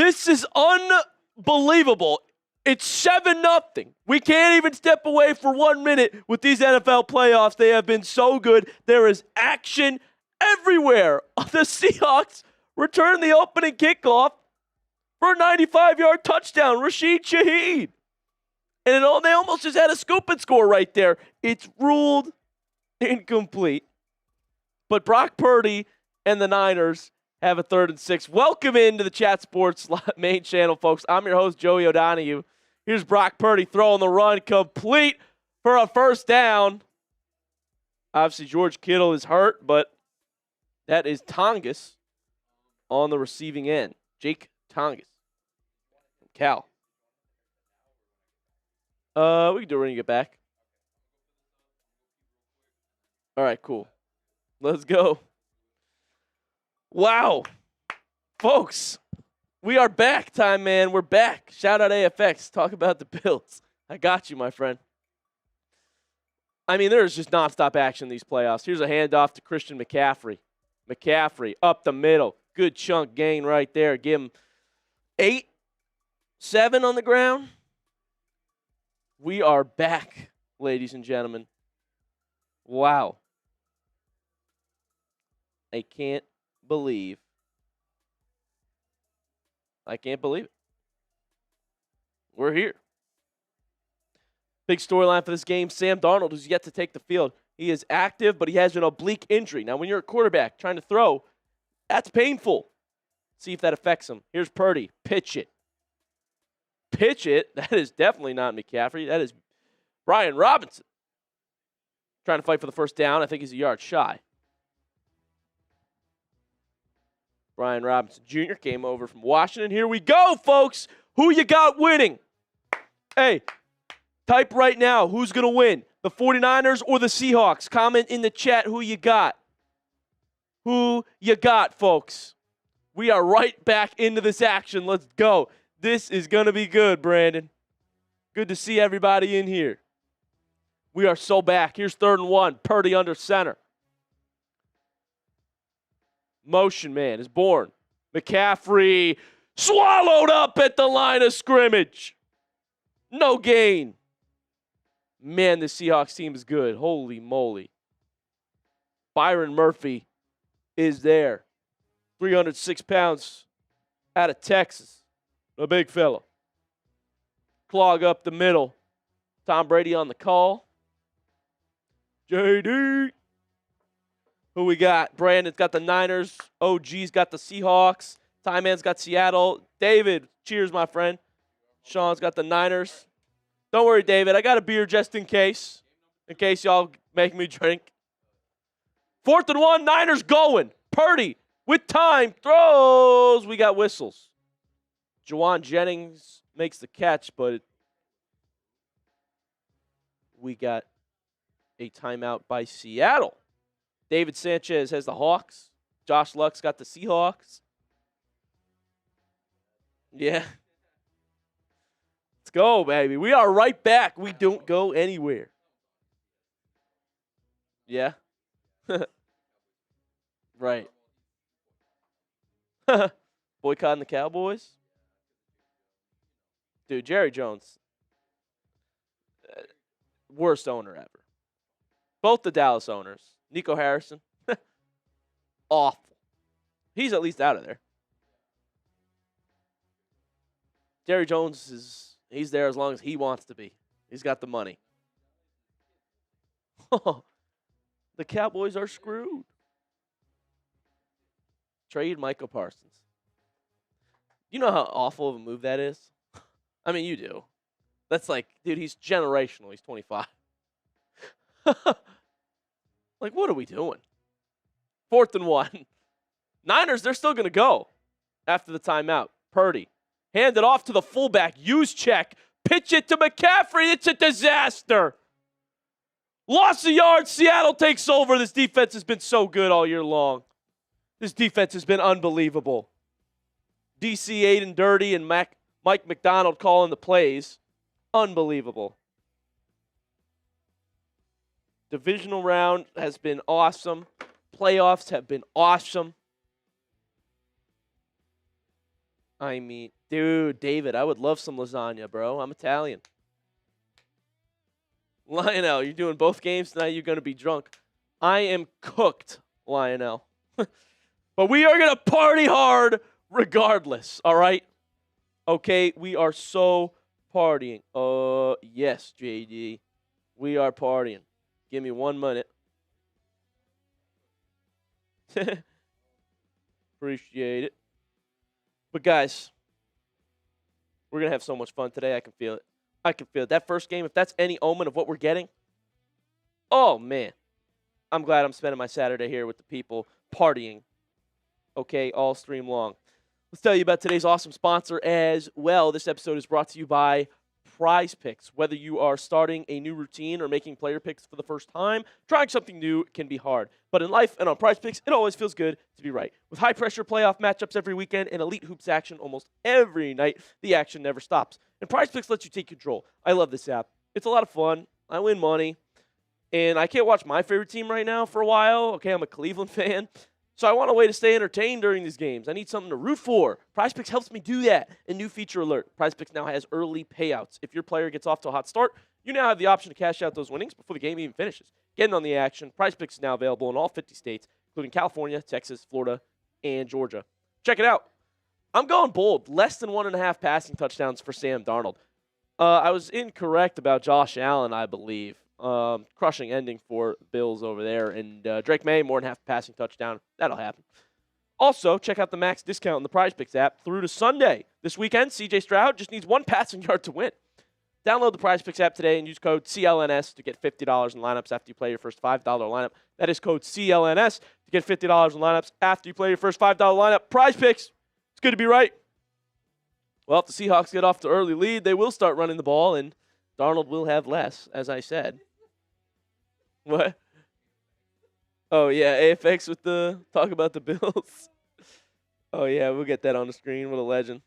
This is unbelievable. It's 7-0. We can't even step away for 1 minute with these NFL playoffs. They have been so good. There is action everywhere. The Seahawks return the opening kickoff for a 95-yard touchdown. Rashid Shaheed. And they almost just had a scoop and score right there. It's ruled incomplete. But Brock Purdy and the Niners have a 3rd and 6. Welcome into the Chat Sports main channel, folks. I'm your host, Joey O'Donohue. Here's Brock Purdy throwing the run complete for a first down. Obviously, George Kittle is hurt, but that is Tongas on the receiving end. Jake Tongas from Cal. We can do it when you get back. All right, cool. Let's go. Wow. Folks, we are back, time man. We're back. Shout out AFX. Talk about the Bills. I got you, my friend. I mean, there's just nonstop action in these playoffs. Here's a handoff to Christian McCaffrey. McCaffrey up the middle. Good chunk gain right there. Give him 8, 7 on the ground. We are back, ladies and gentlemen. Wow. I can't believe it. We're here. Big storyline for this game. Sam Darnold is yet to take the field. He is active, but he has an oblique injury. Now, when you're a quarterback trying to throw, that's painful. See if that affects him. Here's Purdy. Pitch it. Pitch it. That is definitely not McCaffrey. That is Brian Robinson. Trying to fight for the first down. I think he's a yard shy. Brian Robinson Jr. came over from Washington. Here we go, folks. Who you got winning? Hey, type right now. Who's going to win? The 49ers or the Seahawks? Comment in the chat who you got. Who you got, folks? We are right back into this action. Let's go. This is going to be good, Brandon. Good to see everybody in here. We are so back. Here's 3rd and 1. Purdy under center. Motion man is born. McCaffrey swallowed up at the line of scrimmage. No gain. Man, the Seahawks team is good. Holy moly. Byron Murphy is there. 306 pounds out of Texas. A big fella. Clog up the middle. Tom Brady on the call. JD. Who we got? Brandon's got the Niners. OG's got the Seahawks. Ty Man's got Seattle. David, cheers, my friend. Sean's got the Niners. Don't worry, David. I got a beer just in case y'all make me drink. 4th and 1. Niners going. Purdy with time. Throws. We got whistles. Jawan Jennings makes the catch, but we got a timeout by Seattle. David Sanchez has the Hawks. Josh Luck's got the Seahawks. Yeah. Let's go, baby. We are right back. We don't go anywhere. Yeah. Right. Boycotting the Cowboys? Dude, Jerry Jones. Worst owner ever. Both the Dallas owners. Nico Harrison. Awful. He's at least out of there. Jerry Jones he's there as long as he wants to be. He's got the money. The Cowboys are screwed. Trade Micah Parsons. You know how awful of a move that is? I mean, you do. That's like, dude, he's generational. He's 25. Like, what are we doing? 4th and 1. Niners, they're still going to go after the timeout. Purdy. Hand it off to the fullback. Use check. Pitch it to McCaffrey. It's a disaster. Loss of yards. Seattle takes over. This defense has been so good all year long. This defense has been unbelievable. DC Aiden Dirty and Mike McDonald calling the plays. Unbelievable. Divisional round has been awesome. Playoffs have been awesome. I mean, dude, David, I would love some lasagna, bro. I'm Italian. Lionel, you're doing both games tonight. You're going to be drunk. I am cooked, Lionel. But we are going to party hard regardless, all right? Okay, we are so partying. Yes, JD. We are partying. Give me 1 minute. Appreciate it. But, guys, we're going to have so much fun today. I can feel it. I can feel it. That first game, if that's any omen of what we're getting, oh, man. I'm glad I'm spending my Saturday here with the people partying, okay, all stream long. Let's tell you about today's awesome sponsor as well. This episode is brought to you by PrizePicks. Whether you are starting a new routine or making player picks for the first time, trying something new can be hard. But in life and on PrizePicks, it always feels good to be right. With high-pressure playoff matchups every weekend and elite hoops action almost every night, the action never stops. And PrizePicks lets you take control. I love this app. It's a lot of fun. I win money. And I can't watch my favorite team right now for a while. Okay, I'm a Cleveland fan. So I want a way to stay entertained during these games. I need something to root for. PrizePicks helps me do that. And new feature alert. PrizePicks now has early payouts. If your player gets off to a hot start, you now have the option to cash out those winnings before the game even finishes. Getting on the action. PrizePicks is now available in all 50 states, including California, Texas, Florida, and Georgia. Check it out. I'm going bold. Less than 1.5 passing touchdowns for Sam Darnold. I was incorrect about Josh Allen, I believe. Crushing ending for Bills over there. And Drake May, more than half a passing touchdown. That'll happen. Also, check out the max discount in the PrizePicks app through to Sunday. This weekend, CJ Stroud just needs 1 passing yard to win. Download the PrizePicks app today and use code CLNS to get $50 in lineups after you play your first $5 lineup. That is code CLNS to get $50 in lineups after you play your first $5 lineup. PrizePicks. It's good to be right. Well, if the Seahawks get off to early lead, they will start running the ball, and Darnold will have less, as I said. What? Oh, yeah, AFX with the talk about the Bills. Oh, yeah, we'll get that on the screen. What a legend.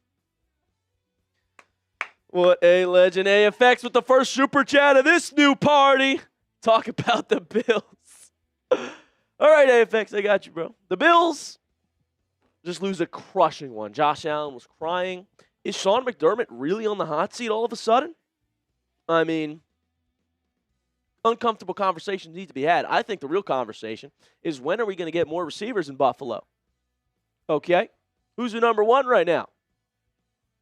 What a legend. AFX with the first super chat of this new party. Talk about the Bills. All right, AFX, I got you, bro. The Bills just lose a crushing one. Josh Allen was crying. Is Sean McDermott really on the hot seat all of a sudden? I mean, uncomfortable conversations need to be had. I think the real conversation is when are we going to get more receivers in Buffalo? Okay. Who's the number one right now?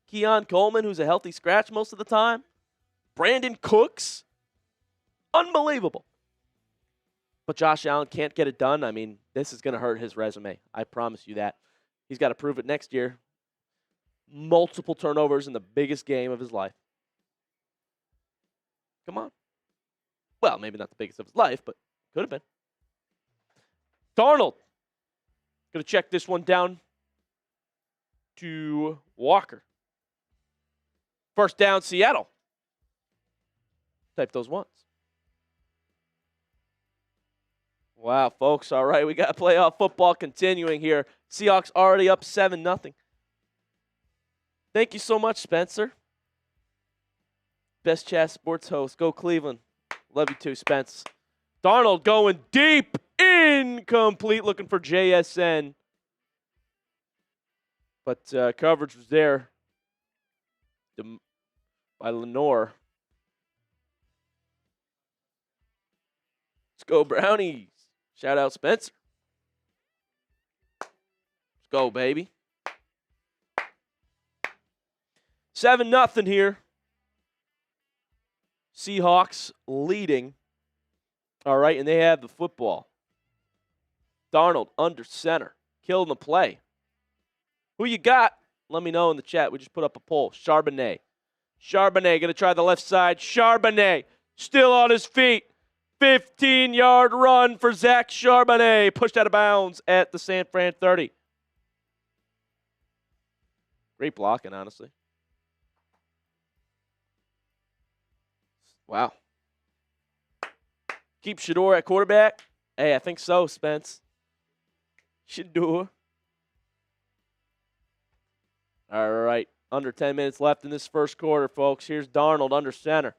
Keon Coleman, who's a healthy scratch most of the time. Brandon Cooks. Unbelievable. But Josh Allen can't get it done. I mean, this is going to hurt his resume. I promise you that. He's got to prove it next year. Multiple turnovers in the biggest game of his life. Come on. Well, maybe not the biggest of his life, but could have been. Darnold. Going to check this one down to Walker. First down, Seattle. Type those ones. Wow, folks. All right, we got playoff football continuing here. Seahawks already up 7-0. Thank you so much, Spencer. Best chat sports host. Go Cleveland. Love you too, Spence. Darnold going deep. Incomplete. Looking for JSN. But coverage was there by Lenore. Let's go, Brownies. Shout out, Spencer. Let's go, baby. 7-0 here. Seahawks leading. All right, and they have the football. Darnold under center. Killing the play. Who you got? Let me know in the chat. We just put up a poll. Charbonnet. Charbonnet going to try the left side. Charbonnet still on his feet. 15-yard run for Zach Charbonnet. Pushed out of bounds at the San Fran 30. Great blocking, honestly. Wow. Keep Shador at quarterback? Hey, I think so, Spence. Shador. All right. Under 10 minutes left in this first quarter, folks. Here's Darnold under center.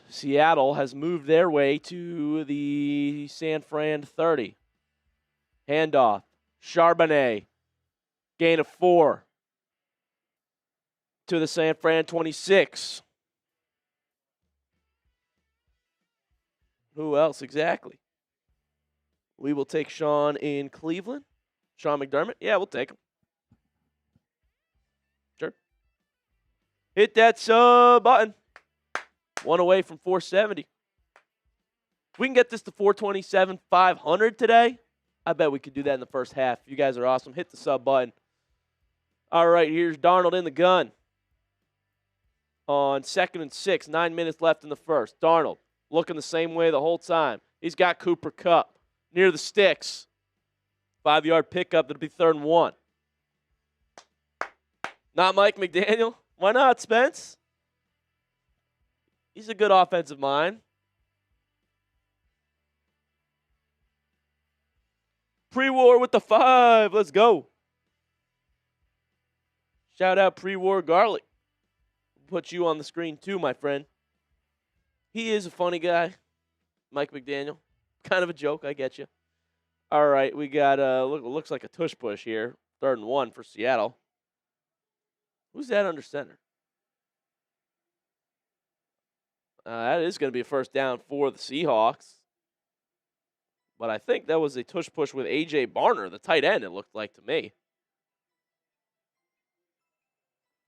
Seattle has moved their way to the San Fran 30. Handoff. Charbonnet. Gain of 4 to the San Fran 26. Who else exactly? We will take Sean in Cleveland. Sean McDermott? Yeah, we'll take him. Sure. Hit that sub button. 1 away from 470. If we can get this to 427, 500 today, I bet we could do that in the first half. You guys are awesome. Hit the sub button. All right, here's Darnold in the gun. On 2nd and 6, 9 minutes left in the first. Darnold looking the same way the whole time. He's got Cooper Kupp near the sticks. 5-yard pickup. That'll be 3rd and 1. Not Mike McDaniel. Why not, Spence? He's a good offensive mind. Pre-war with the 5. Let's go. Shout out Pre-war Garlic. Put you on the screen too, my friend. He is a funny guy, Mike McDaniel. Kind of a joke, I get you. All right, we got looks like a tush push here. 3rd and 1 for Seattle. Who's that under center? That is going to be a first down for the Seahawks. But I think that was a tush push with A.J. Barner, the tight end, it looked like to me.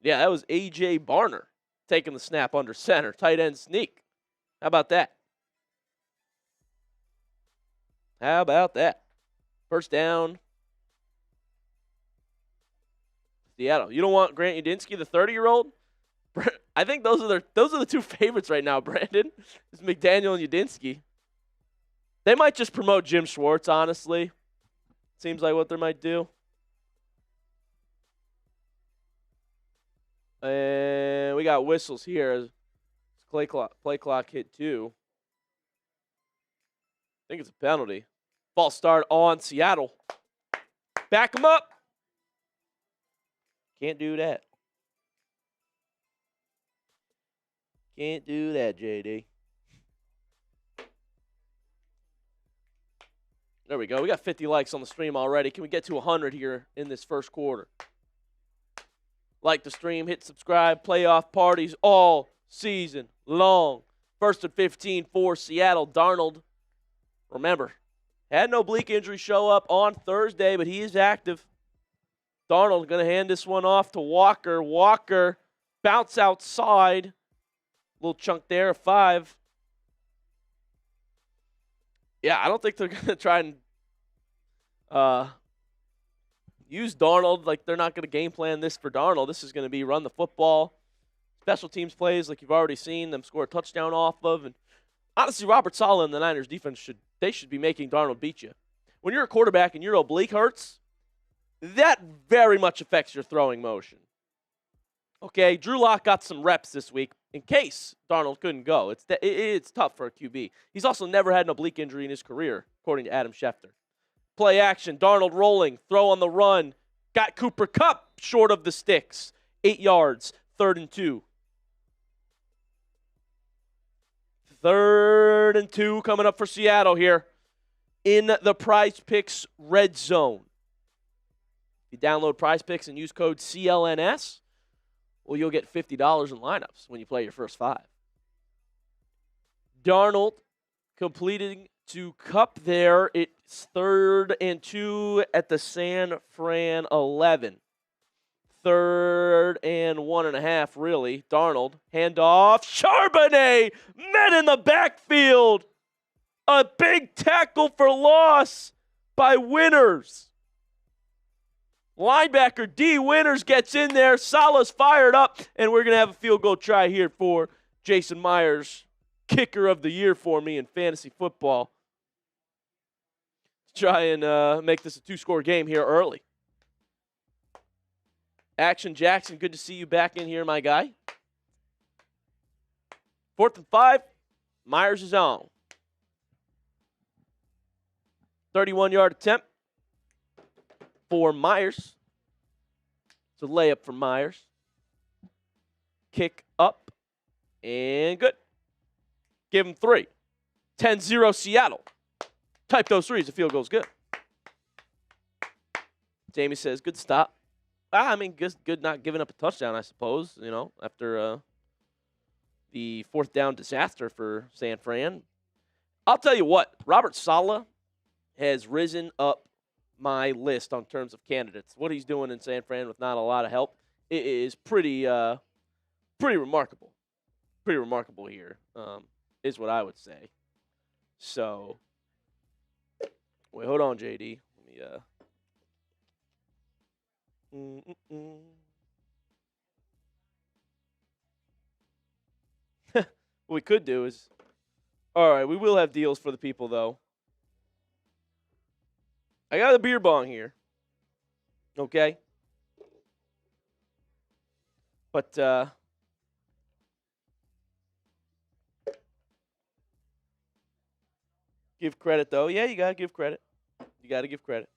Yeah, that was A.J. Barner taking the snap under center. Tight end sneak. How about that? How about that? First down. Seattle. You don't want Grant Udinski, the 30-year-old? I think those are the two favorites right now, Brandon. It's McDaniel and Udinski. They might just promote Jim Schwartz, honestly. Seems like what they might do. And we got whistles here. Play clock hit 2. I think it's a penalty. False start on Seattle. Back them up. Can't do that. Can't do that, JD. There we go. We got 50 likes on the stream already. Can we get to 100 here in this first quarter? Like the stream, hit subscribe. Playoff parties all season long. 1st and 15 for Seattle. Darnold, remember, had an oblique injury show up on Thursday, but he is active. Darnold going to hand this one off to Walker. Walker, bounce outside. Little chunk there, 5. Yeah, I don't think they're going to try and use Darnold. Like, they're not going to game plan this for Darnold. This is going to be run the football. Special teams plays, like you've already seen them score a touchdown off of. And honestly, Robert Saleh and the Niners defense should be making Darnold beat you. When you're a quarterback and your oblique hurts, that very much affects your throwing motion. Okay, Drew Lock got some reps this week in case Darnold couldn't go. It's tough for a QB. He's also never had an oblique injury in his career, according to Adam Schefter. Play action, Darnold rolling, throw on the run. Got Cooper Kupp short of the sticks. 8 yards, 3rd and 2. 3rd and 2 coming up for Seattle here in the PrizePicks red zone. If you download PrizePicks and use code CLNS, well, you'll get $50 in lineups when you play your first 5. Darnold completing to Kupp there. It's 3rd and 2 at the San Fran 11. 3rd and 1.5, really. Darnold, handoff. Charbonnet met in the backfield. A big tackle for loss by Winters. Linebacker D. Winters gets in there. Saleh's fired up, and we're going to have a field goal try here for Jason Myers, kicker of the year for me in fantasy football. Try and make this a 2-score game here early. Action Jackson, good to see you back in here, my guy. 4th and 5. Myers is on. 31-yard attempt for Myers. It's a layup for Myers. Kick up and good. Give him 3. 10-0 Seattle. Type those threes. The field goal's good. Jamie says, good stop. I mean, good not giving up a touchdown, I suppose, after the fourth down disaster for San Fran. I'll tell you what, Robert Saleh has risen up my list on terms of candidates. What he's doing in San Fran with not a lot of help, it is pretty remarkable. Pretty remarkable here, is what I would say. So, wait, hold on, JD. Let me, What we could do is, all right, we will have deals for the people, though. I got a beer bong here. Okay? But, give credit, though. Yeah, you got to give credit. You got to give credit.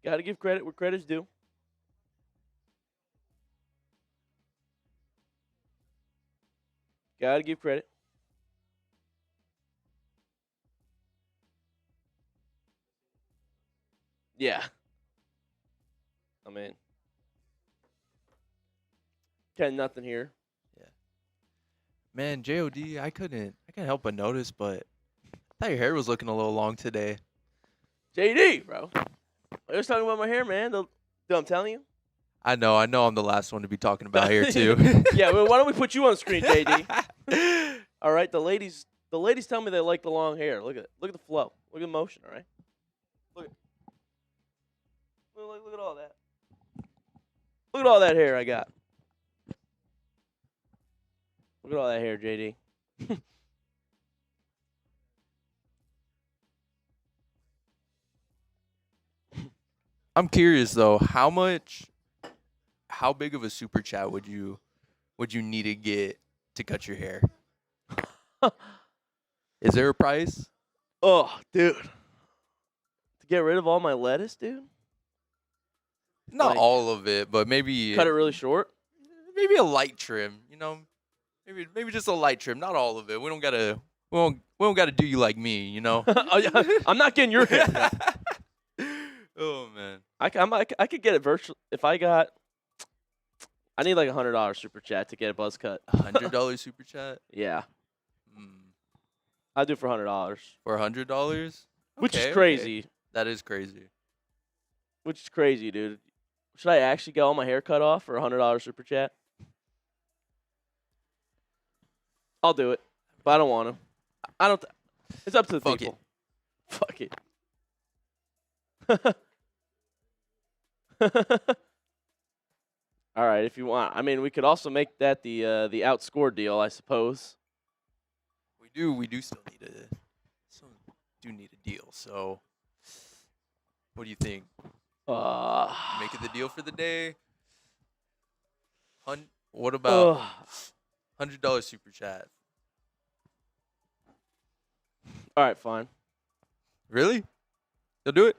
Got to give credit where credit's due. Got to give credit. Yeah. I mean, 10-0 here. Yeah. Man, JOD, I can't help but notice, but I thought your hair was looking a little long today. JD, bro. I was talking about my hair, man. Dude, I'm telling you. I know I'm the last one to be talking about hair too. Yeah, well, why don't we put you on the screen, JD? All right, the ladies tell me they like the long hair. Look at it. Look at the flow. Look at the motion, all right? Look at all that. Look at all that hair I got. Look at all that hair, JD. I'm curious though, how big of a super chat would you need to get to cut your hair? Is there a price? Oh, dude. To get rid of all my lettuce, dude? Not Like, all of it, but maybe cut it really short? maybe a light trim, Maybe just a light trim, not all of it. We don't gotta do you like me, Oh, yeah. I'm not getting your hair. Oh man. I could get it virtual if I need like $100 super chat to get a buzz cut. $100 super chat? Yeah. I'll do it for $100. For $100? Which is crazy. Okay. That is crazy. Which is crazy, dude. Should I actually get all my hair cut off for $100 super chat? I'll do it, but I don't want to. I don't. It's up to the Fuck people. it. Fuck it. All right, if you want. I mean, we could also make that the outscore deal, I suppose. We do still need a deal. So, what do you think? Make it the deal for the day. What about $100 super chat? All right, fine. Really? You'll do it?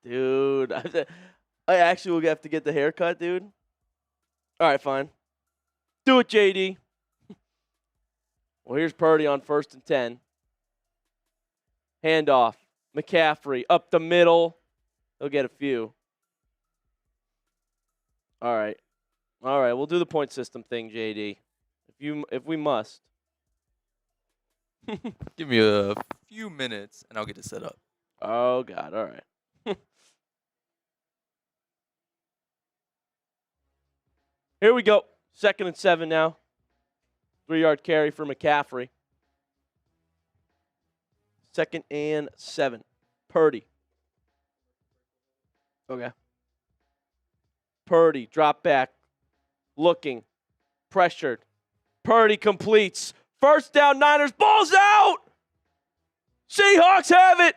Dude, I actually will have to get the haircut, dude. All right, fine. Do it, JD. Well, here's Purdy on 1st and 10. Handoff. McCaffrey up the middle. He'll get a few. All right. We'll do the point system thing, JD. If we must. Give me a few minutes and I'll get it set up. Oh God! All right. Here we go. 2nd and 7 now. 3-yard carry for McCaffrey. 2nd and 7. Purdy. Okay. Purdy, drop back. Looking. Pressured. Purdy completes. 1st down, Niners. Ball's out! Seahawks have it.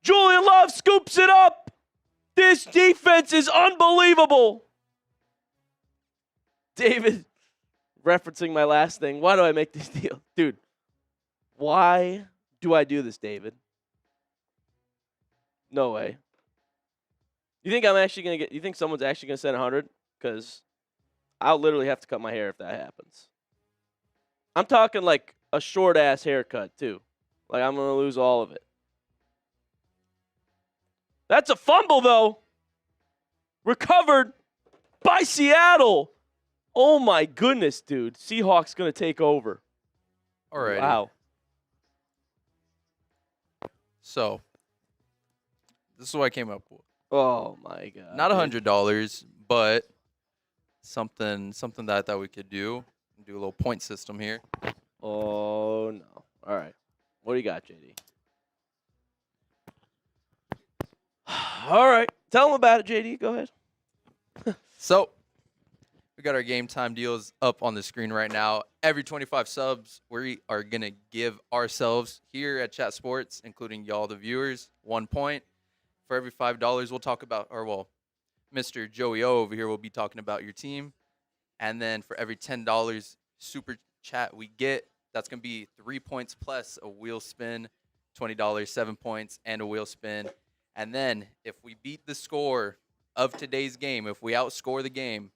Julian Love scoops it up. This defense is unbelievable. David, referencing my last thing, why do I make these deals? Dude, why do I do this, David? No way. You think you think someone's actually going to send 100? Because I'll literally have to cut my hair if that happens. I'm talking like a short-ass haircut, too. Like, I'm going to lose all of it. That's a fumble, though. Recovered by Seattle. Oh, my goodness, dude. Seahawks going to take over. All right. Wow. So, this is what I came up with. Oh, my God. Not $100, but something that I thought we could do. Do a little point system here. Oh, no. All right. What do you got, JD? All right. Tell them about it, JD. Go ahead. So, we got our game time deals up on the screen right now. Every 25 subs, we are going to give ourselves here at Chat Sports, including y'all, the viewers, 1 point. For every $5, we'll talk about, Mr. Joey O over here will be talking about your team. And then for every $10 super chat we get, that's going to be 3 points plus a wheel spin, $20, 7 points, and a wheel spin. And then if we beat the score of today's game, if we outscore the game,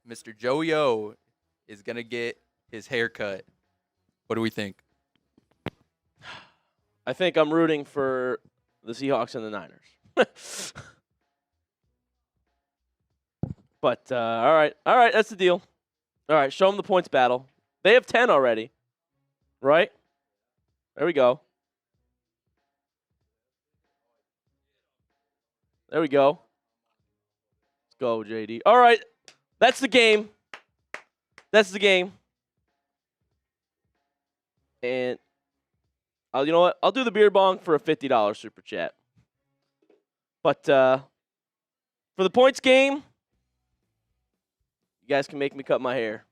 Mr. Joey O is going to get his haircut. What do we think? I think I'm rooting for the Seahawks and the Niners. But, all right, that's the deal. All right, show them the points battle. They have 10 already, right? There we go. There we go. Let's go, JD. All right, that's the game. That's the game. And, you know what? I'll do the beer bong for a $50 super chat. But for the points game, you guys can make me cut my hair.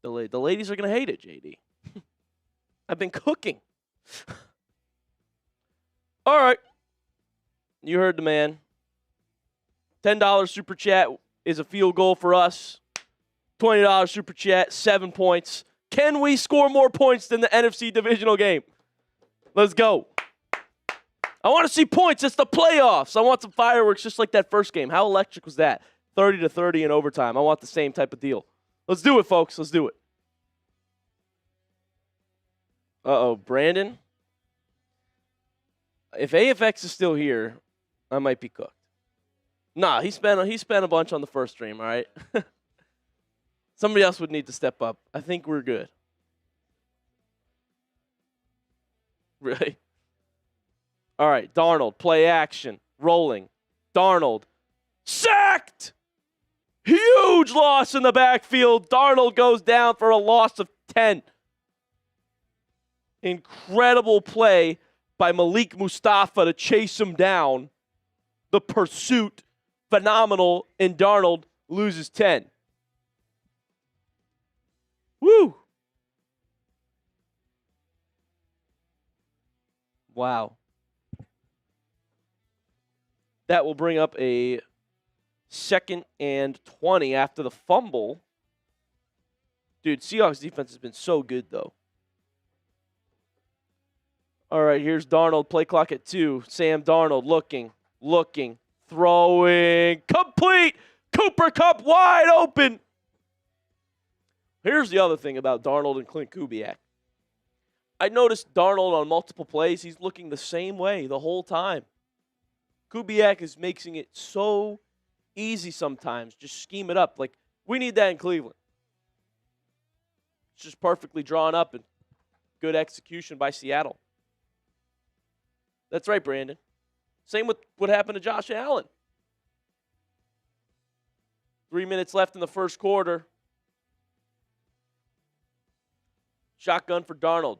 The ladies are going to hate it, JD. I've been cooking. All right. You heard the man. $10 super chat is a field goal for us. $20 super chat, 7 points. Can we score more points than the NFC divisional game? Let's go. I want to see points. It's the playoffs. I want some fireworks just like that first game. How electric was that? 30-30 in overtime. I want the same type of deal. Let's do it, folks. Let's do it. Uh-oh, Brandon. If AFX is still here, I might be cooked. Nah, he spent a bunch on the first stream, all right? Somebody else would need to step up. I think we're good. Really? All right, Darnold, play action, rolling. Darnold, sacked! Huge loss in the backfield. Darnold goes down for a loss of 10. Incredible play by Malik Mustafa to chase him down. The pursuit, phenomenal, and Darnold loses 10. Woo! Wow. That will bring up a 2nd and 20 after the fumble. Dude, Seahawks defense has been so good, though. All right, here's Darnold. Play clock at 2. Sam Darnold looking, throwing. Complete! Cooper Kupp wide open. Here's the other thing about Darnold and Clint Kubiak. I noticed Darnold on multiple plays, he's looking the same way the whole time. Kubiak is making it so easy sometimes. Just scheme it up. Like, we need that in Cleveland. It's just perfectly drawn up and good execution by Seattle. That's right, Brandon. Same with what happened to Josh Allen. 3 minutes left in the first quarter. Shotgun for Darnold.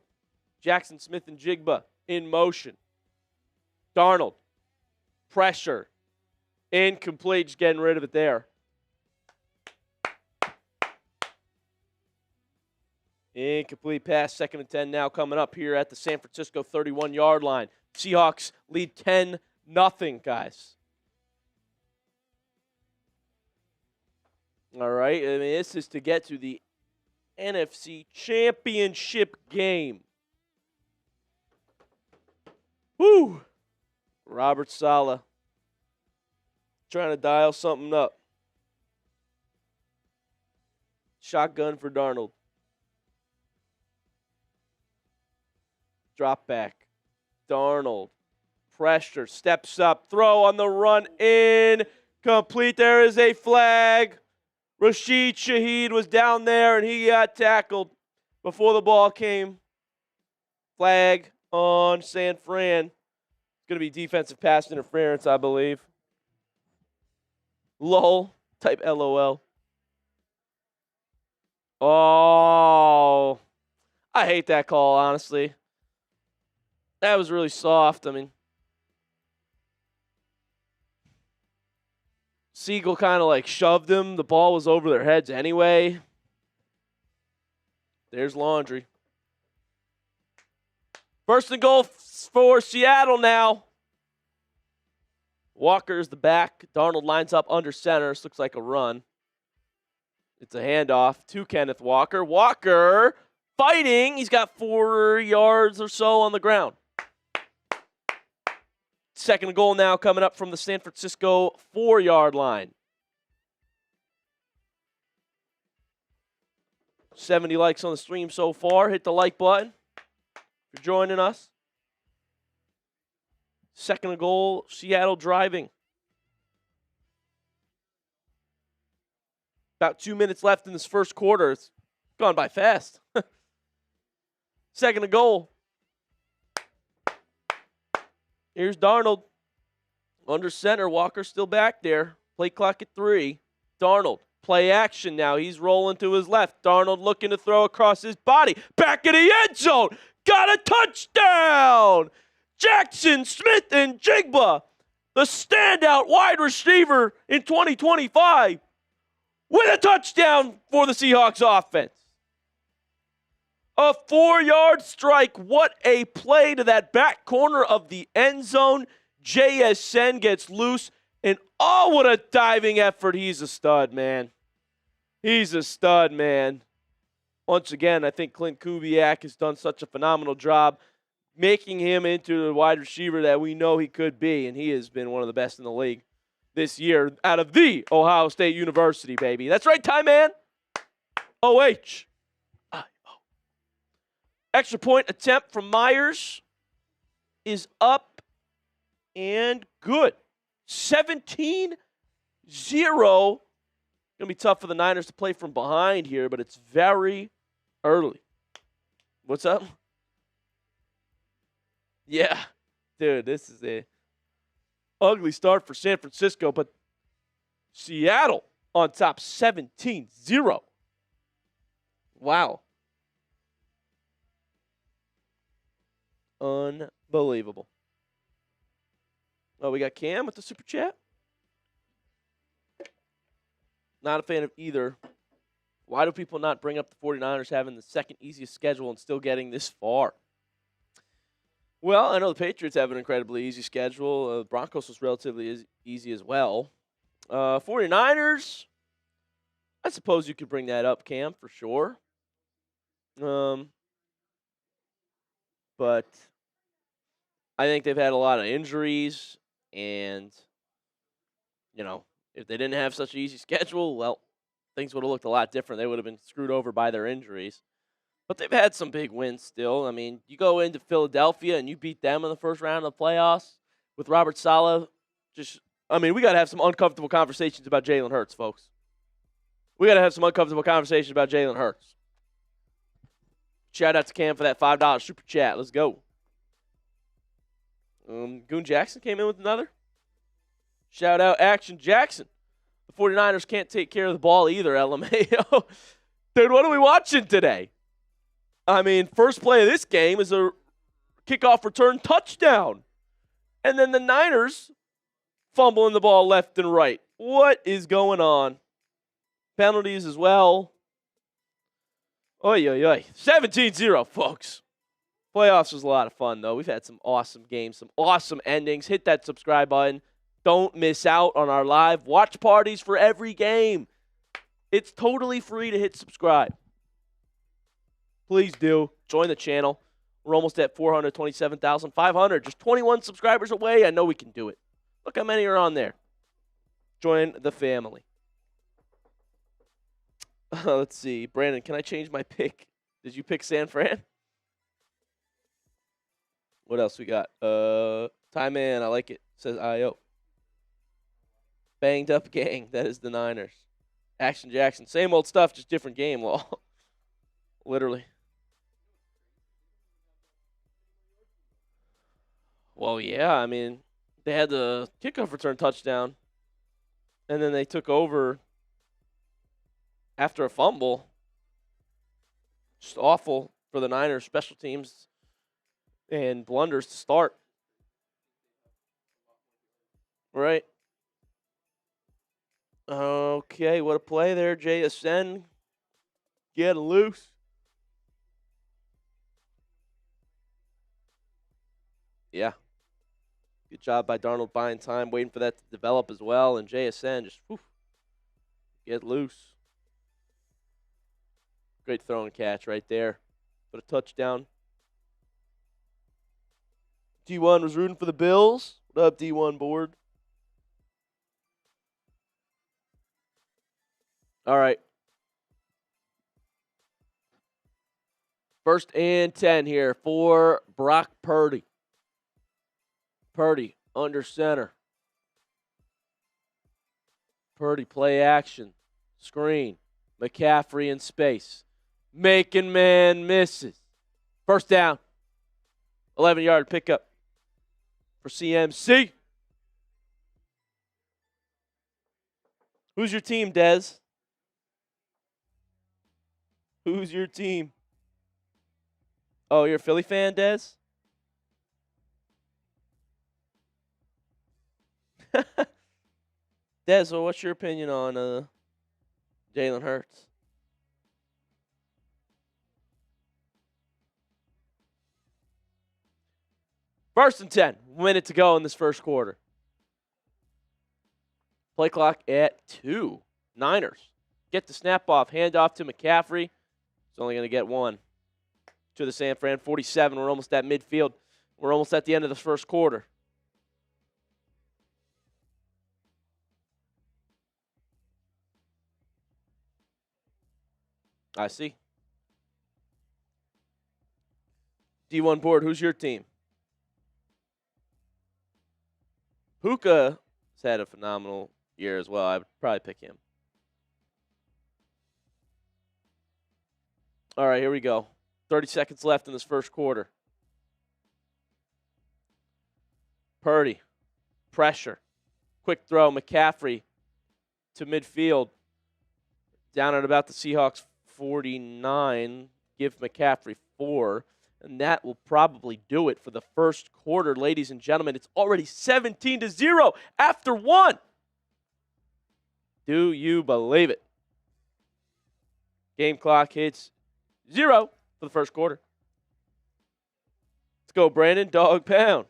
Jackson Smith and Jigba in motion. Darnold. Pressure. Incomplete. Just getting rid of it there. Incomplete pass. 2nd and 10 now coming up here at the San Francisco 31-yard line. Seahawks lead 10-0, guys. All right. I mean, this is to get to the NFC Championship game. Woo! Robert Saleh trying to dial something up. Shotgun for Darnold. Drop back. Darnold. Pressure. Steps up. Throw on the run. Incomplete. There is a flag. Rashid Shaheed was down there, and he got tackled before the ball came. Flag on San Fran. It's going to be defensive pass interference, I believe. Lol. Type LOL. Oh. I hate that call, honestly. That was really soft. I mean, Siegel kind of like shoved him. The ball was over their heads anyway. There's laundry. First and goal for Seattle now. Walker's the back. Darnold lines up under center. This looks like a run. It's a handoff to Kenneth Walker. Walker fighting. He's got 4 yards or so on the ground. Second and goal now coming up from the San Francisco 4-yard line. 70 likes on the stream so far. Hit the like button for joining us. Second and goal, Seattle driving. About 2 minutes left in this first quarter. It's gone by fast. Second and goal. Here's Darnold. Under center, Walker still back there. Play clock at 3. Darnold, play action now. He's rolling to his left. Darnold looking to throw across his body. Back in the end zone. Got a touchdown. Jackson Smith and Jigba, the standout wide receiver in 2025, with a touchdown for the Seahawks offense. A 4-yard strike. What a play to that back corner of the end zone. JSN gets loose, and oh, what a diving effort. He's a stud, man. He's a stud, man. Once again, I think Clint Kubiak has done such a phenomenal job making him into the wide receiver that we know he could be, and he has been one of the best in the league this year out of the Ohio State University, baby. That's right, Ty Man. OH. Extra point attempt from Myers is up and good. 17-0. Going to be tough for the Niners to play from behind here, but it's very early. What's up? Yeah. Dude, this is a ugly start for San Francisco, but Seattle on top 17-0. Wow. Unbelievable. Oh, we got Cam with the super chat. Not a fan of either. Why do people not bring up the 49ers having the second easiest schedule and still getting this far? Well, I know the Patriots have an incredibly easy schedule. Broncos was relatively easy as well. 49ers, I suppose you could bring that up, Cam, for sure. But I think they've had a lot of injuries, and, you know, if they didn't have such an easy schedule, well, things would have looked a lot different. They would have been screwed over by their injuries. But they've had some big wins still. I mean, you go into Philadelphia and you beat them in the first round of the playoffs with Robert Saleh. We got to have some uncomfortable conversations about Jalen Hurts, folks. We got to have some uncomfortable conversations about Jalen Hurts. Shout out to Cam for that $5 super chat. Let's go. Goon Jackson came in with another. Shout out Action Jackson. The 49ers can't take care of the ball either, LMAO. Dude, what are we watching today? I mean, first play of this game is a kickoff return touchdown. And then the Niners fumbling the ball left and right. What is going on? Penalties as well. Oy, oy, oy. 17-0, folks. Playoffs was a lot of fun, though. We've had some awesome games, some awesome endings. Hit that subscribe button. Don't miss out on our live watch parties for every game. It's totally free to hit subscribe. Please do. Join the channel. We're almost at 427,500. Just 21 subscribers away. I know we can do it. Look how many are on there. Join the family. Let's see. Brandon, can I change my pick? Did you pick San Fran? What else we got? Time man, I like it. Says IO. Banged up gang. That is the Niners. Action Jackson. Same old stuff, just different game law. Literally. Well, yeah, I mean, they had the kickoff return touchdown, and then they took over after a fumble. Just awful for the Niners special teams and blunders to start. Right. Okay, what a play there, JSN. Get loose. Yeah. Good job by Darnold buying time, waiting for that to develop as well. And JSN just get loose. Great throw and catch right there. But a touchdown. D1 was rooting for the Bills. What up, D1 board? All right. 1st and 10 here for Brock Purdy. Purdy under center. Purdy play action. Screen. McCaffrey in space. Making man misses. 1st down. 11-yard pickup for CMC. Who's your team, Dez? Who's your team? Oh, you're a Philly fan, Dez? Dez, so what's your opinion on Jalen Hurts? First and 10. Minute to go in this first quarter. Play clock at 2. Niners get the snap off. Hand off to McCaffrey. He's only going to get one. To the San Fran 47. We're almost at midfield. We're almost at the end of this first quarter. I see. D1 board, who's your team? Hookah has had a phenomenal year as well. I would probably pick him. All right, here we go. 30 seconds left in this first quarter. Purdy, pressure. Quick throw, McCaffrey to midfield. Down at about the Seahawks 49. Give McCaffrey 4. And that will probably do it for the first quarter, ladies and gentlemen. It's already 17-0 after 1. Do you believe it? Game clock hits 0 for the first quarter. Let's go, Brandon. Dog pound.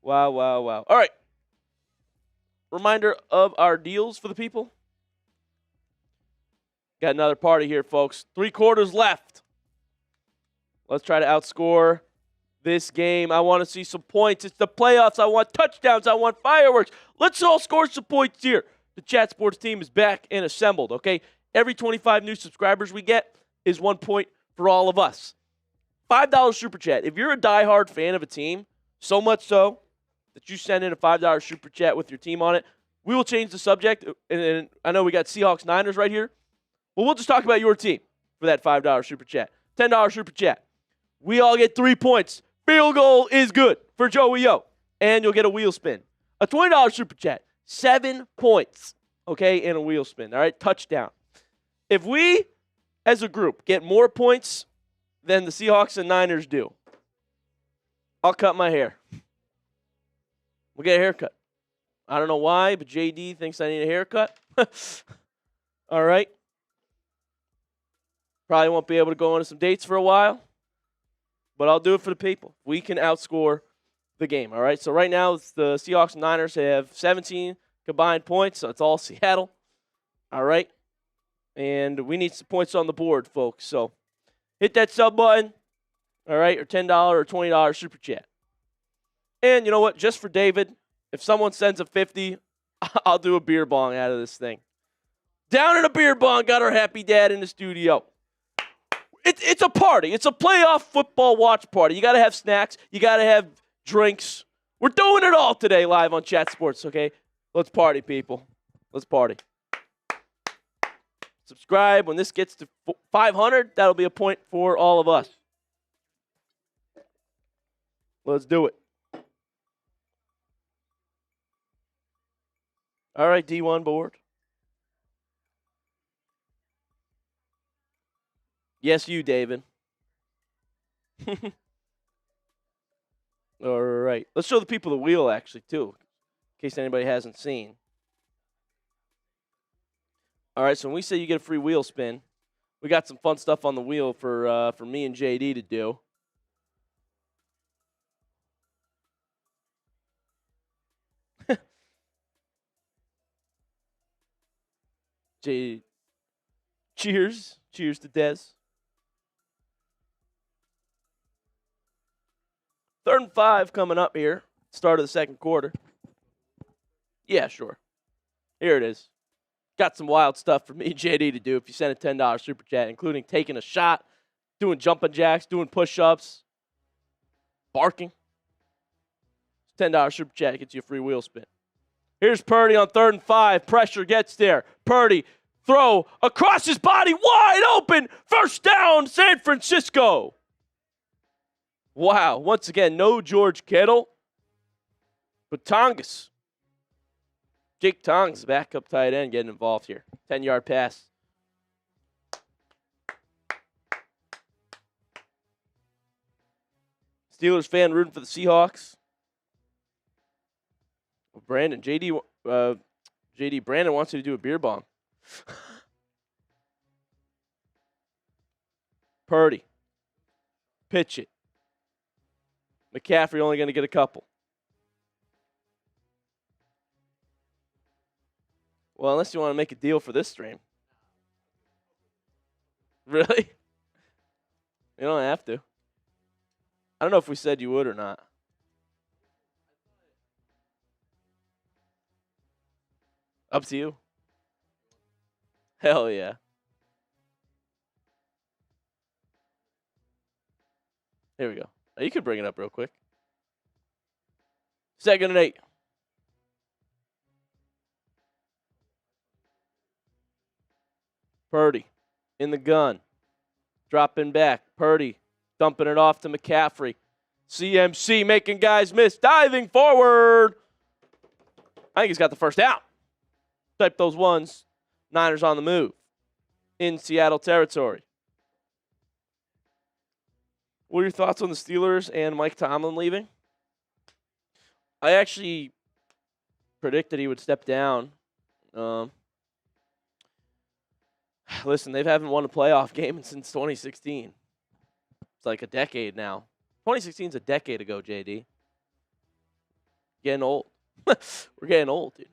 Wow, wow, wow. All right. Reminder of our deals for the people. Got another party here, folks. 3 quarters left. Let's try to outscore this game. I want to see some points. It's the playoffs. I want touchdowns. I want fireworks. Let's all score some points here. The Chat Sports team is back and assembled, okay? Every 25 new subscribers we get is 1 point for all of us. $5 Super Chat. If you're a diehard fan of a team, so much so that you send in a $5 Super Chat with your team on it, we will change the subject. And I know we got Seahawks Niners right here. Well, we'll just talk about your team for that $5 Super Chat. $10 Super Chat. We all get 3 points. Field goal is good for Joey O. And you'll get a wheel spin. A $20 Super Chat. 7 points. Okay, and a wheel spin. All right, touchdown. If we, as a group, get more points than the Seahawks and Niners do, I'll cut my hair. We'll get a haircut. I don't know why, but JD thinks I need a haircut. All right. Probably won't be able to go on some dates for a while, but I'll do it for the people. We can outscore the game, all right? So right now, the Seahawks and Niners have 17 combined points, so it's all Seattle, all right? And we need some points on the board, folks. So hit that sub button, all right, or $10 or $20 Super Chat. And you know what? Just for David, if someone sends a 50, I'll do a beer bong out of this thing. Down in a beer bong, got our happy dad in the studio. It's a party. It's a playoff football watch party. You got to have snacks. You got to have drinks. We're doing it all today live on Chat Sports, okay? Let's party, people. Let's party. Subscribe. When this gets to 500, that'll be a point for all of us. Let's do it. All right, D1 board. Yes, you, David. All right. Let's show the people the wheel, actually, too, in case anybody hasn't seen. All right, so when we say you get a free wheel spin, we got some fun stuff on the wheel for me and JD to do. Cheers. Cheers to Dez. 3rd and 5 coming up here. Start of the second quarter. Yeah, sure. Here it is. Got some wild stuff for me and JD to do if you send a $10 super chat, including taking a shot, doing jumping jacks, doing push-ups, barking. $10 super chat gets you a free wheel spin. Here's Purdy on 3rd and 5. Pressure gets there. Purdy, throw across his body, wide open. First down, San Francisco. Wow. Once again, no George Kittle, but Tongas. Jake Tongas, backup tight end, getting involved here. 10-yard pass. Steelers fan rooting for the Seahawks. Brandon, JD, Brandon wants you to do a beer bong. Purdy. Pitch it. McCaffrey only going to get a couple. Well, unless you want to make a deal for this stream. Really? You don't have to. I don't know if we said you would or not. Up to you. Hell yeah. Here we go. You could bring it up real quick. 2nd and 8. Purdy in the gun. Dropping back. Purdy dumping it off to McCaffrey. CMC making guys miss. Diving forward. I think he's got the first down. Type those ones. Niners on the move. In Seattle territory. What are your thoughts on the Steelers and Mike Tomlin leaving? I actually predicted he would step down. Listen, they haven't won a playoff game since 2016. It's like a decade now. 2016 is a decade ago, JD. Getting old. We're getting old, dude.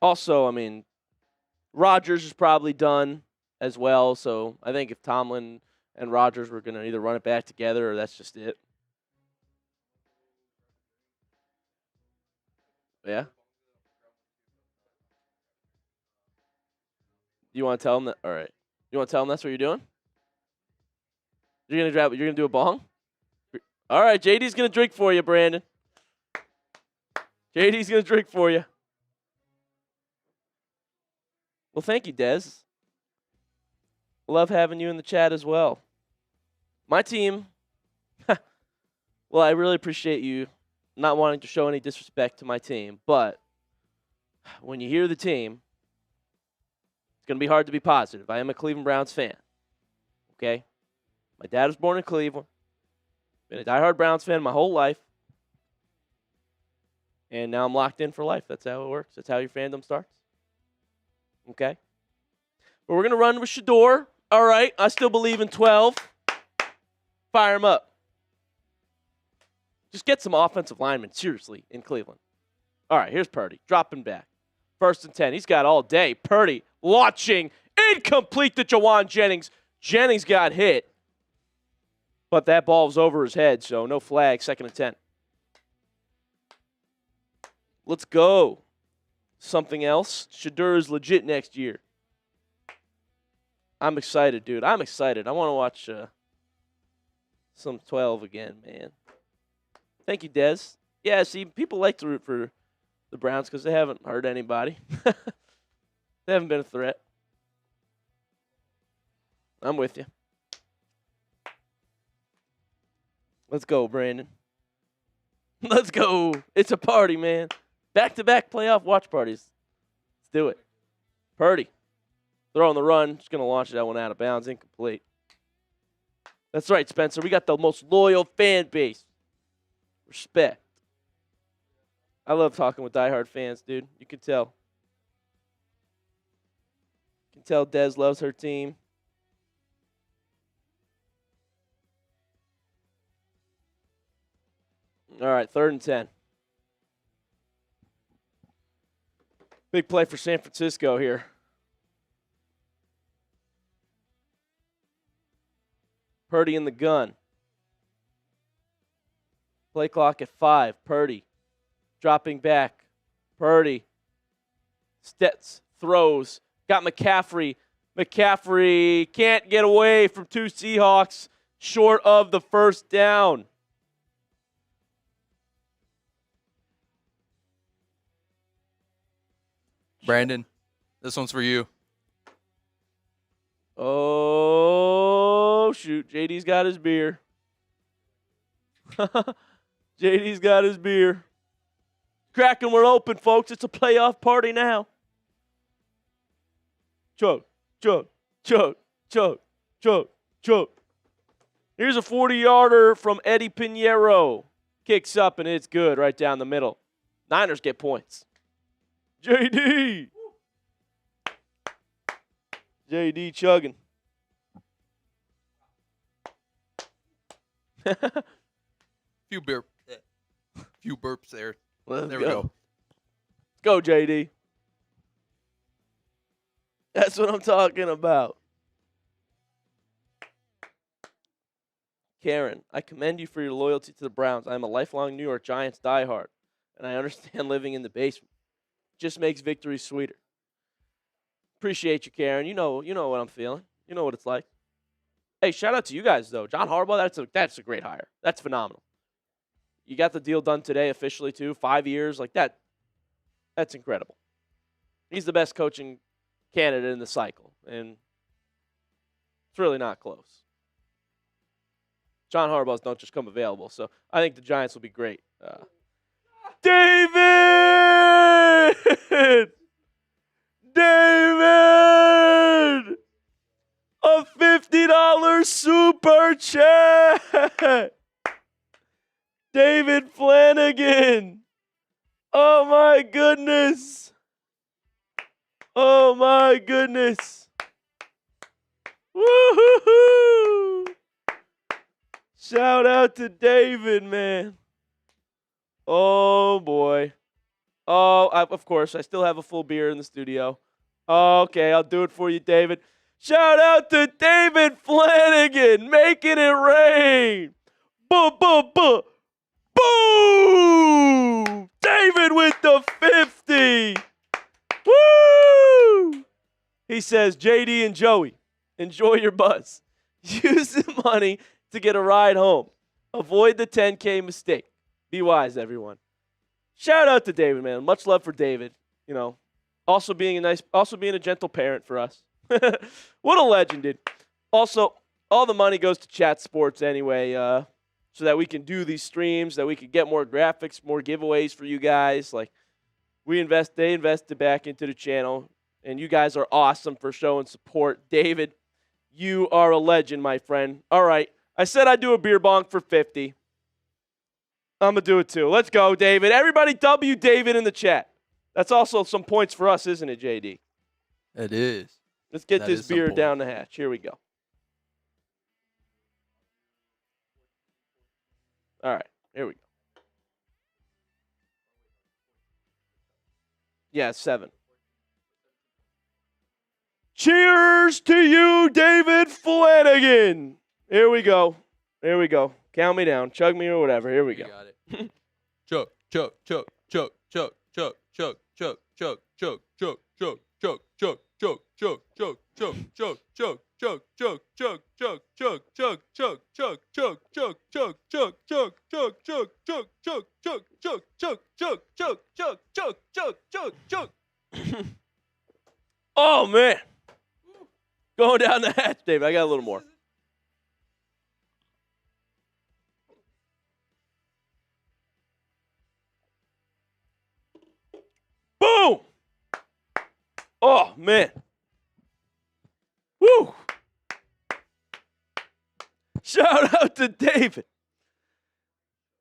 Also, I mean, Rodgers is probably done as well, so I think if Tomlin and Rodgers were going to either run it back together or that's just it. Yeah? You want to tell him that? All right. You want to tell him that's what you're doing? You're going to do a bong? All right, JD's going to drink for you, Brandon. JD's going to drink for you. Well, thank you, Dez. Love having you in the chat as well. My team, well, I really appreciate you not wanting to show any disrespect to my team, but when you hear the team, it's going to be hard to be positive. I am a Cleveland Browns fan, okay? My dad was born in Cleveland. Been a diehard Browns fan my whole life. And now I'm locked in for life. That's how it works. That's how your fandom starts. Okay? But we're going to run with Shador. All right. I still believe in 12. Fire him up. Just get some offensive linemen, seriously, in Cleveland. All right, here's Purdy. Dropping back. 1st and 10. He's got all day. Purdy launching. Incomplete to Jawan Jennings. Jennings got hit. But that ball was over his head, so no flag. 2nd and 10. Let's go. something else. Shadur is legit next year. I'm excited, dude. I'm excited. I want to watch some 12 again, man. Thank you, Dez. Yeah, see, people like to root for the Browns because they haven't hurt anybody. They haven't been a threat. I'm with you. Let's go, Brandon. Let's go. It's a party, man. Back-to-back playoff watch parties. Let's do it. Purdy. Throw on the run. Just going to launch that one out of bounds. Incomplete. That's right, Spencer. We got the most loyal fan base. Respect. I love talking with diehard fans, dude. You can tell. You can tell Dez loves her team. All right, 3rd and 10. Big play for San Francisco here. Purdy in the gun. Play clock at 5. Purdy dropping back. Purdy. Stets throws. Got McCaffrey. McCaffrey can't get away from 2 Seahawks short of the first down. Brandon, this one's for you. Oh, shoot. JD's got his beer. JD's got his beer. Cracking, we're open, folks. It's a playoff party now. Chug, chug, chug, chug, chug, chug. Here's a 40-yarder from Eddie Pinheiro. Kicks up, and it's good right down the middle. Niners get points. JD. JD chugging. Few burps there. Let's there go. we go. Go, JD. That's what I'm talking about. Karen, I commend you for your loyalty to the Browns. I am a lifelong New York Giants diehard, and I understand living in the basement just makes victory sweeter. Appreciate you, Karen. You know what I'm feeling. You know what it's like. Hey, shout out to you guys, though. John Harbaugh, that's a great hire. That's phenomenal. You got the deal done today officially, too. 5 years. Like that. That's incredible. He's the best coaching candidate in the cycle, and it's really not close. John Harbaugh's don't just come available, so I think the Giants will be great. David! David! A $50 super chat! David Flanagan! Oh my goodness! Oh my goodness! Woo-hoo-hoo! Shout out to David, man. Oh, boy. Oh, of course, I still have a full beer in the studio. Okay, I'll do it for you, David. Shout out to David Flanagan, making it rain. Boom, boom, boom. Boom! David with the 50. Woo! He says, JD and Joey, enjoy your buzz. Use the money to get a ride home. Avoid the 10K mistake. Be wise, everyone. Shout out to David, man. Much love for David. You know, also being a gentle parent for us. What a legend, dude. Also, all the money goes to Chat Sports anyway, so that we can do these streams, that we can get more graphics, more giveaways for you guys. Like, they invested back into the channel, and you guys are awesome for showing support. David, you are a legend, my friend. All right. I said I'd do a beer bong for 50. I'm going to do it too. Let's go, David. Everybody W David in the chat. That's also some points for us, isn't it, JD? It is. Let's get this beer down the hatch. Here we go. All right. Here we go. Yeah, 7. Cheers to you, David Flanagan. Here we go. Here we go. Count me down. Chug me or whatever. Here we go. You got it. Chug, chug, chug, chug, chug, chug, chug, chug, chug, Oh, man. Going down the hatch, David. I got a little more. Boom! Oh, man. Woo! Shout out to David.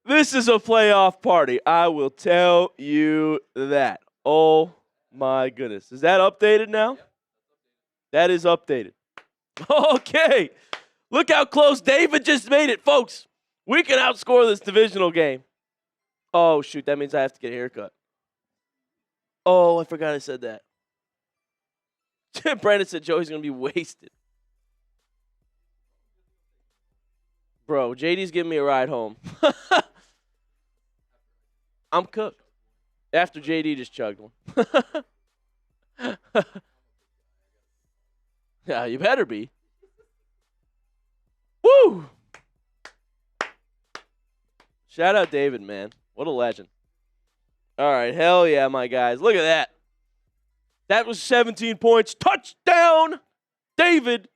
This is a playoff party. I will tell you that. Oh, my goodness. Is that updated now? That is updated. Okay. Look how close David just made it, folks. We can outscore this divisional game. Oh, shoot. That means I have to get a haircut. Oh, I forgot I said that. Brandon said Joey's going to be wasted. Bro, JD's giving me a ride home. I'm cooked. After JD just chugged one. Yeah, you better be. Woo! Shout out David, man. What a legend. All right, hell yeah, my guys. Look at that. That was 17 points. Touchdown, David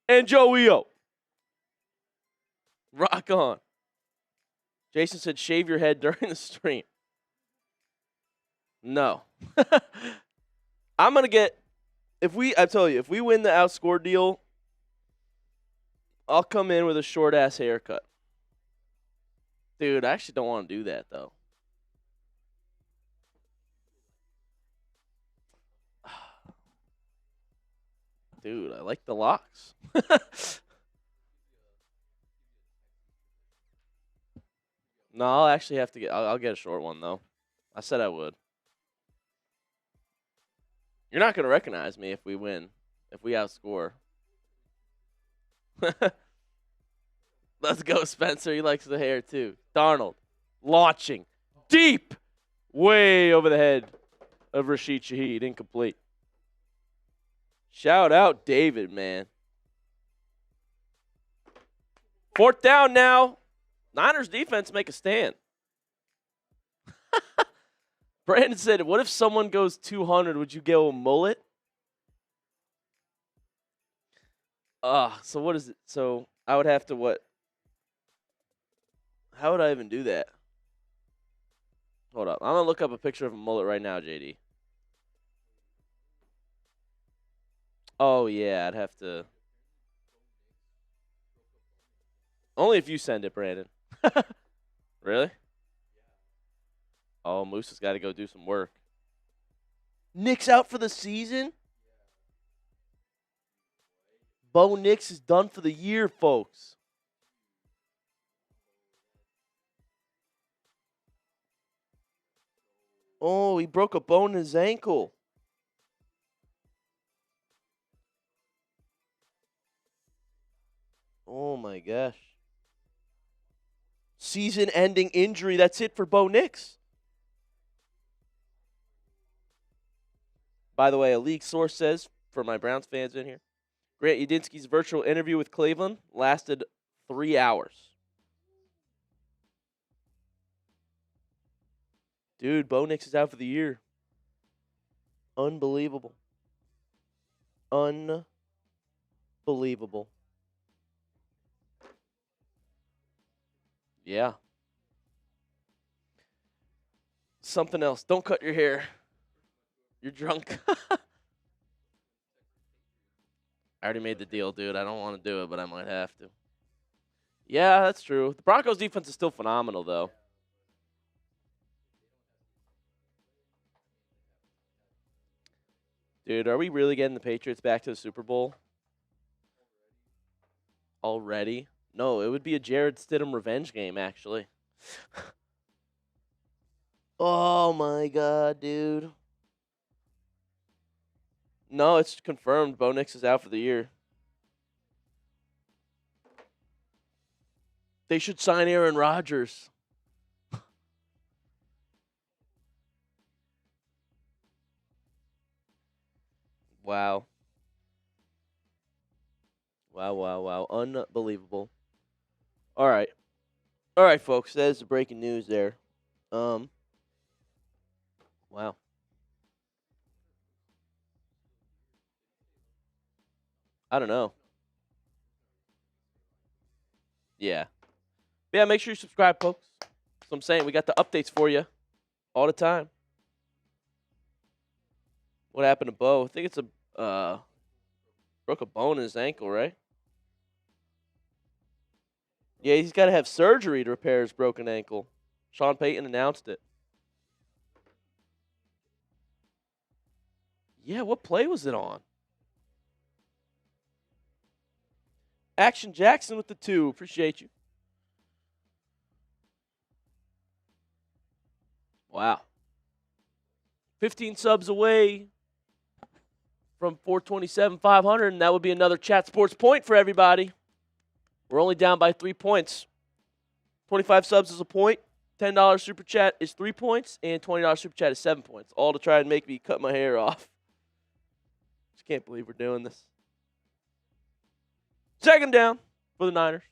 and Joey O. Rock on. Jason said shave your head during the stream. No. I'm going to get, I tell you, if we win the outscore deal, I'll come in with a short-ass haircut. Dude, I actually don't want to do that, though. Dude, I like the locks. No, I'll actually have to I'll get a short one, though. I said I would. You're not going to recognize me if we win, if we outscore. Let's go, Spencer. He likes the hair, too. Darnold, launching deep, way over the head of Rashid Shaheed, incomplete. Shout out David, man. 4th down now. Niners defense make a stand. Brandon said, what if someone goes 200? Would you go a mullet? So what is it? So I would have to what? How would I even do that? Hold up. I'm going to look up a picture of a mullet right now, JD. Oh, yeah, I'd have to. Only if you send it, Brandon. Really? Oh, Moose has got to go do some work. Nick's out for the season? Bo Nix is done for the year, folks. Oh, he broke a bone in his ankle. Oh, my gosh. Season-ending injury. That's it for Bo Nix. By the way, a league source says, for my Browns fans in here, Grant Udinski's virtual interview with Cleveland lasted 3 hours. Dude, Bo Nix is out for the year. Unbelievable. Unbelievable. Yeah. Something else. Don't cut your hair. You're drunk. I already made the deal, dude. I don't want to do it, but I might have to. Yeah, that's true. The Broncos defense is still phenomenal, though. Dude, are we really getting the Patriots back to the Super Bowl? Already? No, it would be a Jared Stidham revenge game, actually. Oh, my God, dude. No, it's confirmed. Bo Nix is out for the year. They should sign Aaron Rodgers. Wow. Wow. Unbelievable. All right. All right, folks. That is the breaking news there. Wow. I don't know. Yeah. Yeah, make sure you subscribe, folks. So I'm saying we got the updates for you all the time. What happened to Bo? I think it's broke a bone in his ankle, right? Yeah, he's got to have surgery to repair his broken ankle. Sean Payton announced it. Yeah, what play was it on? Action Jackson with the 2. Appreciate you. Wow. 15 subs away from 427, 500, and that would be another Chat Sports point for everybody. We're only down by 3 points. 25 subs is a point. $10 Super Chat is 3 points, and $20 Super Chat is 7 points. All to try and make me cut my hair off. Just can't believe we're doing this. Second down for the Niners.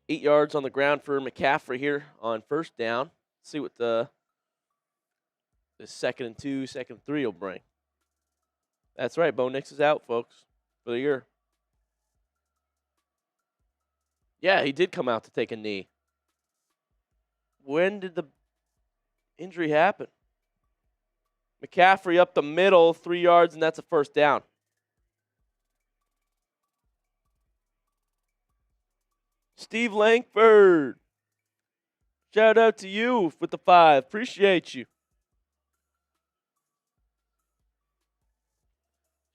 Eight yards on the ground for McCaffrey here on first down. Let's see what the 2nd and 2, 2nd and 3 will bring. That's right. Bo Nix is out, folks, for the year. Yeah, he did come out to take a knee. When did the injury happen? McCaffrey up the middle, 3 yards, and that's a first down. Steve Langford. Shout out to you with the 5. Appreciate you.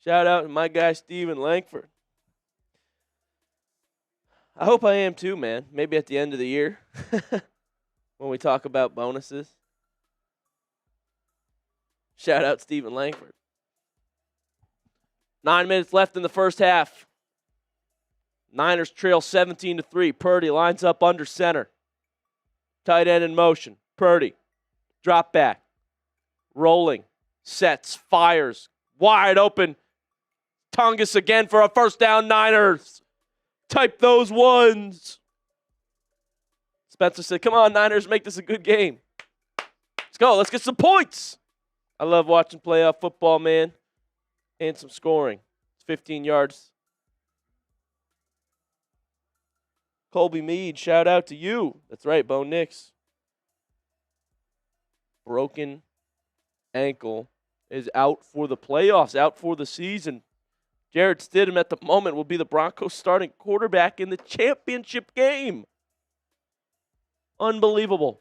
Shout out to my guy, Steven Langford. I hope I am too, man. Maybe at the end of the year when we talk about bonuses. Shout out Steven Langford. 9 minutes left in the first half. Niners trail 17-3. Purdy lines up under center. Tight end in motion. Purdy. Drop back. Rolling. Sets. Fires. Wide open. Tungus again for a first down, Niners. Type those ones. Spencer said, come on, Niners, make this a good game. Let's go. Let's get some points. I love watching playoff football, man. And some scoring. It's 15 yards. Colby Mead, shout out to you. That's right, Bo Nix. Broken ankle is out for the playoffs, out for the season. Jarrett Stidham at the moment will be the Broncos starting quarterback in the championship game. Unbelievable.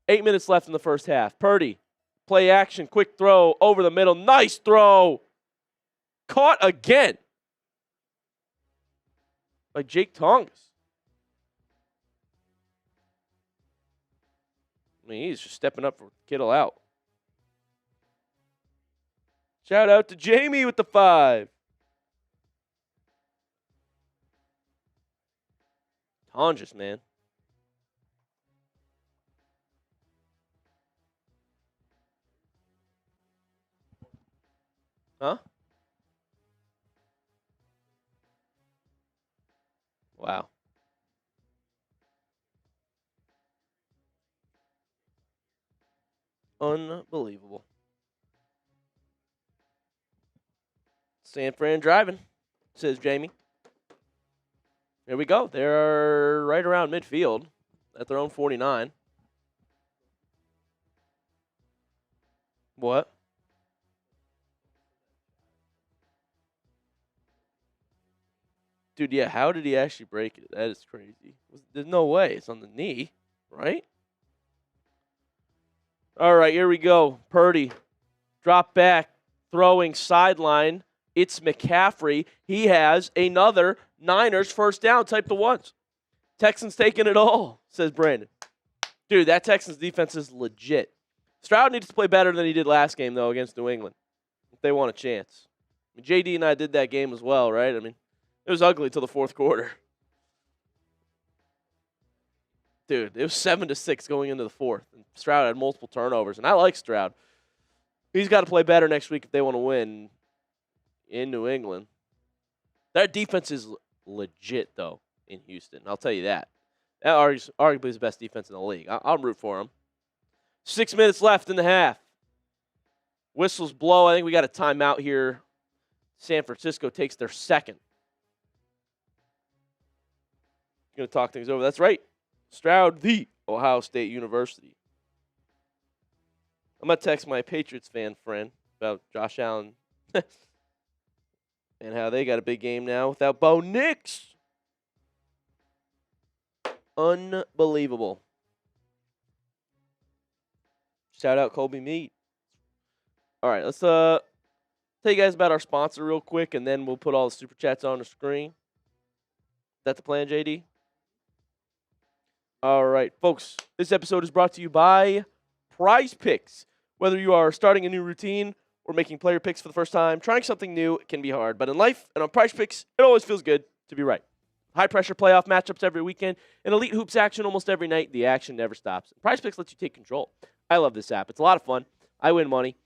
8 minutes left in the first half. Purdy, play action, quick throw, over the middle. Nice throw. Caught again by Jake Tongas. I mean, he's just stepping up for Kittle out. Shout out to Jamie with the 5. Tongas, man. Huh? Wow. Unbelievable. San Fran driving, says Jamie. Here we go. They're right around midfield at their own 49. What? Dude, yeah, how did he actually break it? That is crazy. There's no way. It's on the knee, right? All right, here we go. Purdy, drop back, throwing sideline. It's McCaffrey. He has another Niners first down. Type the ones. Texans taking it all, says Brandon. Dude, that Texans defense is legit. Stroud needs to play better than he did last game, though, against New England, if they want a chance. I mean, JD and I did that game as well, right? I mean, it was ugly till the fourth quarter. Dude, it was 7-6 going into the fourth. And Stroud had multiple turnovers, and I like Stroud. He's got to play better next week if they want to win in New England. Their defense is legit, though, in Houston. I'll tell you that. That arguably is the best defense in the league. I'll root for them. 6 minutes left in the half. Whistles blow. I think we got a timeout here. San Francisco takes their second. Going to talk things over. That's right. Stroud, the Ohio State University. I'm going to text my Patriots fan friend about Josh Allen and how they got a big game now without Bo Nix. Unbelievable. Shout out Colby Mead. All right, let's tell you guys about our sponsor real quick, and then we'll put all the super chats on the screen. Is that the plan, JD? All right, folks, this episode is brought to you by PrizePicks. Whether you are starting a new routine or making player picks for the first time, trying something new can be hard. But in life and on PrizePicks, it always feels good to be right. High-pressure playoff matchups every weekend, and elite hoops action almost every night. The action never stops. PrizePicks lets you take control. I love this app. It's a lot of fun. I win money.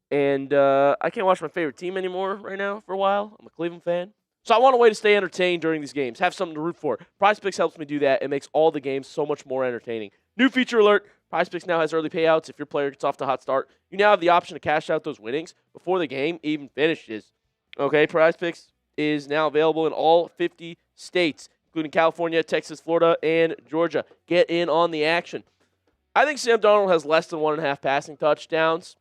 And I can't watch my favorite team anymore right now for a while. I'm a Cleveland fan. So I want a way to stay entertained during these games, have something to root for. PrizePicks helps me do that. It makes all the games so much more entertaining. New feature alert. PrizePicks now has early payouts. If your player gets off to a hot start, you now have the option to cash out those winnings before the game even finishes. Okay, PrizePicks is now available in all 50 states, including California, Texas, Florida, and Georgia. Get in on the action. I think Sam Darnold has less than 1.5 passing touchdowns.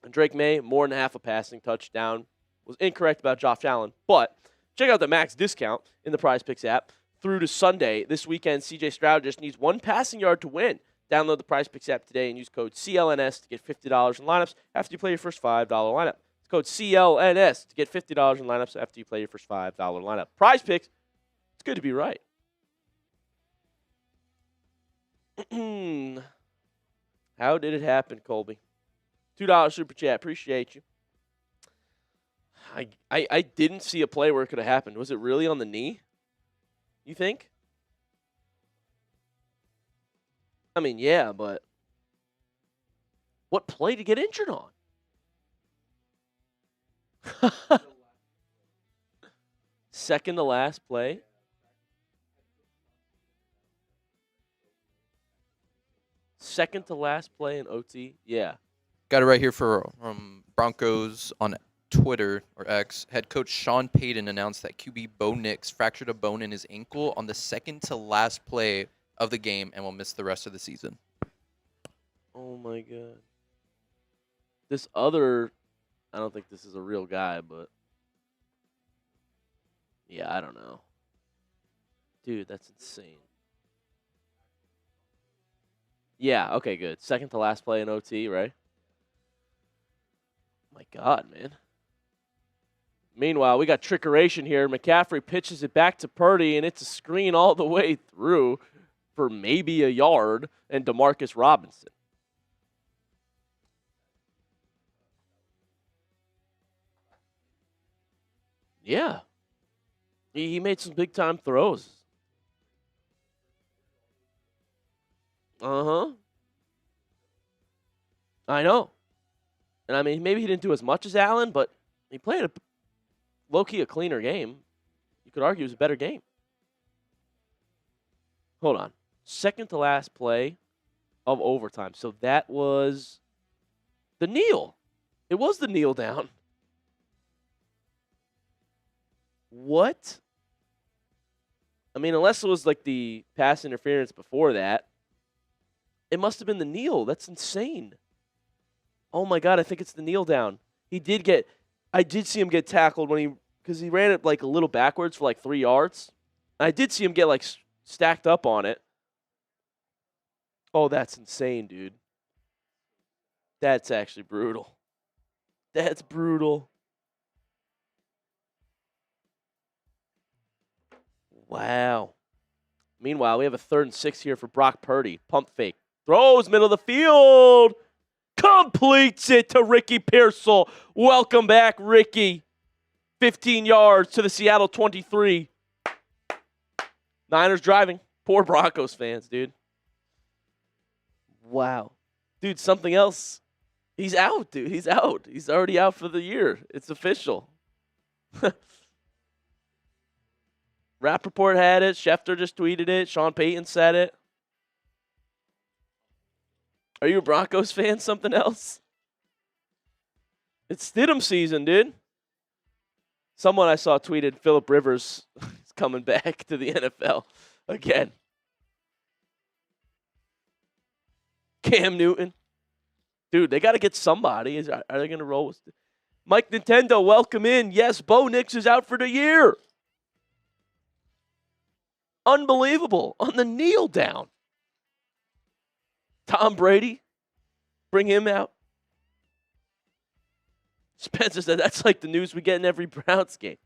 And Drake May, more than half a passing touchdown. Was incorrect about Josh Allen. But check out the max discount in the PrizePicks app. Through to Sunday, this weekend, CJ Stroud just needs 1 passing yard to win. Download the PrizePicks app today and use code CLNS to get $50 in lineups after you play your first $5 lineup. It's code CLNS to get $50 in lineups after you play your first $5 lineup. PrizePicks, it's good to be right. How did it happen, Colby? $2 super chat. Appreciate you. I didn't see a play where it could have happened. Was it really on the knee? You think? I mean, yeah, but what play to get injured on? Second to last play. Second to last play in OT. Yeah. Got it right here for Broncos on Twitter or X. Head coach Sean Payton announced that QB Bo Nix fractured a bone in his ankle on the second to last play of the game and will miss the rest of the season. Oh my God. This other, I don't think this is a real guy, but yeah, I don't know. Dude, that's insane. Yeah, okay, good. Second to last play in OT, right? My God, man. Meanwhile, we got trickeration here. McCaffrey pitches it back to Purdy, and it's a screen all the way through for maybe a yard, and Demarcus Robinson. Yeah. He made some big-time throws. Uh-huh. I know. And, I mean, maybe he didn't do as much as Allen, but he played a low-key a cleaner game. You could argue it was a better game. Hold on. Second to last play of overtime. So that was the kneel. It was the kneel down. What? I mean, unless it was like the pass interference before that, it must have been the kneel. That's insane. Oh my God, I think it's the kneel down. I did see him get tackled because he ran it like a little backwards for like 3 yards. I did see him get like stacked up on it. Oh, that's insane, dude. That's actually brutal. That's brutal. Wow. Meanwhile, we have a 3rd and 6 here for Brock Purdy. Pump fake. Throws middle of the field. Completes it to Ricky Pearsall. Welcome back, Ricky. 15 yards to the Seattle 23. Niners driving. Poor Broncos fans, dude. Wow. Dude, something else. He's out, dude. He's out. He's already out for the year. It's official. Rappaport had it. Schefter just tweeted it. Sean Payton said it. Are you a Broncos fan? Something else? It's Stidham season, dude. Someone I saw tweeted Phillip Rivers is coming back to the NFL again. Cam Newton. Dude, they got to get somebody. Are they going to roll with Mike Nintendo, welcome in. Yes, Bo Nix is out for the year. Unbelievable. On the kneel down. Tom Brady, bring him out. Spencer said that's like the news we get in every Browns game.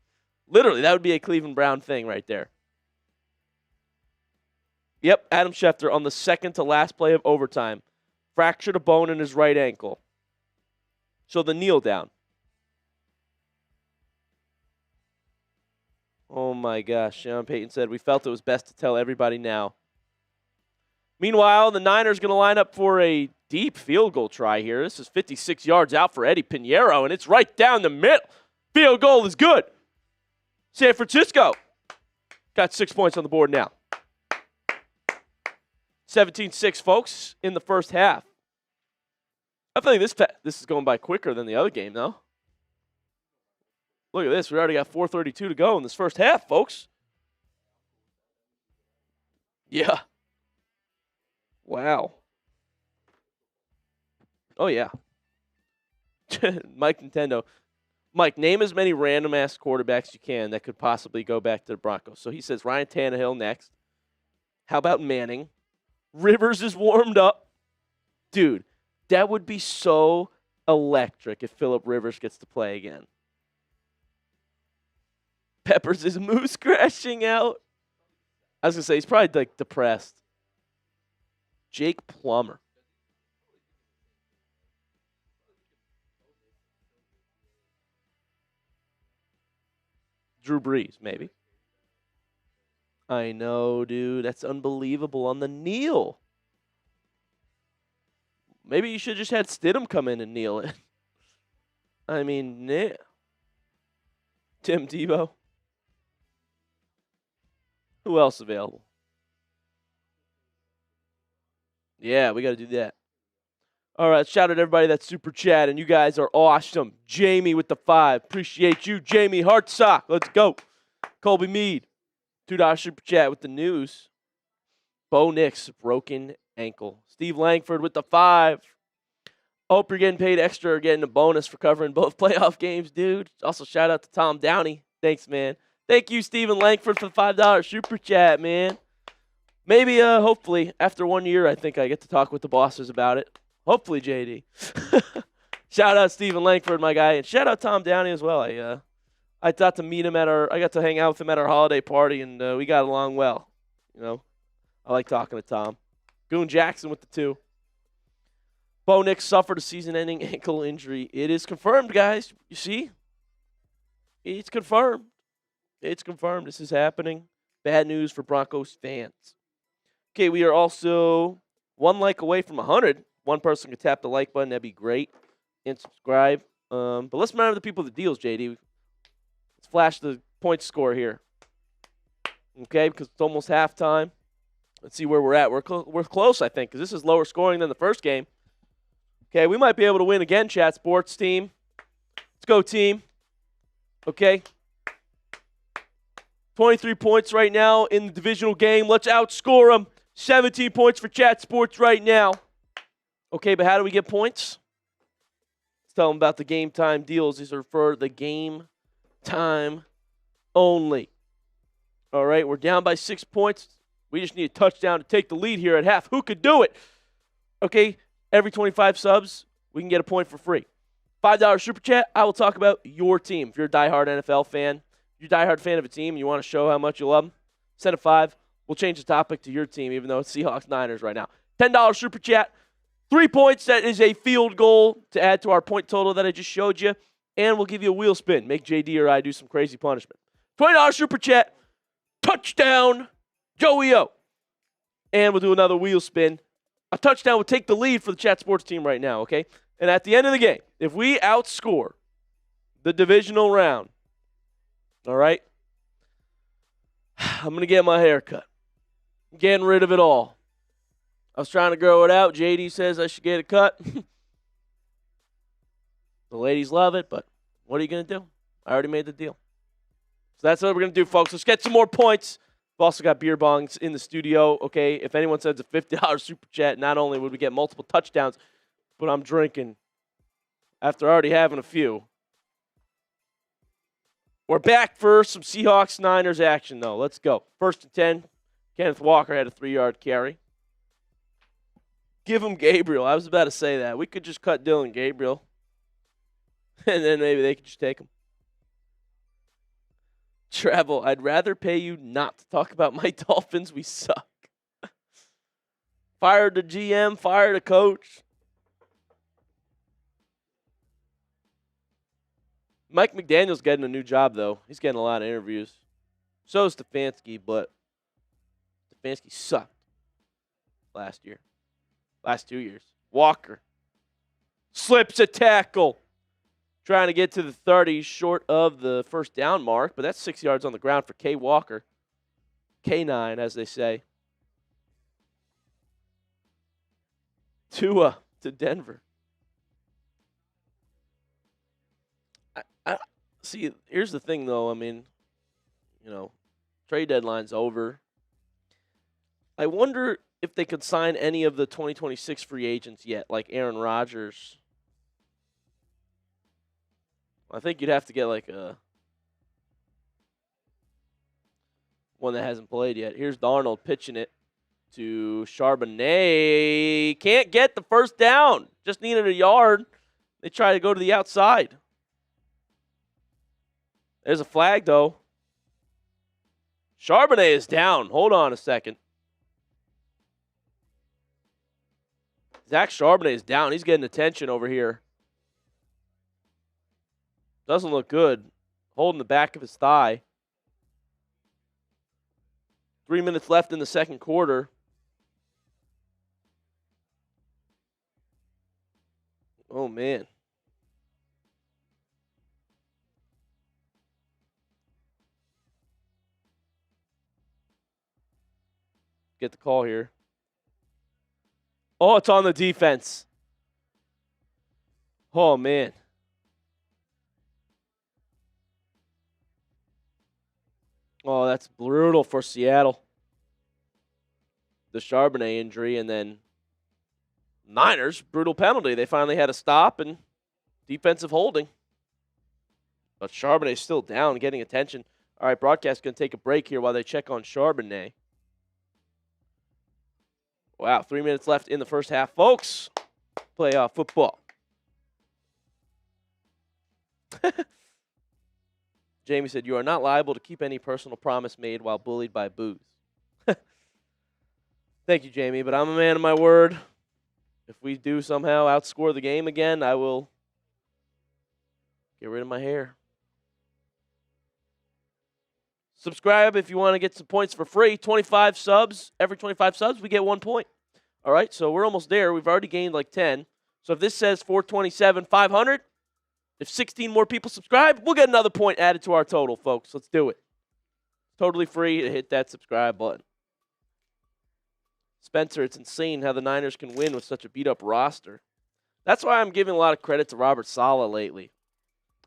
Literally, that would be a Cleveland Brown thing right there. Yep, Adam Schefter on the second to last play of overtime. Fractured a bone in his right ankle. So the kneel down. Oh my gosh. Sean Payton said, we felt it was best to tell everybody now. Meanwhile, the Niners going to line up for a deep field goal try here. This is 56 yards out for Eddie Pinheiro, and it's right down the middle. Field goal is good. San Francisco got 6 points on the board now. 17-6, folks, in the first half. I feel like this is going by quicker than the other game, though. Look at this. We already got 4:32 to go in this first half, folks. Yeah. Wow. Oh, yeah. Mike Nintendo. Mike, name as many random-ass quarterbacks you can that could possibly go back to the Broncos. So he says Ryan Tannehill next. How about Manning? Rivers is warmed up. Dude, that would be so electric if Phillip Rivers gets to play again. Peppers is moose crashing out. I was going to say, he's probably like depressed. Jake Plummer. Drew Brees, maybe. I know, dude. That's unbelievable on the kneel. Maybe you should have just had Stidham come in and kneel it. I mean, yeah. Tim Tebow. Who else available? Yeah, we got to do that. All right, shout out to everybody that's super chat, and you guys are awesome. Jamie with the 5. Appreciate you. Jamie Hartsock. Let's go. Colby Mead. $2 super chat with the news. Bo Nix, broken ankle. Steve Langford with the 5. Hope you're getting paid extra or getting a bonus for covering both playoff games, dude. Also, shout out to Tom Downey. Thanks, man. Thank you, Stephen Langford, for the $5 super chat, man. Maybe, hopefully, after 1 year, I think I get to talk with the bosses about it. Hopefully, JD. Shout out Stephen Langford, my guy, and shout out Tom Downey as well. I got to meet him I got to hang out with him at our holiday party, and we got along well. You know, I like talking to Tom. Goon Jackson with the 2. Bo Nix suffered a season-ending ankle injury. It is confirmed, guys. You see? It's confirmed. It's confirmed. This is happening. Bad news for Broncos fans. Okay, we are also 1 like away from 100. One person could tap the like button. That'd be great. And subscribe. But let's remember the people with the deals, JD. Let's flash the point score here. Okay, because it's almost halftime. Let's see where we're at. We're close, I think, because this is lower scoring than the first game. Okay, we might be able to win again, Chat Sports team. Let's go, team. Okay. 23 points right now in the divisional game. Let's outscore them. 17 points for Chat Sports right now. Okay, but how do we get points? Let's tell them about the game time deals. These are for the game time only. All right, we're down by 6 points. We just need a touchdown to take the lead here at half. Who could do it? Okay, every 25 subs, we can get a point for free. $5 super chat, I will talk about your team. If you're a diehard NFL fan, you're a diehard fan of a team, and you want to show how much you love them, send a 5. We'll change the topic to your team, even though it's Seahawks Niners right now. $10 super chat, 3 points. That is a field goal to add to our point total that I just showed you. And we'll give you a wheel spin. Make JD or I do some crazy punishment. $20 super chat, touchdown, Joey O. And we'll do another wheel spin. A touchdown would take the lead for the Chat Sports team right now, okay? And at the end of the game, if we outscore the divisional round, all right, I'm going to get my hair cut. I'm getting rid of it all. I was trying to grow it out. JD says I should get it cut. The ladies love it, but what are you going to do? I already made the deal. So that's what we're going to do, folks. Let's get some more points. We've also got beer bongs in the studio, okay? If anyone sends a $50 super chat, not only would we get multiple touchdowns, but I'm drinking after already having a few. We're back for some Seahawks-Niners action, though. Let's go. 1st and 10. Kenneth Walker had a 3-yard carry. Give him Gabriel. I was about to say that. We could just cut Dylan Gabriel. And then maybe they could just take him. Travel, I'd rather pay you not to talk about my Dolphins. We suck. Fire the GM, fire the coach. Mike McDaniel's getting a new job, though. He's getting a lot of interviews. So is Stefanski, but Stefanski sucked last year. Last 2 years. Walker slips a tackle. Trying to get to the 30, short of the first down mark, but that's 6 yards on the ground for K. Walker. K9, as they say. Tua to Denver. See, here's the thing, though. I mean, trade deadline's over. I wonder if they could sign any of the 2026 free agents yet, like Aaron Rodgers. I think you'd have to get like one that hasn't played yet. Here's Darnold pitching it to Charbonnet. Can't get the first down. Just needed a yard. They try to go to the outside. There's a flag, though. Charbonnet is down. Hold on a second. Zach Charbonnet is down. He's getting attention over here. Doesn't look good. Holding the back of his thigh. 3 minutes left in the second quarter. Oh, man. Get the call here. Oh, it's on the defense. Oh, man. Oh, that's brutal for Seattle. The Charbonnet injury, and then Niners, brutal penalty. They finally had a stop and defensive holding. But Charbonnet's still down, getting attention. All right, broadcast going to take a break here while they check on Charbonnet. Wow, 3 minutes left in the first half. Folks, playoff football. Jamie said, you are not liable to keep any personal promise made while bullied by booze. Thank you, Jamie, but I'm a man of my word. If we do somehow outscore the game again, I will get rid of my hair. Subscribe if you want to get some points for free. 25 subs. Every 25 subs, we get 1 point. All right, so we're almost there. We've already gained like 10. So if this says 427, 500, if 16 more people subscribe, we'll get another point added to our total, folks. Let's do it. Totally free to hit that subscribe button. Spencer, it's insane how the Niners can win with such a beat-up roster. That's why I'm giving a lot of credit to Robert Saleh lately.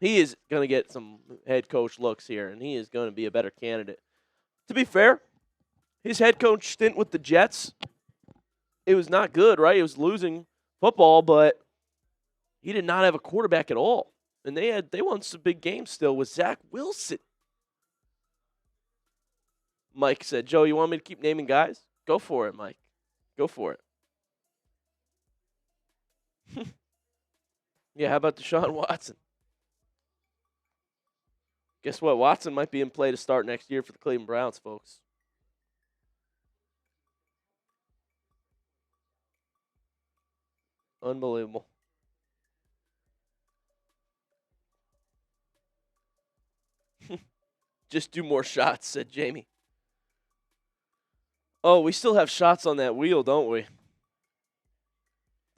He is going to get some head coach looks here, and he is going to be a better candidate. To be fair, his head coach stint with the Jets, it was not good, right? He was losing football, but he did not have a quarterback at all. And they won some big games still with Zach Wilson. Mike said, Joe, you want me to keep naming guys? Go for it, Mike. Go for it. Yeah, how about Deshaun Watson? Guess what? Watson might be in play to start next year for the Cleveland Browns, folks. Unbelievable. Just do more shots, said Jamie. Oh, we still have shots on that wheel, don't we?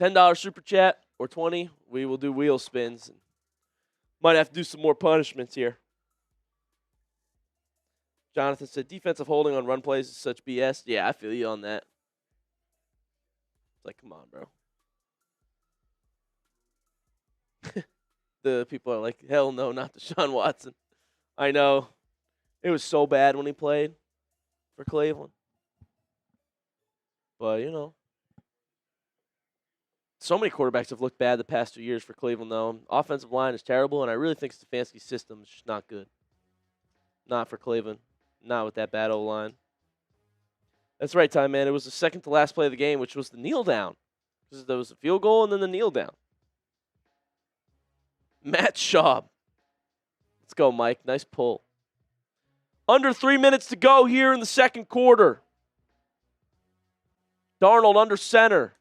$10 super chat or 20, we will do wheel spins. Might have to do some more punishments here. Jonathan said, defensive holding on run plays is such BS. Yeah, I feel you on that. It's like, come on, bro. The people are like, hell no, not Deshaun Watson. I know. It was so bad when he played for Cleveland. But, you know. So many quarterbacks have looked bad the past 2 years for Cleveland, though. Offensive line is terrible, and I really think Stefanski's system is just not good. Not for Cleveland. Not with that bad O-line. That's right, Ty, man. It was the second to last play of the game, which was the kneel down. Because there was a field goal and then the kneel down. Matt Schaub. Let's go, Mike. Nice pull. Under 3 minutes to go here in the second quarter. Darnold under center.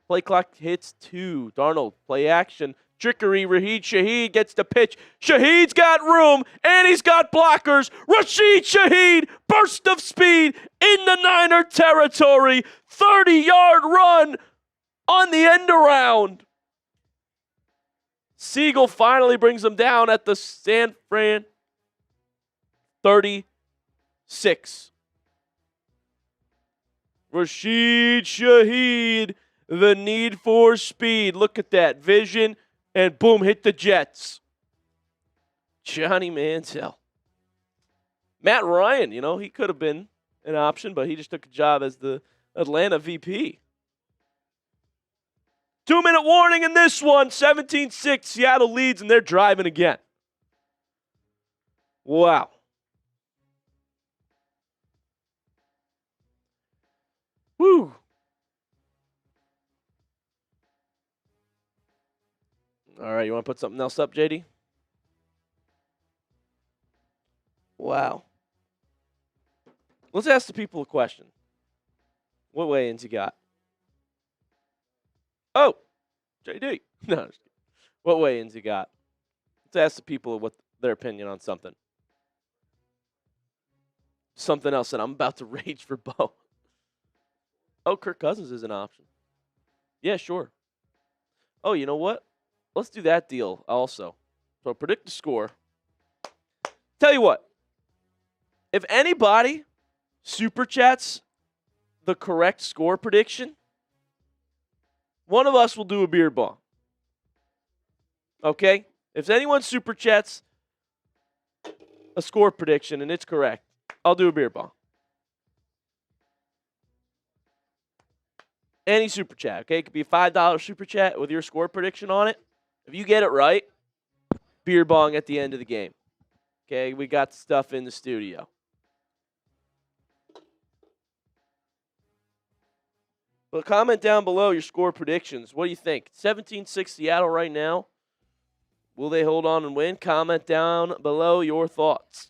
Play clock hits 2. Darnold, play action. Trickery, Raheed Shaheed gets the pitch. Shaheed's got room, and he's got blockers. Rashid Shaheed, burst of speed in the Niner territory. 30-yard run on the end around. Siegel finally brings him down at the San Fran 36. Rashid Shaheed, the need for speed. Look at that vision. And boom, hit the Jets. Johnny Manziel. Matt Ryan, you know, he could have been an option, but he just took a job as the Atlanta VP. 2-minute warning in this one. 17-6. Seattle leads, and they're driving again. Wow. Woo. All right, you want to put something else up, JD? Wow. Let's ask the people a question. What weigh-ins you got? Oh, JD. No, just kidding. What weigh-ins you got? Let's ask the people what their opinion on something. Something else that I'm about to rage for Bo. Oh, Kirk Cousins is an option. Yeah, sure. Oh, you know what? Let's do that deal also. So predict the score. Tell you what. If anybody super chats the correct score prediction, one of us will do a beer bong. Okay? If anyone super chats a score prediction and it's correct, I'll do a beer bong. Any super chat, okay? It could be a $5 super chat with your score prediction on it. If you get it right, beer bong at the end of the game. Okay, we got stuff in the studio. But comment down below your score predictions. What do you think? 17-6 Seattle right now. Will they hold on and win? Comment down below your thoughts.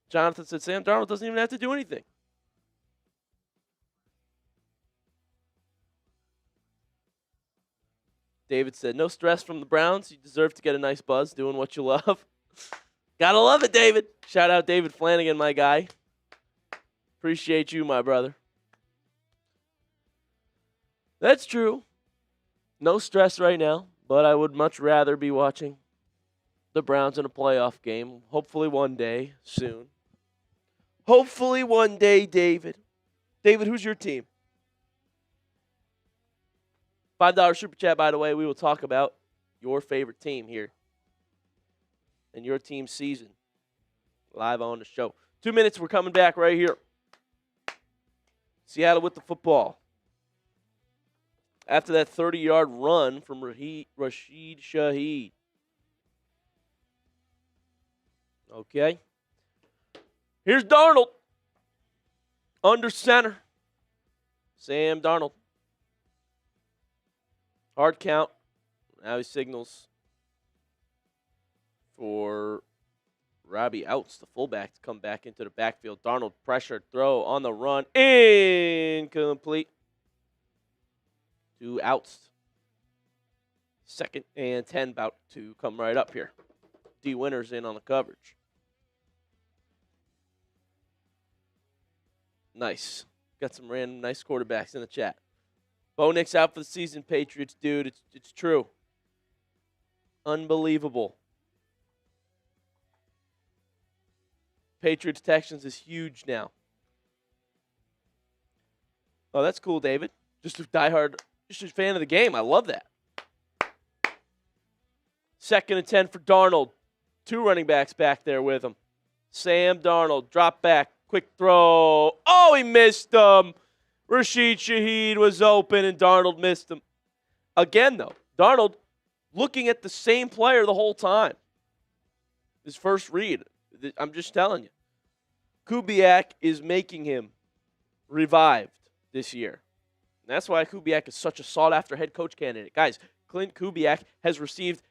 Jonathan said Sam Darnold doesn't even have to do anything. David said, no stress from the Browns. You deserve to get a nice buzz doing what you love. Gotta love it, David. Shout out David Flanagan, my guy. Appreciate you, my brother. That's true. No stress right now, but I would much rather be watching the Browns in a playoff game. Hopefully one day, soon. Hopefully one day, David. David, who's your team? $5 super chat, by the way. We will talk about your favorite team here and your team's season live on the show. 2 minutes, we're coming back right here. Seattle with the football. After that 30-yard run from Rashid Shaheed. Okay. Here's Darnold. Under center. Sam Darnold. Hard count. Now he signals for Robbie Outs, the fullback, to come back into the backfield. Darnold pressured throw on the run. Incomplete. 2 outs. 2nd and 10 about to come right up here. D. Winters in on the coverage. Nice. Got some random nice quarterbacks in the chat. Bo Nix out for the season, Patriots, dude. It's true. Unbelievable. Patriots Texans is huge now. Oh, that's cool, David. Just a diehard, just a fan of the game. I love that. 2nd and 10 for Darnold. 2 running backs back there with him. Sam Darnold, drop back, quick throw. Oh, he missed him. Rashid Shaheed was open, and Darnold missed him. Again, though, Darnold looking at the same player the whole time. His first read. I'm just telling you. Kubiak is making him revived this year. And that's why Kubiak is such a sought-after head coach candidate. Guys, Clint Kubiak has received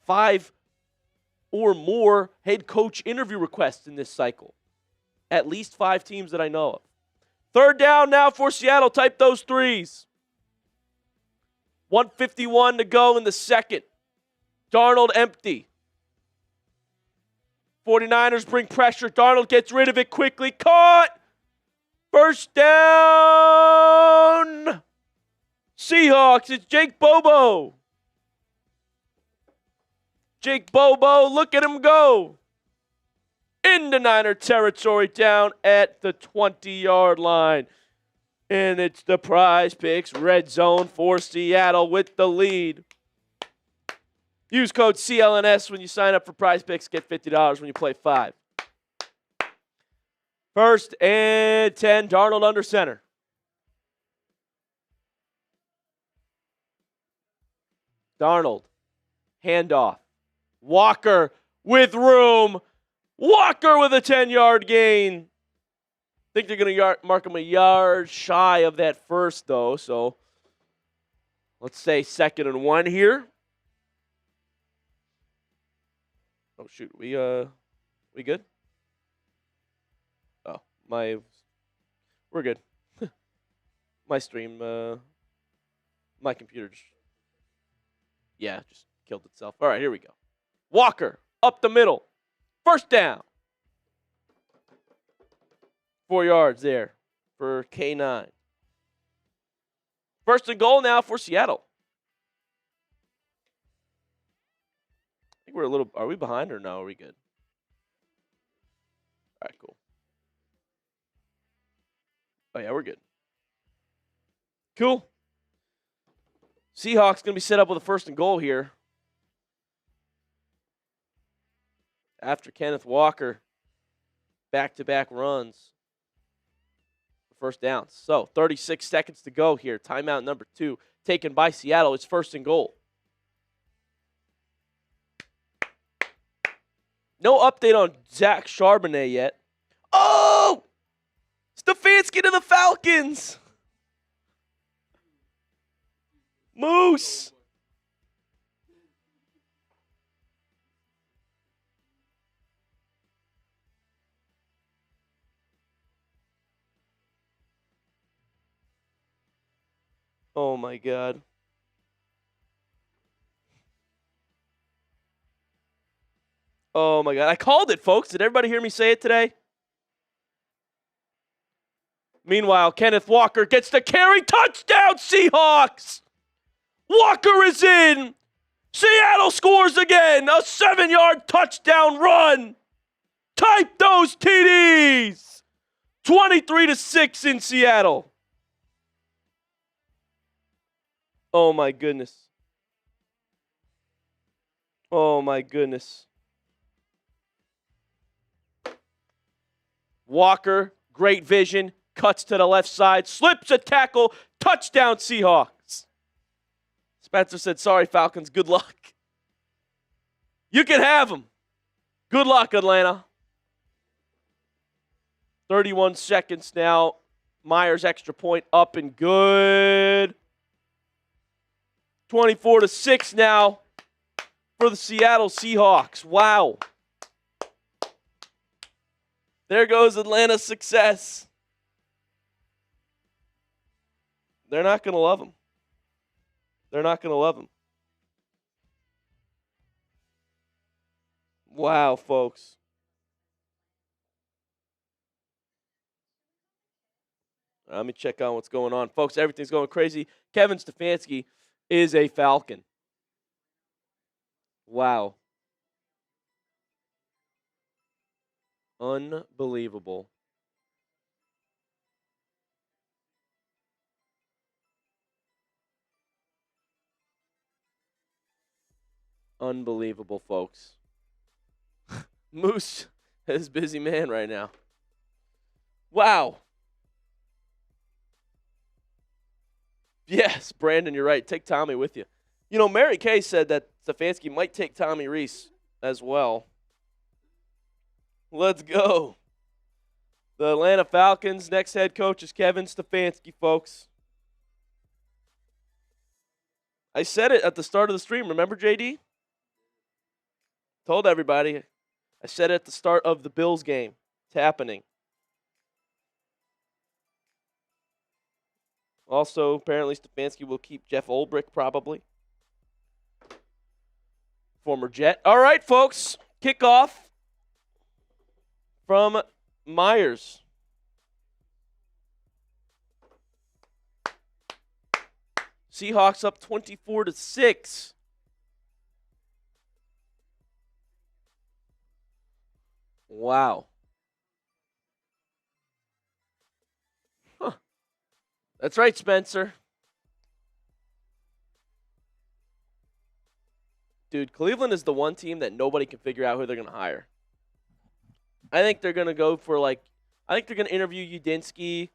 5 or more head coach interview requests in this cycle. At least 5 teams that I know of. 3rd down now for Seattle. Type those 3s. 1:51 to go in the second. Darnold empty. 49ers bring pressure. Darnold gets rid of it quickly. Caught. First down. Seahawks. It's Jake Bobo. Jake Bobo, look at him go. Into Niner territory down at the 20-yard line. And it's the PrizePicks red zone for Seattle with the lead. Use code CLNS when you sign up for PrizePicks. Get $50 when you play 5. 1st and 10, Darnold under center. Darnold, handoff. Walker with room. Walker with a 10-yard gain. I think they're going to mark him a yard shy of that first, though. So let's say 2nd and 1 here. Oh, shoot. We good? Oh, we're good. My stream, my computer just killed itself. All right, here we go. Walker up the middle. 1st down. 4 yards there for K9. 1st and goal now for Seattle. I think we're are we behind or no? Are we good? All right, cool. Oh, yeah, we're good. Cool. Seahawks going to be set up with a 1st and goal here. After Kenneth Walker, back-to-back runs. 1st down. So, 36 seconds to go here. Timeout number 2 taken by Seattle. It's 1st and goal. No update on Zach Charbonnet yet. Oh! Stefanski to the Falcons! Moose! Oh, my God. Oh, my God. I called it, folks. Did everybody hear me say it today? Meanwhile, Kenneth Walker gets the carry. Touchdown, Seahawks! Walker is in. Seattle scores again. A 7-yard touchdown run. Type those TDs. 23-6 in Seattle. Oh, my goodness. Oh, my goodness. Walker, great vision, cuts to the left side, slips a tackle, touchdown Seahawks. Spencer said, sorry, Falcons, good luck. You can have them. Good luck, Atlanta. 31 seconds now. Myers extra point up and good. 24-6 now for the Seattle Seahawks. Wow. There goes Atlanta's success. They're not going to love him. They're not going to love him. Wow, folks. Let me check on what's going on. Folks, everything's going crazy. Kevin Stefanski is a Falcon. Wow. Unbelievable. Unbelievable, folks. Moose is a busy man right now. Wow. Yes, Brandon, you're right. Take Tommy with you. You know, Mary Kay said that Stefanski might take Tommy Reese as well. Let's go. The Atlanta Falcons' next head coach is Kevin Stefanski, folks. I said it at the start of the stream. Remember, JD? Told everybody. I said it at the start of the Bills game. It's happening. Also, apparently, Stefanski will keep Jeff Ulbrich, probably. Former Jet. All right, folks. Kickoff from Myers. Seahawks up 24-6. Wow. Huh. That's right, Spencer. Dude, Cleveland is the one team that nobody can figure out who they're going to hire. I think they're going to go for, I think they're going to interview Udinski,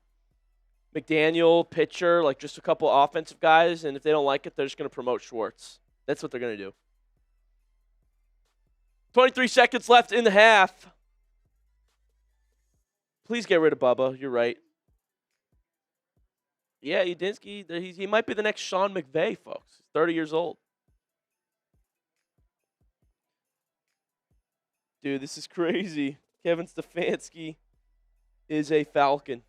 McDaniel, pitcher, just a couple offensive guys, and if they don't like it, they're just going to promote Schwartz. That's what they're going to do. 23 seconds left in the half. Please get rid of Bubba. You're right. Yeah, Udinski, he might be the next Sean McVay, folks. He's 30 years old. Dude, this is crazy. Kevin Stefanski is a Falcon.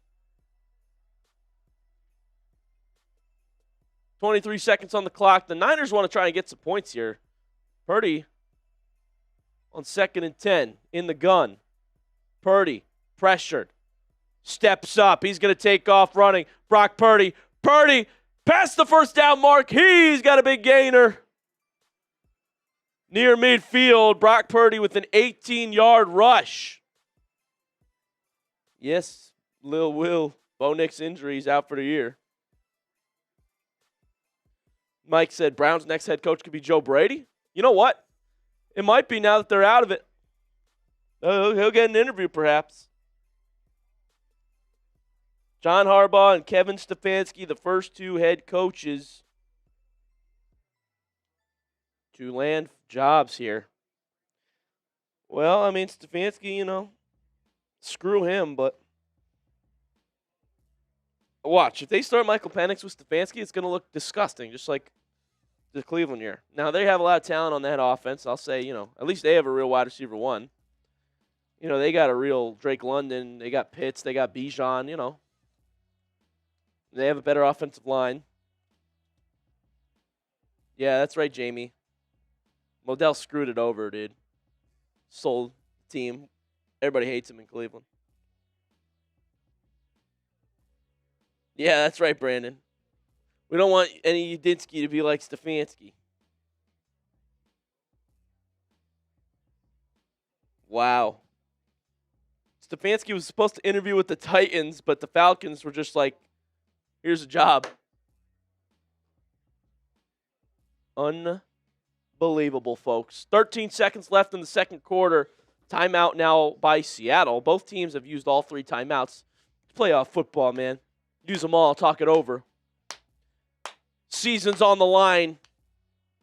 23 seconds on the clock. The Niners want to try and get some points here. Purdy on 2nd and 10 in the gun. Purdy pressured. Steps up. He's going to take off running. Brock Purdy. Purdy past the first down mark. He's got a big gainer. Near midfield, Brock Purdy with an 18-yard rush. Yes, Lil Will. Bo Nix injuries out for the year. Mike said Brown's next head coach could be Joe Brady. You know what? It might be now that they're out of it. He'll get an interview perhaps. John Harbaugh and Kevin Stefanski, the first two head coaches to land jobs here. Well, I mean, Stefanski, screw him, but watch. If they start Michael Penix with Stefanski, it's going to look disgusting, just like the Cleveland year. Now, they have a lot of talent on that offense. I'll say, at least they have a real wide receiver one. They got a real Drake London. They got Pitts. They got Bijan, They have a better offensive line. Yeah, that's right, Jamie. Modell screwed it over, dude. Sold the team. Everybody hates him in Cleveland. Yeah, that's right, Brandon. We don't want any Udinski to be like Stefanski. Wow. Stefanski was supposed to interview with the Titans, but the Falcons were just like, here's a job. Unbelievable, folks. 13 seconds left in the second quarter. Timeout now by Seattle. Both teams have used all three timeouts. It's playoff football, man. Use them all. Talk it over. Season's on the line.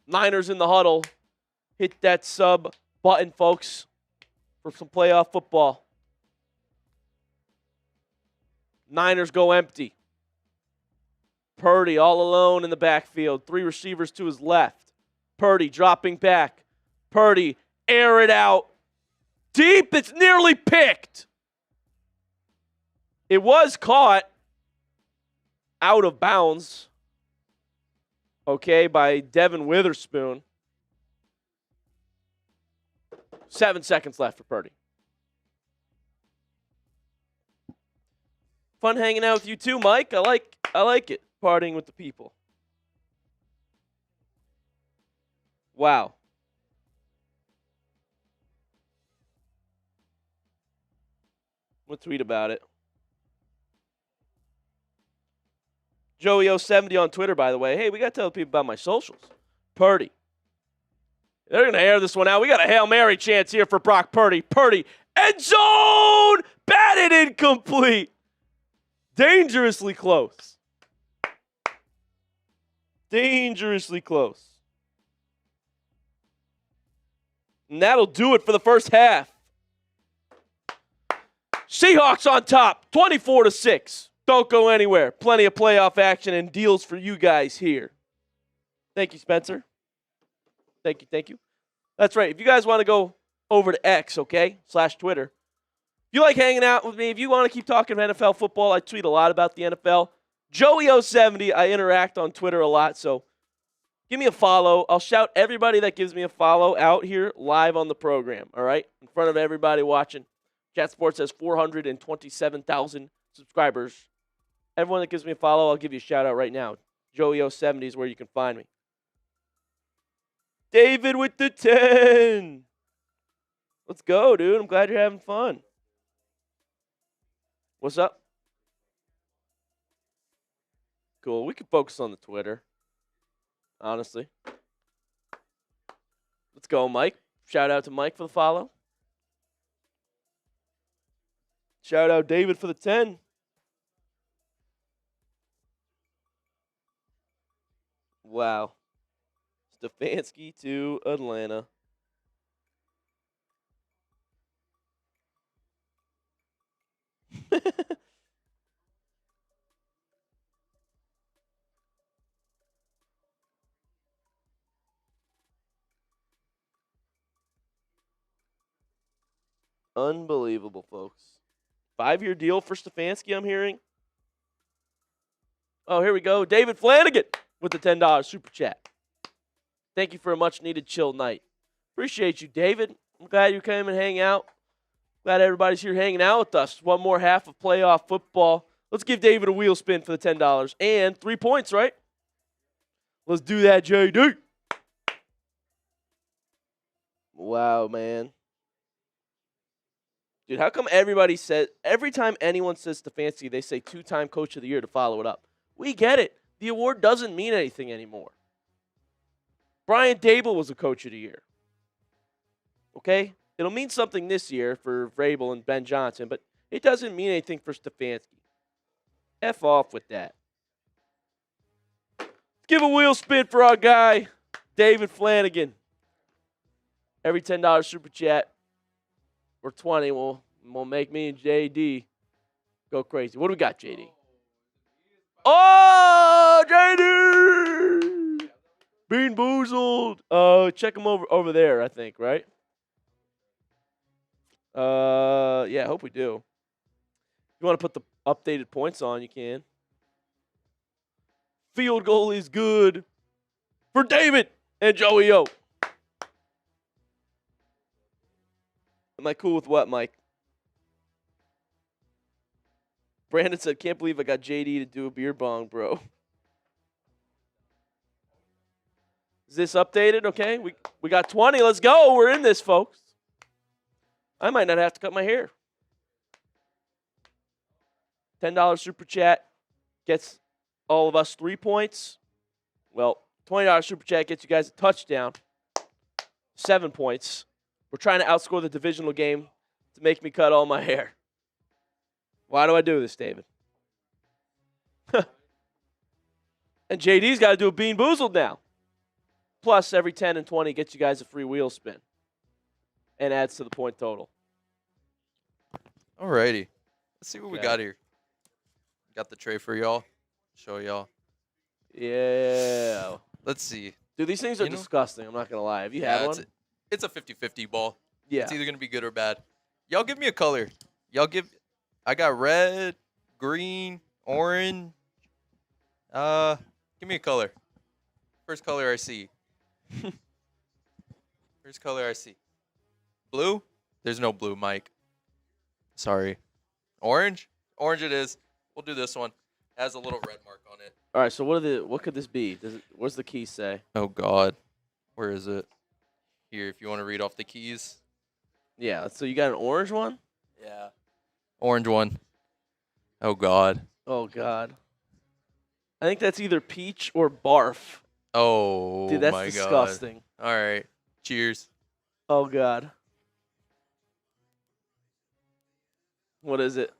Niners in the huddle. Hit that sub button, folks, for some playoff football. Niners go empty. Purdy all alone in the backfield. 3 receivers to his left. Purdy dropping back. Purdy, air it out. Deep, it's nearly picked. It was caught out of bounds, by Devin Witherspoon. 7 seconds left for Purdy. Fun hanging out with you too, Mike. I like it. Partying with the people. Wow. We'll tweet about it. Joey070 on Twitter, by the way. Hey, we got to tell people about my socials. Purdy. They're going to air this one out. We got a Hail Mary chance here for Brock Purdy. Purdy, end zone! Batted incomplete. Dangerously close. Dangerously close. And that'll do it for the first half. Seahawks on top, 24-6. Don't go anywhere. Plenty of playoff action and deals for you guys here. Thank you, Spencer. Thank you. That's right. If you guys want to go over to X, okay, /Twitter. If you like hanging out with me, if you want to keep talking NFL football, I tweet a lot about the NFL. Joey070, I interact on Twitter a lot, so give me a follow. I'll shout everybody that gives me a follow out here live on the program, all right, in front of everybody watching. Chat Sports has 427,000 subscribers. Everyone that gives me a follow, I'll give you a shout out right now. Joey070 is where you can find me. David with the 10. Let's go, dude. I'm glad you're having fun. What's up? Cool. We can focus on the Twitter, honestly. Let's go, Mike. Shout out to Mike for the follow. Shout out David for the 10. Wow. Stefanski to Atlanta. Unbelievable, folks. 5-year deal for Stefanski, I'm hearing. Oh, here we go. David Flanagan with the $10 super chat. Thank you for a much-needed chill night. Appreciate you, David. I'm glad you came and hang out. Glad everybody's here hanging out with us. One more half of playoff football. Let's give David a wheel spin for the $10 and 3 points, right? Let's do that, JD. Wow, man. Dude, how come everybody says, every time anyone says Stefanski, they say 2-time coach of the year to follow it up? We get it. The award doesn't mean anything anymore. Brian Dable was a coach of the year. Okay? It'll mean something this year for Vrabel and Ben Johnson, but it doesn't mean anything for Stefanski. F off with that. Let's give a wheel spin for our guy, David Flanagan. Every $10 super chat or 20 will make me and JD go crazy. What do we got, JD? Oh, JD! Bean boozled. Check him over there, I think, right? Yeah, I hope we do. If you want to put the updated points on, you can. Field goal is good for David and Joey O. Am I cool with what, Mike? Brandon said, can't believe I got JD to do a beer bong, bro. Is this updated? Okay, we got 20. Let's go. We're in this, folks. I might not have to cut my hair. $10 super chat gets all of us 3 points. Well, $20 super chat gets you guys a touchdown. 7 points. We're trying to outscore the divisional game to make me cut all my hair. Why do I do this, David? And JD's got to do a bean boozled now. Plus, every 10 and 20 gets you guys a free wheel spin. And adds to the point total. Alrighty. Let's see what we got here. Got the tray for y'all. Show y'all. Yeah. Let's see. Dude, these things are disgusting. I'm not going to lie. Have you had one? It's a 50-50 ball. Yeah. It's either going to be good or bad. Y'all give me a color. I got red, green, orange. Give me a color. First color I see. First color I see. Blue? There's no blue, Mike. Sorry. Orange? Orange it is. We'll do this one. It has a little red mark on it. All right, so what could this be? What's the key say? Oh, God. Where is it? Here, if you want to read off the keys. Yeah, so you got an orange one? Yeah. Orange one. Oh, God. Oh, God. I think that's either peach or barf. Oh, Dude, that's my disgusting. God. All right. Cheers. Oh, God. What is it?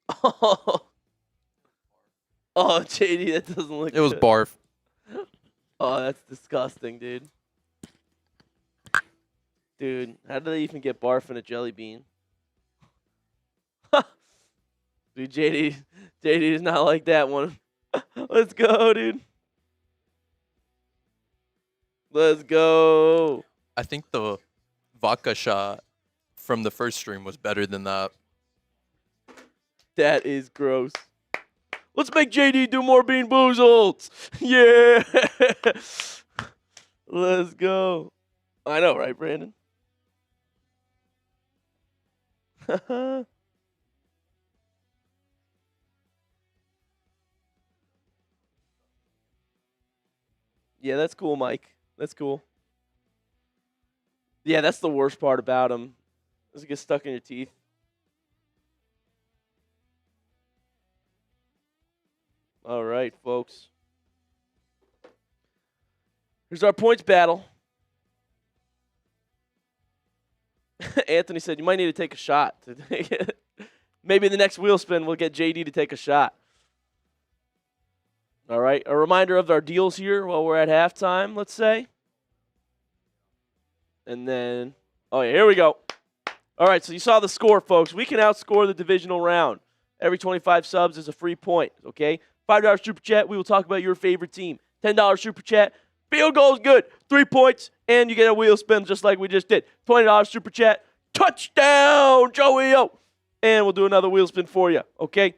Oh, JD, that doesn't look It was good. barf. Oh, that's disgusting, dude. Dude, how did they even get barf in a jelly bean? Dude, JD is not like that one. Let's go, dude. Let's go. I think the vodka shot from the first stream was better than that. That is gross. Let's make JD do more Bean Boozles. Yeah. Let's go. I know, right, Brandon? Yeah, that's cool, Mike. That's cool. Yeah, that's the worst part about them. Does it get stuck in your teeth? All right, folks. Here's our points battle. Anthony said you might need to take a shot. Maybe the next wheel spin we'll get JD to take a shot. All right, a reminder of our deals here while we're at halftime, let's say. And then, oh yeah, here we go. All right, so you saw the score, folks. We can outscore the divisional round. Every 25 subs is a free point, okay? $5 super chat, we will talk about your favorite team. $10 super chat, field goal is good. 3 points, and you get a wheel spin just like we just did. $20 super chat, touchdown, Joey-O. And we'll do another wheel spin for you, okay?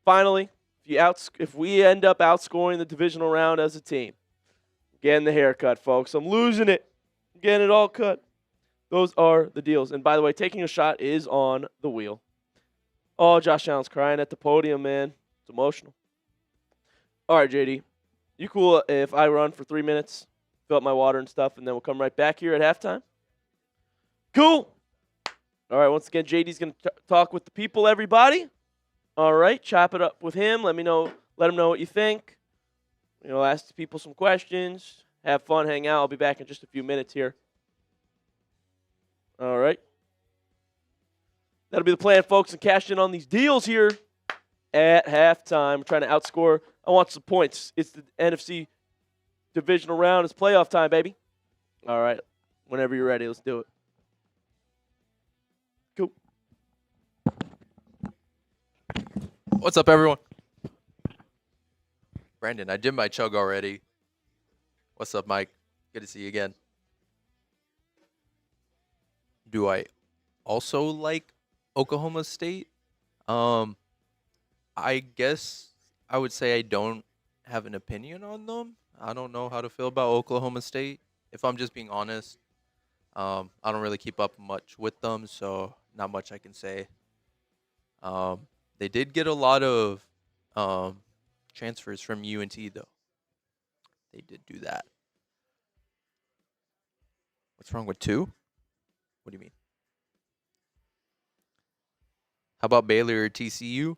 Finally, if we end up outscoring the divisional round as a team, getting the haircut, folks. I'm losing it. Getting it all cut. Those are the deals. And by the way, taking a shot is on the wheel. Oh, Josh Allen's crying at the podium, man. It's emotional. All right, JD. You cool if I run for 3 minutes, fill up my water and stuff, and then we'll come right back here at halftime? Cool. All right, once again, JD's going to talk with the people, everybody. All right, chop it up with him. Let him know what you think. Ask the people some questions. Have fun, hang out. I'll be back in just a few minutes here. All right. That'll be the plan, folks, and cash in on these deals here at halftime. We're trying to outscore. I want some points. It's the NFC divisional round. It's playoff time, baby. All right. Whenever you're ready, let's do it. Cool. What's up, everyone? Brandon, I did my chug already. What's up, Mike? Good to see you again. Do I also like Oklahoma State? I guess I would say I don't have an opinion on them. I don't know how to feel about Oklahoma State, if I'm just being honest. I don't really keep up much with them, so not much I can say. They did get a lot of transfers from UNT, though. They did do that. What's wrong with 2? What do you mean? How about Baylor or TCU?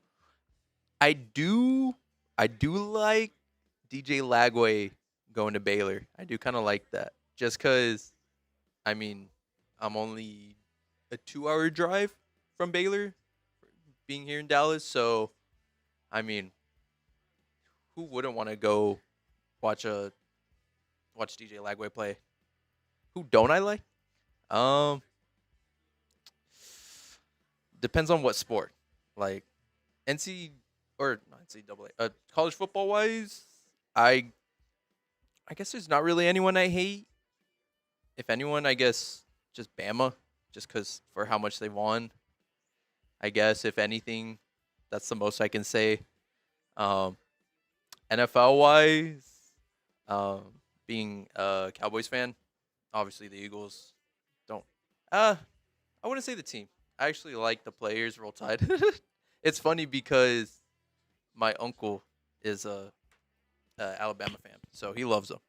I do like DJ Lagway going to Baylor. I do kind of like that. Just because, I'm only a 2-hour drive from Baylor, being here in Dallas. So, who wouldn't want to go watch DJ Lagway play? Who don't I like? Depends on what sport. Like not NCAA. College football wise, I guess there's not really anyone I hate. If anyone, I guess just Bama, just because for how much they won. I guess if anything, that's the most I can say. NFL wise, being a Cowboys fan, obviously the Eagles don't. I wouldn't say the team. I actually like the players. Roll Tide. It's funny because my uncle is a Alabama fan, so he loves them.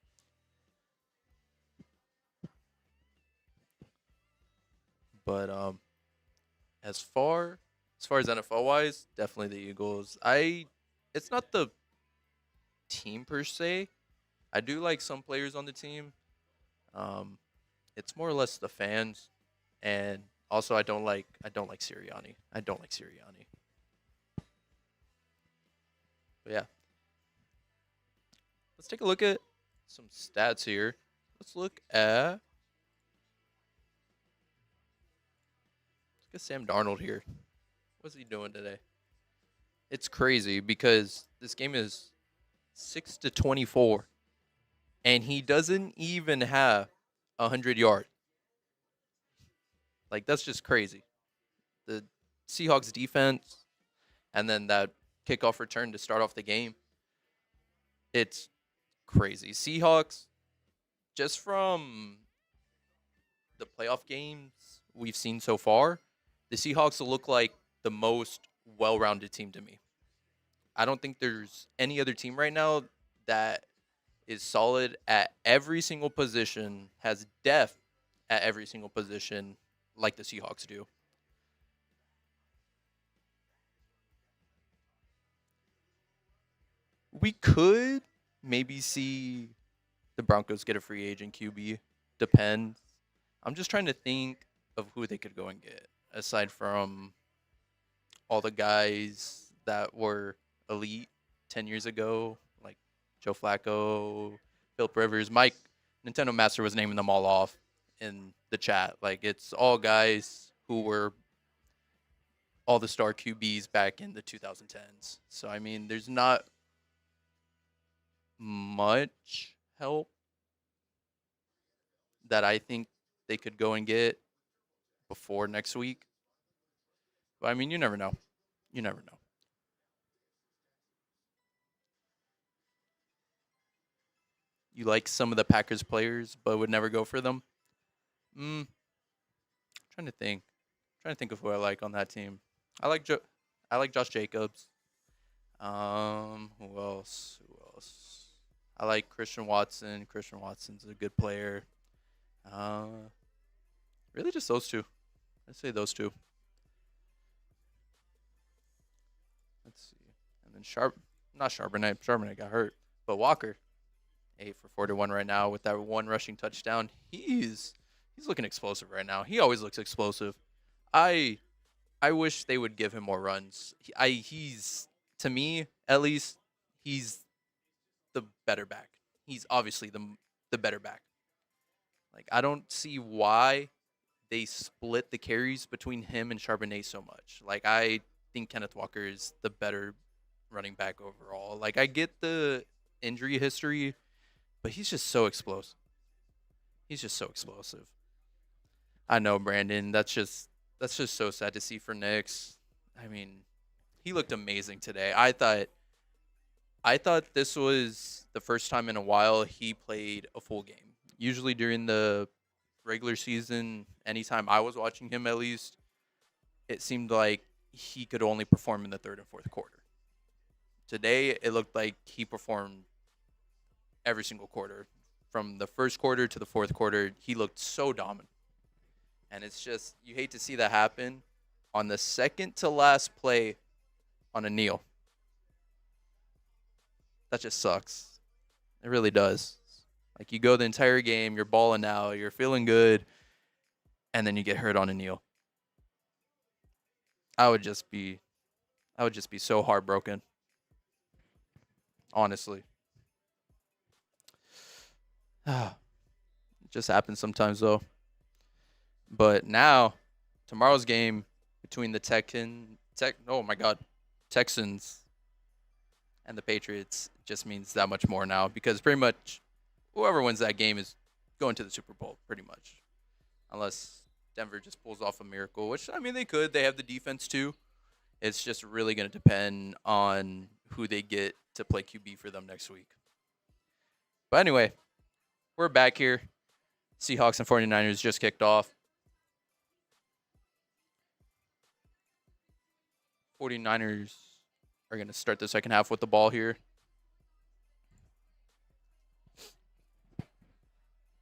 But as far as NFL wise, definitely the Eagles. It's not the team per se. I do like some players on the team. Um, it's more or less the fans, and also I don't like Sirianni. I don't like Sirianni. But yeah, let's take a look at some stats here. Let's get Sam Darnold here. What's he doing today? It's crazy because this game is 6-24, and he doesn't even have 100 yards. Like, that's just crazy. The Seahawks defense, and then that kickoff return to start off the game. It's crazy. Seahawks, just from the playoff games we've seen so far, the Seahawks look like the most well-rounded team to me. I don't think there's any other team right now that is solid at every single position, has depth at every single position like the Seahawks do. We could maybe see the Broncos get a free agent QB. Depends. I'm just trying to think of who they could go and get, aside from all the guys that were elite 10 years ago, like Joe Flacco, Philip Rivers. Mike, Nintendo Master, was naming them all off in the chat. Like, it's all guys who were all the star QBs back in the 2010s. So, I mean, there's not much help that I think they could go and get before next week. But I mean, you never know. You never know. You like some of the Packers players, but would never go for them. Trying to think. Trying to think of who I like on that team. I like Josh Jacobs. Who else? I like Christian Watson. Christian Watson's a good player. Really just those two. I'd say those two. Let's see. And then Charbonnet. Charbonnet got hurt. But Walker, 8 for 41 right now with that one rushing touchdown. He's looking explosive right now. He always looks explosive. I wish they would give him more runs. He's, to me at least, he's the better back. He's obviously the better back. Like, I don't see why they split the carries between him and Charbonnet so much. Like, I think Kenneth Walker is the better running back overall. Like, I get the injury history, but he's just so explosive. I know, Brandon. That's just so sad to see for Knicks. I mean, he looked amazing today. I thought this was the first time in a while he played a full game. Usually during the regular season, anytime I was watching him at least, it seemed like he could only perform in the third and fourth quarter. Today, it looked like he performed every single quarter. From the first quarter to the fourth quarter, he looked so dominant. And it's just, you hate to see that happen on the second to last play on a kneel. That just sucks. It really does. Like, you go the entire game, you're balling out, you're feeling good, and then you get hurt on a kneel. I would just be so heartbroken. Honestly. It just happens sometimes, though. But now, tomorrow's game between the Texans and the Patriots just means that much more now, because pretty much whoever wins that game is going to the Super Bowl, pretty much. Unless Denver just pulls off a miracle, which, I mean, they could. They have the defense, too. It's just really going to depend on who they get to play QB for them next week. But anyway, we're back here. Seahawks and 49ers just kicked off. 49ers are going to start the second half with the ball here.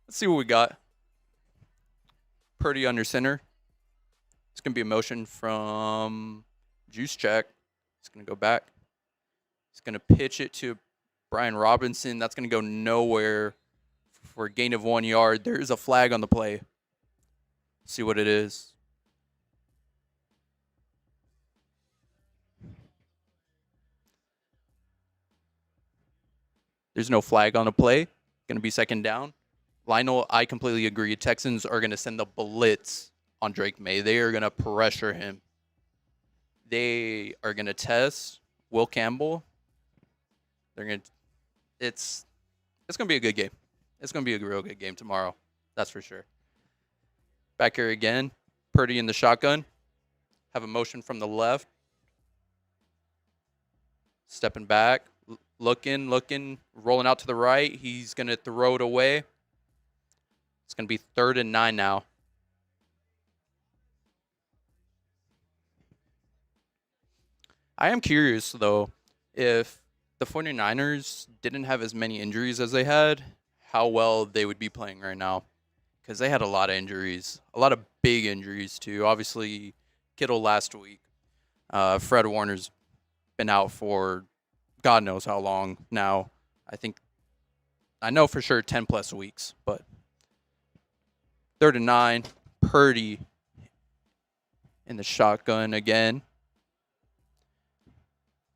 Let's see what we got. Purdy under center. It's going to be a motion from Juice Check. It's going to go back. He's going to pitch it to Brian Robinson. That's going to go nowhere for a gain of 1 yard. There is a flag on the play. See what it is. There's no flag on the play. Going to be second down. Lionel, I completely agree. Texans are going to send the blitz on Drake May. They are going to pressure him. They are going to test Will Campbell. They're going to it's going to be a good game. It's going to be a real good game tomorrow. That's for sure. Back here again. Purdy in the shotgun. Have a motion from the left. Stepping back. Looking, rolling out to the right. He's going to throw it away. It's going to be 3rd and 9 now. I am curious, though, if the 49ers didn't have as many injuries as they had, how well they would be playing right now. Because they had a lot of injuries, a lot of big injuries, too. Obviously, Kittle last week. Fred Warner's been out for God knows how long now. I know for sure 10 plus weeks, but 3rd and 9, Purdy in the shotgun again.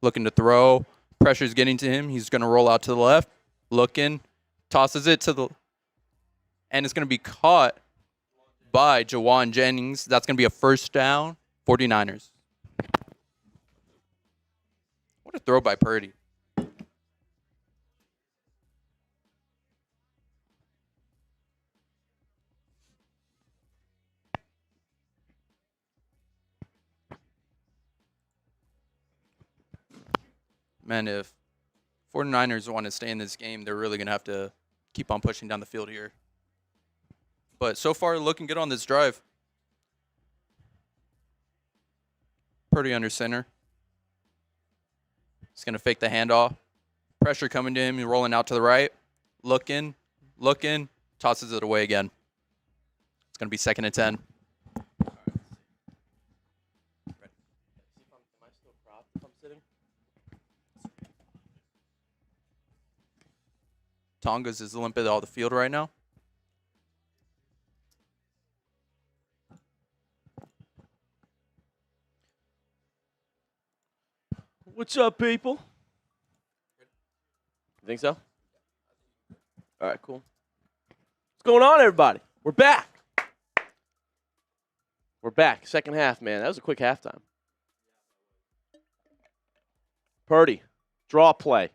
Looking to throw. Pressure's getting to him. He's going to roll out to the left. Looking. Tosses it to the... And it's going to be caught by Jawan Jennings. That's going to be a first down. 49ers. What a throw by Purdy. Man, if 49ers want to stay in this game, they're really going to have to keep on pushing down the field here. But so far, looking good on this drive. Purdy under center. He's going to fake the handoff. Pressure coming to him. He's rolling out to the right. Looking. Tosses it away again. It's going to be 2nd and 10. Tongas is limping all the field right now. What's up, people? You think so? All right, cool. What's going on, everybody? We're back. We're back. Second half, man. That was a quick halftime. Purdy, draw play.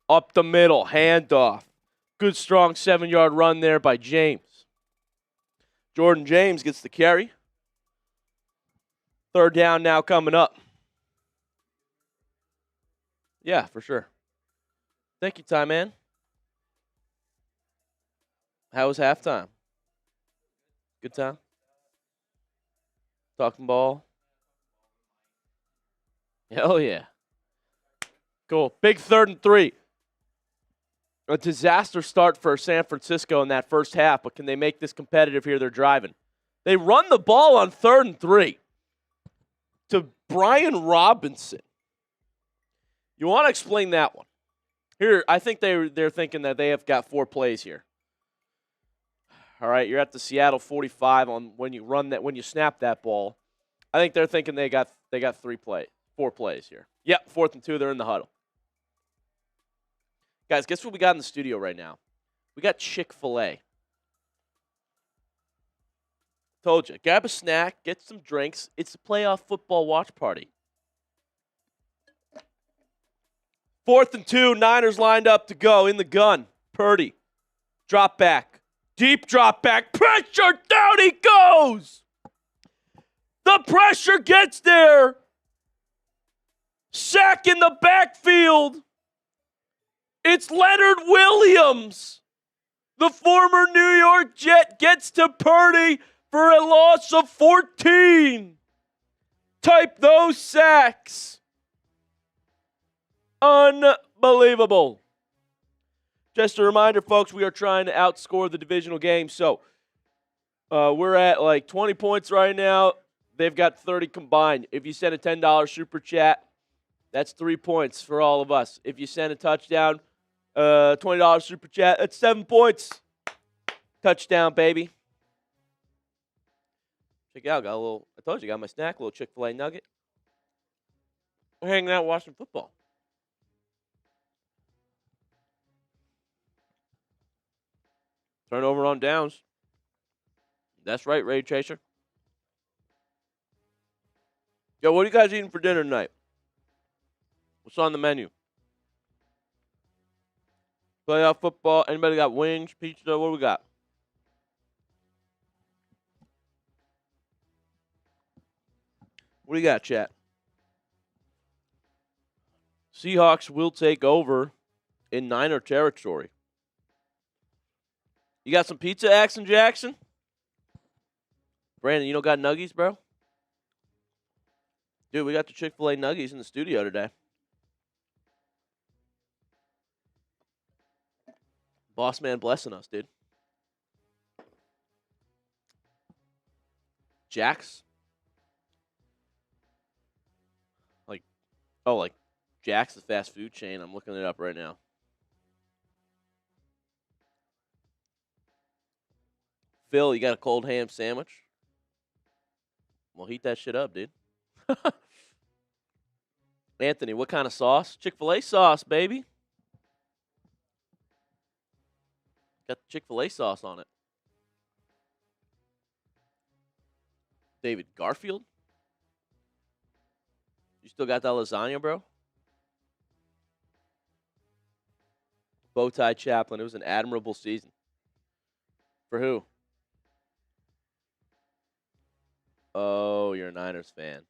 Up the middle, handoff. Good, strong 7-yard run there by James. Jordan James gets the carry. 3rd down now coming up. Yeah, for sure. Thank you, Ty Man. How was halftime? Good time? Talking ball? Hell yeah. Cool. Big 3rd and 3. A disaster start for San Francisco in that first half, but can they make this competitive here? They're driving. They run the ball on 3rd and 3 to Brian Robinson. You want to explain that one? Here, I think they're thinking that they have got 4 plays here. All right, you're at the Seattle 45 on when you snap that ball. I think they're thinking they got 4 plays here. Yep, 4th and 2, they're in the huddle. Guys, guess what we got in the studio right now? We got Chick-fil-A. Told you, grab a snack, get some drinks. It's a playoff football watch party. 4th and 2, Niners lined up to go in the gun. Purdy, drop back, deep drop back, pressure, down he goes. The pressure gets there. Sack in the backfield. It's Leonard Williams. The former New York Jet gets to Purdy for a loss of 14. Type those sacks. Unbelievable. Just a reminder, folks, we are trying to outscore the divisional game. So we're at like 20 points right now. They've got 30 combined. If you send a $10 super chat, that's 3 points for all of us. If you send a touchdown, $20 super chat, that's 7 points. Touchdown, baby. Check it out. Got a little, I told you, got my snack, a little Chick-fil-A nugget. We're hanging out watching football. Turnover on downs. That's right, Ray Chaser. Yo, what are you guys eating for dinner tonight? What's on the menu? Playoff football. Anybody got wings, pizza? What do we got? What do you got, chat? Seahawks will take over in Niner territory. You got some pizza, Axon Jackson? Brandon, you don't got nuggies, bro? Dude, we got the Chick-fil-A nuggies in the studio today. Boss man blessing us, dude. Jack's? Like Jack's, the fast food chain. I'm looking it up right now. Phil, you got a cold ham sandwich? Well, heat that shit up, dude. Anthony, what kind of sauce? Chick-fil-A sauce, baby. Got the Chick-fil-A sauce on it. David Garfield? You still got that lasagna, bro? Bowtie Chaplin. It was an admirable season. For who? Oh, you're a Niners fan.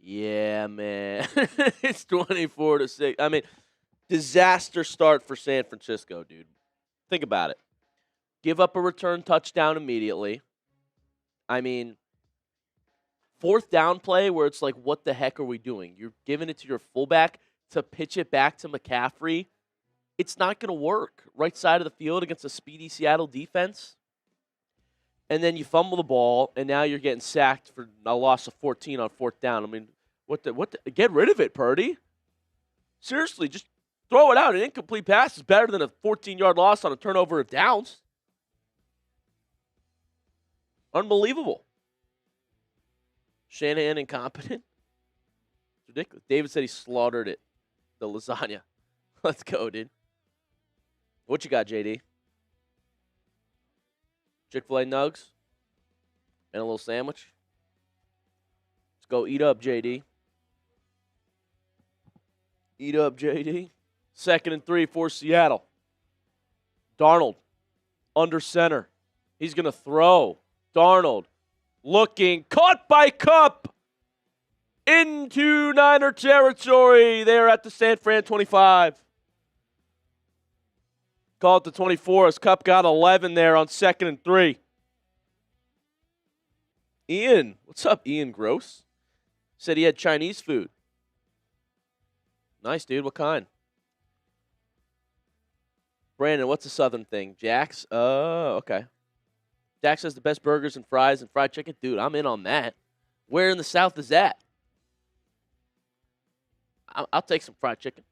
Yeah, man. It's 24-6. I mean, disaster start for San Francisco, dude. Think about it. Give up a return touchdown immediately. I mean, fourth down play where it's like, what the heck are we doing? You're giving it to your fullback to pitch it back to McCaffrey. It's not going to work. Right side of the field against a speedy Seattle defense. And then you fumble the ball, and now you're getting sacked for a loss of 14 on fourth down. I mean, what the get rid of it, Purdy. Seriously, just throw it out. An incomplete pass is better than a 14-yard loss on a turnover of downs. Unbelievable. Shanahan incompetent. It's ridiculous. David said he slaughtered it. The lasagna. Let's go, dude. What you got, JD? Chick-fil-A nugs? And a little sandwich? Let's go eat up, JD. Eat up, JD. 2nd and 3 for Seattle. Darnold under center. He's going to throw. Darnold looking. Caught by Kupp. Into Niner territory. They're at the San Fran 25. Call it the 24 as Kupp got 11 there on 2nd and 3. Ian. What's up, Ian Gross? Said he had Chinese food. Nice, dude. What kind? Brandon, what's the southern thing? Jack's? Oh, okay. Jack's has the best burgers and fries and fried chicken. Dude, I'm in on that. Where in the South is that? I'll take some fried chicken.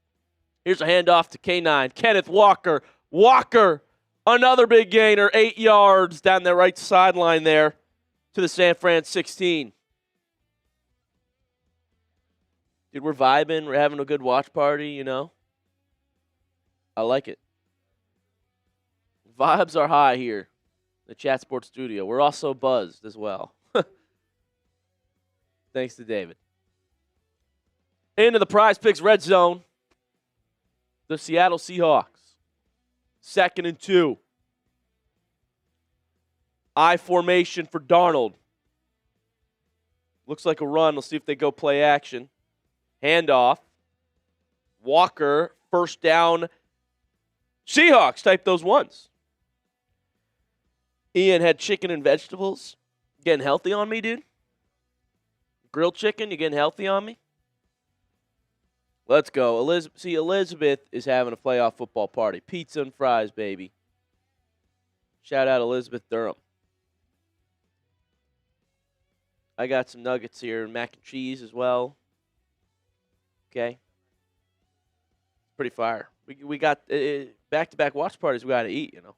Here's a handoff to K9. Kenneth Walker. Walker, another big gainer, 8 yards down the right sideline there to the San Fran 16. Dude, we're vibing. We're having a good watch party, you know. I like it. Vibes are high here in the Chat Sports Studio. We're also buzzed as well. Thanks to David. Into the PrizePicks red zone. The Seattle Seahawks. 2nd and 2. I formation for Darnold. Looks like a run. Let's see if they go play action. Handoff. Walker. First down. Seahawks. Type those ones. Ian had chicken and vegetables. Getting healthy on me, dude. grilled chicken? You getting healthy on me? Let's go. Elizabeth is having a playoff football party. Pizza and fries, baby. Shout out Elizabeth Durham. I got some nuggets here, mac and cheese as well. Okay. Pretty fire. We got back-to-back watch parties we got to eat, you know.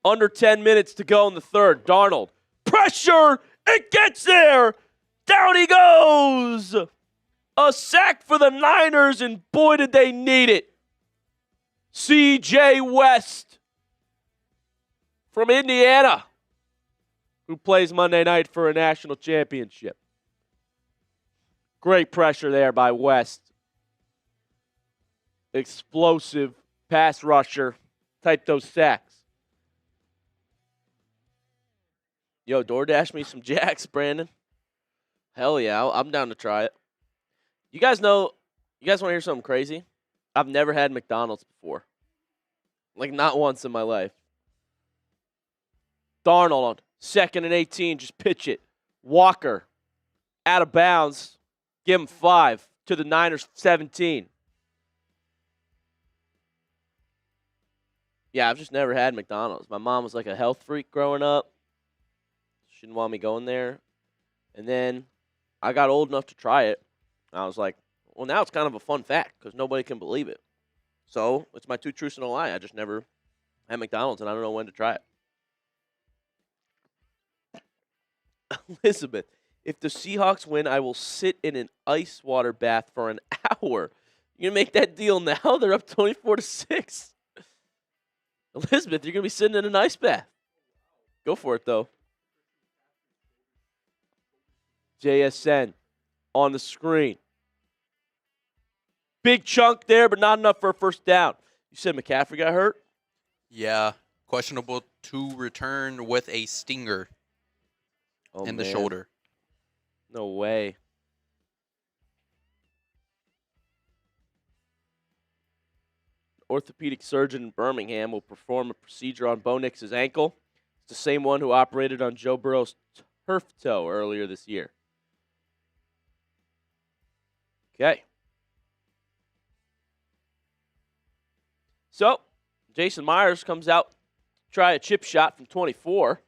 Under 10 minutes to go in the third. Darnold. Pressure. It gets there. Down he goes. A sack for the Niners, and boy, did they need it. C.J. West from Indiana, who plays Monday night for a national championship. Great pressure there by West. Explosive pass rusher. Type those sacks. Yo, DoorDash me some Jacks, Brandon. Hell yeah, I'm down to try it. You guys want to hear something crazy? I've never had McDonald's before. Like, not once in my life. Darnold on 2nd and 18, just pitch it. Walker, out of bounds. Give him 5 to the Niners 17. Yeah, I've just never had McDonald's. My mom was like a health freak growing up. She didn't want me going there. And then I got old enough to try it. I was like, well, now it's kind of a fun fact because nobody can believe it. So it's my 2 truths and a lie. I just never had McDonald's, and I don't know when to try it. Elizabeth, if the Seahawks win, I will sit in an ice water bath for an hour. You going to make that deal now? They're up 24-6. Elizabeth, you're going to be sitting in an ice bath. Go for it, though. JSN on the screen. Big chunk there, but not enough for a first down. You said McCaffrey got hurt? Yeah. Questionable to return with a stinger in the shoulder. No way. Orthopedic surgeon in Birmingham will perform a procedure on Bo Nix's ankle. It's the same one who operated on Joe Burrow's turf toe earlier this year. Okay. So, Jason Myers comes out to try a chip shot from 24.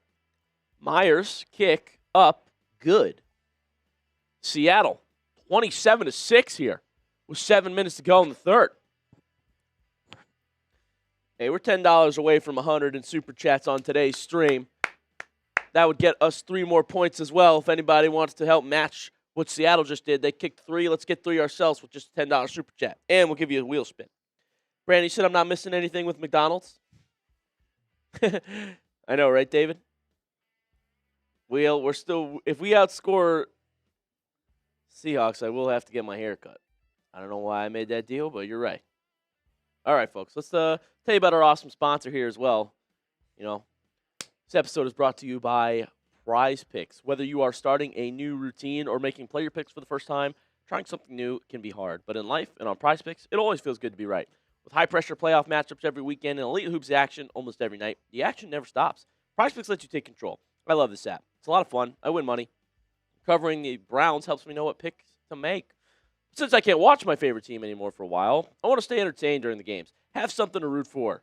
Myers kick up good. Seattle 27-6 here with 7 minutes to go in the third. Hey, we're $10 away from 100 in Super Chats on today's stream. That would get us 3 more points as well. If anybody wants to help match what Seattle just did, they kicked 3. Let's get 3 ourselves with just a $10 Super Chat. And we'll give you a wheel spin. Brandon, you said I'm not missing anything with McDonald's? I know, right, David? We're still, if we outscore Seahawks, I will have to get my hair cut. I don't know why I made that deal, but you're right. All right, folks, let's tell you about our awesome sponsor here as well. You know, this episode is brought to you by PrizePicks. Whether you are starting a new routine or making player picks for the first time, trying something new can be hard. But in life and on PrizePicks, it always feels good to be right. With high-pressure playoff matchups every weekend and elite hoops action almost every night, the action never stops. PrizePicks lets you take control. I love this app. It's a lot of fun. I win money. Covering the Browns helps me know what picks to make. Since I can't watch my favorite team anymore for a while, I want to stay entertained during the games. Have something to root for.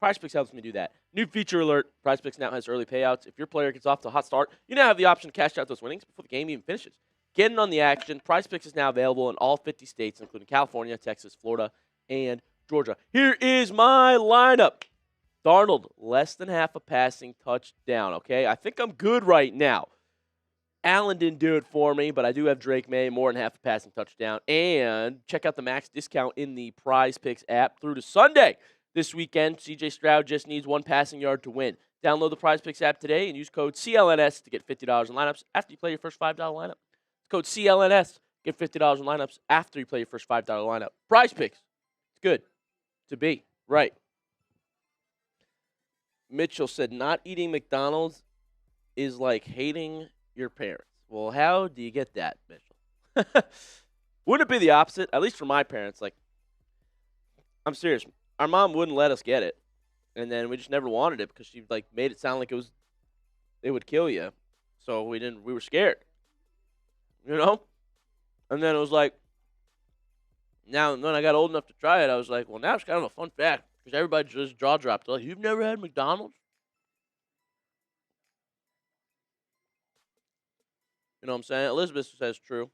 PrizePicks helps me do that. New feature alert. PrizePicks now has early payouts. If your player gets off to a hot start, you now have the option to cash out those winnings before the game even finishes. Get in on the action. PrizePicks is now available in all 50 states, including California, Texas, Florida, and Georgia. Here is my lineup. Darnold, less than half a passing touchdown, okay? I think I'm good right now. Allen didn't do it for me, but I do have Drake May, more than half a passing touchdown. And check out the max discount in the PrizePicks app through to Sunday. This weekend, C.J. Stroud just needs 1 passing yard to win. Download the PrizePicks app today and use code CLNS to get $50 in lineups after you play your first $5 lineup. It's code CLNS. Get $50 in lineups after you play your first $5 lineup. PrizePicks. It's good to be right. Mitchell said, not eating McDonald's is like hating your parents. Well, how do you get that, Mitchell? Wouldn't it be the opposite? At least for my parents. Like, I'm serious. Our mom wouldn't let us get it. And then we just never wanted it because she, like, made it sound like it would kill you. So we were scared. You know? And then it was like, now when I got old enough to try it, I was like, well, now it's kind of a fun fact because everybody just jaw dropped. They're like, you've never had McDonald's? You know what I'm saying? Elizabeth says true.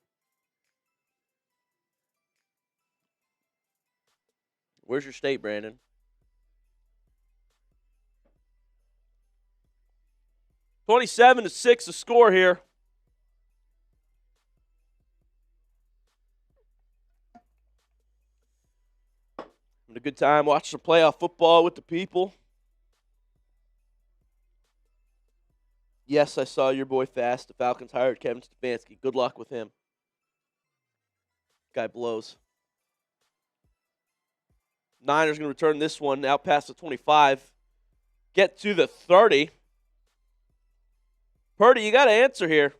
Where's your state, Brandon? (27-6) the score here. Having a good time watching some playoff football with the people. Yes, I saw your boy Fast. The Falcons hired Kevin Stefanski. Good luck with him. Guy blows. Niners going to return this one out past the 25. Get to the 30. Purdy, you got to answer here.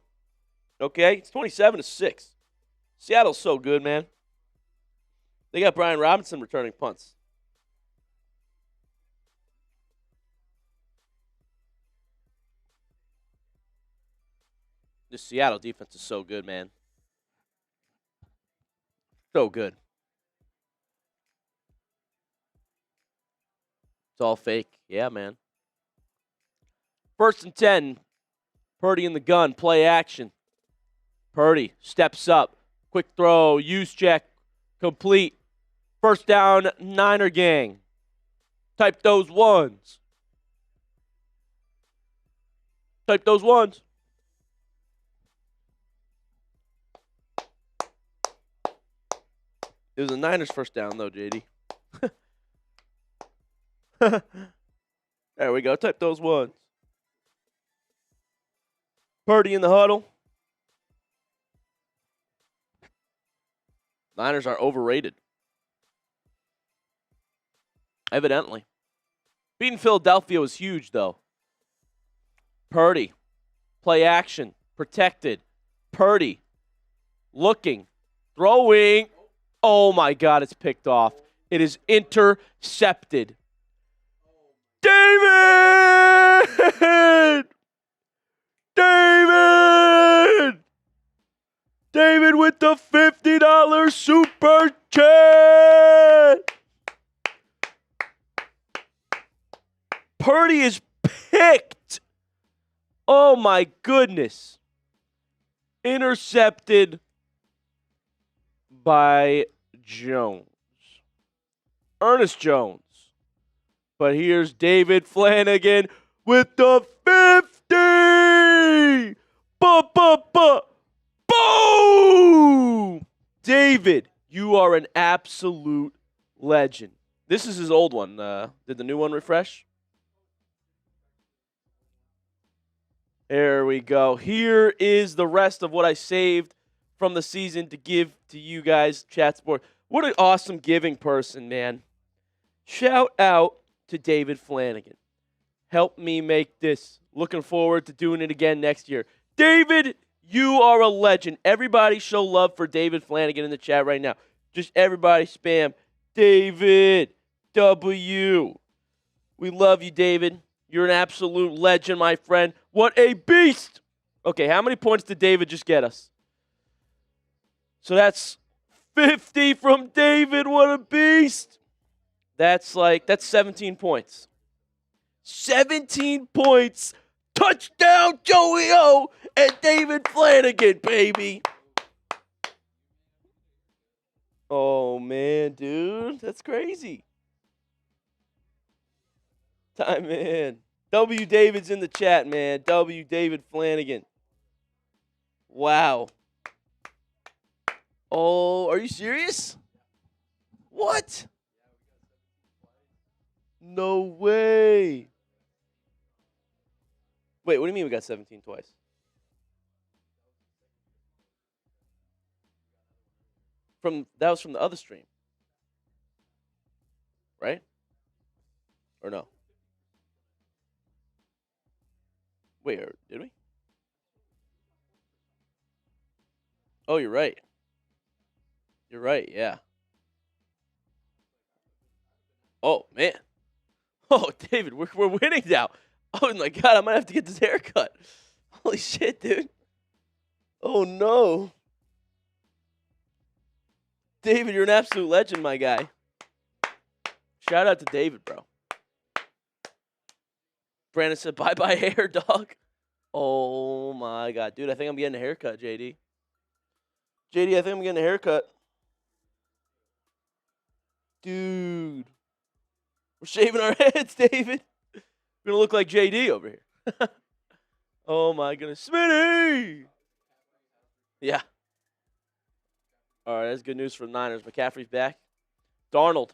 Okay, it's 27-6. Seattle's so good, man. They got Brian Robinson returning punts. This Seattle defense is so good, man. So good. It's all fake. Yeah, man. 1st and 10. Purdy in the gun. Play action. Purdy steps up. Quick throw. Use check. Complete. 1st down, Niner gang. Type those ones. Type those ones. It was a Niners 1st down, though, JD. There we go. Type those ones. Purdy in the huddle. Niners are overrated. Evidently. Beating Philadelphia was huge, though. Purdy. Play action. Protected. Purdy. Looking. Throwing. Oh, my God. It's picked off. It is intercepted. David! David! David with the $50 super chat! Purdy is picked. Oh, my goodness. Intercepted by Jones. Ernest Jones. But here's David Flanagan with the 50! Boom! David, you are an absolute legend. This is his old one. Did the new one refresh? There we go. Here is the rest of what I saved from the season to give to you guys, chat sport. What an awesome giving person, man. Shout out to David Flanagan. Help me make this. Looking forward to doing it again next year. David, you are a legend. Everybody show love for David Flanagan in the chat right now. Just everybody spam David W. We love you, David. You're an absolute legend, my friend. What a beast. Okay, how many points did David just get us? So that's 50 from David. What a beast. That's 17 points. 17 points. Touchdown, Joey O and David Flanagan, baby. Oh, man, dude. That's crazy. Time, man. W. David's in the chat, man. W. David Flanagan. Wow. Oh, are you serious? What? No way. Wait, what do you mean we got 17 twice? That was from the other stream. Right? Or no? Wait, did we? Oh, you're right. You're right, yeah. Oh, man. Oh, David, we're winning now. Oh, my God, I might have to get this haircut. Holy shit, dude. Oh, no. David, you're an absolute legend, my guy. Shout out to David, bro. Brandon said, bye-bye hair, dog. Oh, my God. Dude, I think I'm getting a haircut, JD. JD, I think I'm getting a haircut. Dude. We're shaving our heads, David. We're going to look like JD over here. Oh, my goodness. Smitty! Yeah. All right, that's good news for the Niners. McCaffrey's back. Darnold,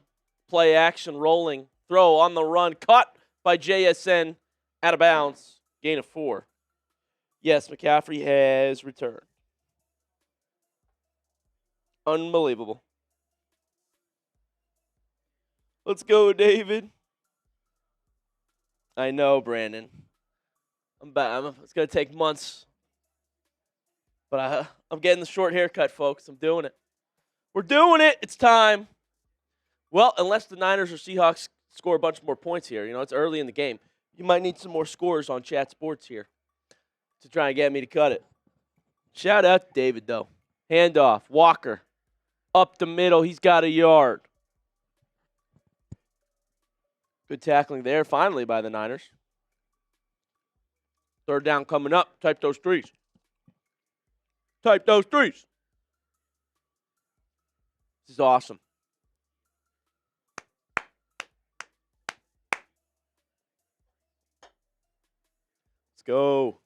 play action, rolling, throw on the run, caught by JSN, out of bounds, gain of 4. Yes, McCaffrey has returned. Unbelievable. Let's go, David. I know, Brandon. I'm back. It's going to take months. But I'm getting the short haircut, folks. I'm doing it. We're doing it. It's time. Well, unless the Niners or Seahawks score a bunch more points here. You know, it's early in the game. You might need some more scores on Chat Sports here to try and get me to cut it. Shout out to David, though. Handoff. Walker. Up the middle. He's got a yard. Good tackling there, finally, by the Niners. Third down coming up. Type those threes. Type those threes. This is awesome. Let's go.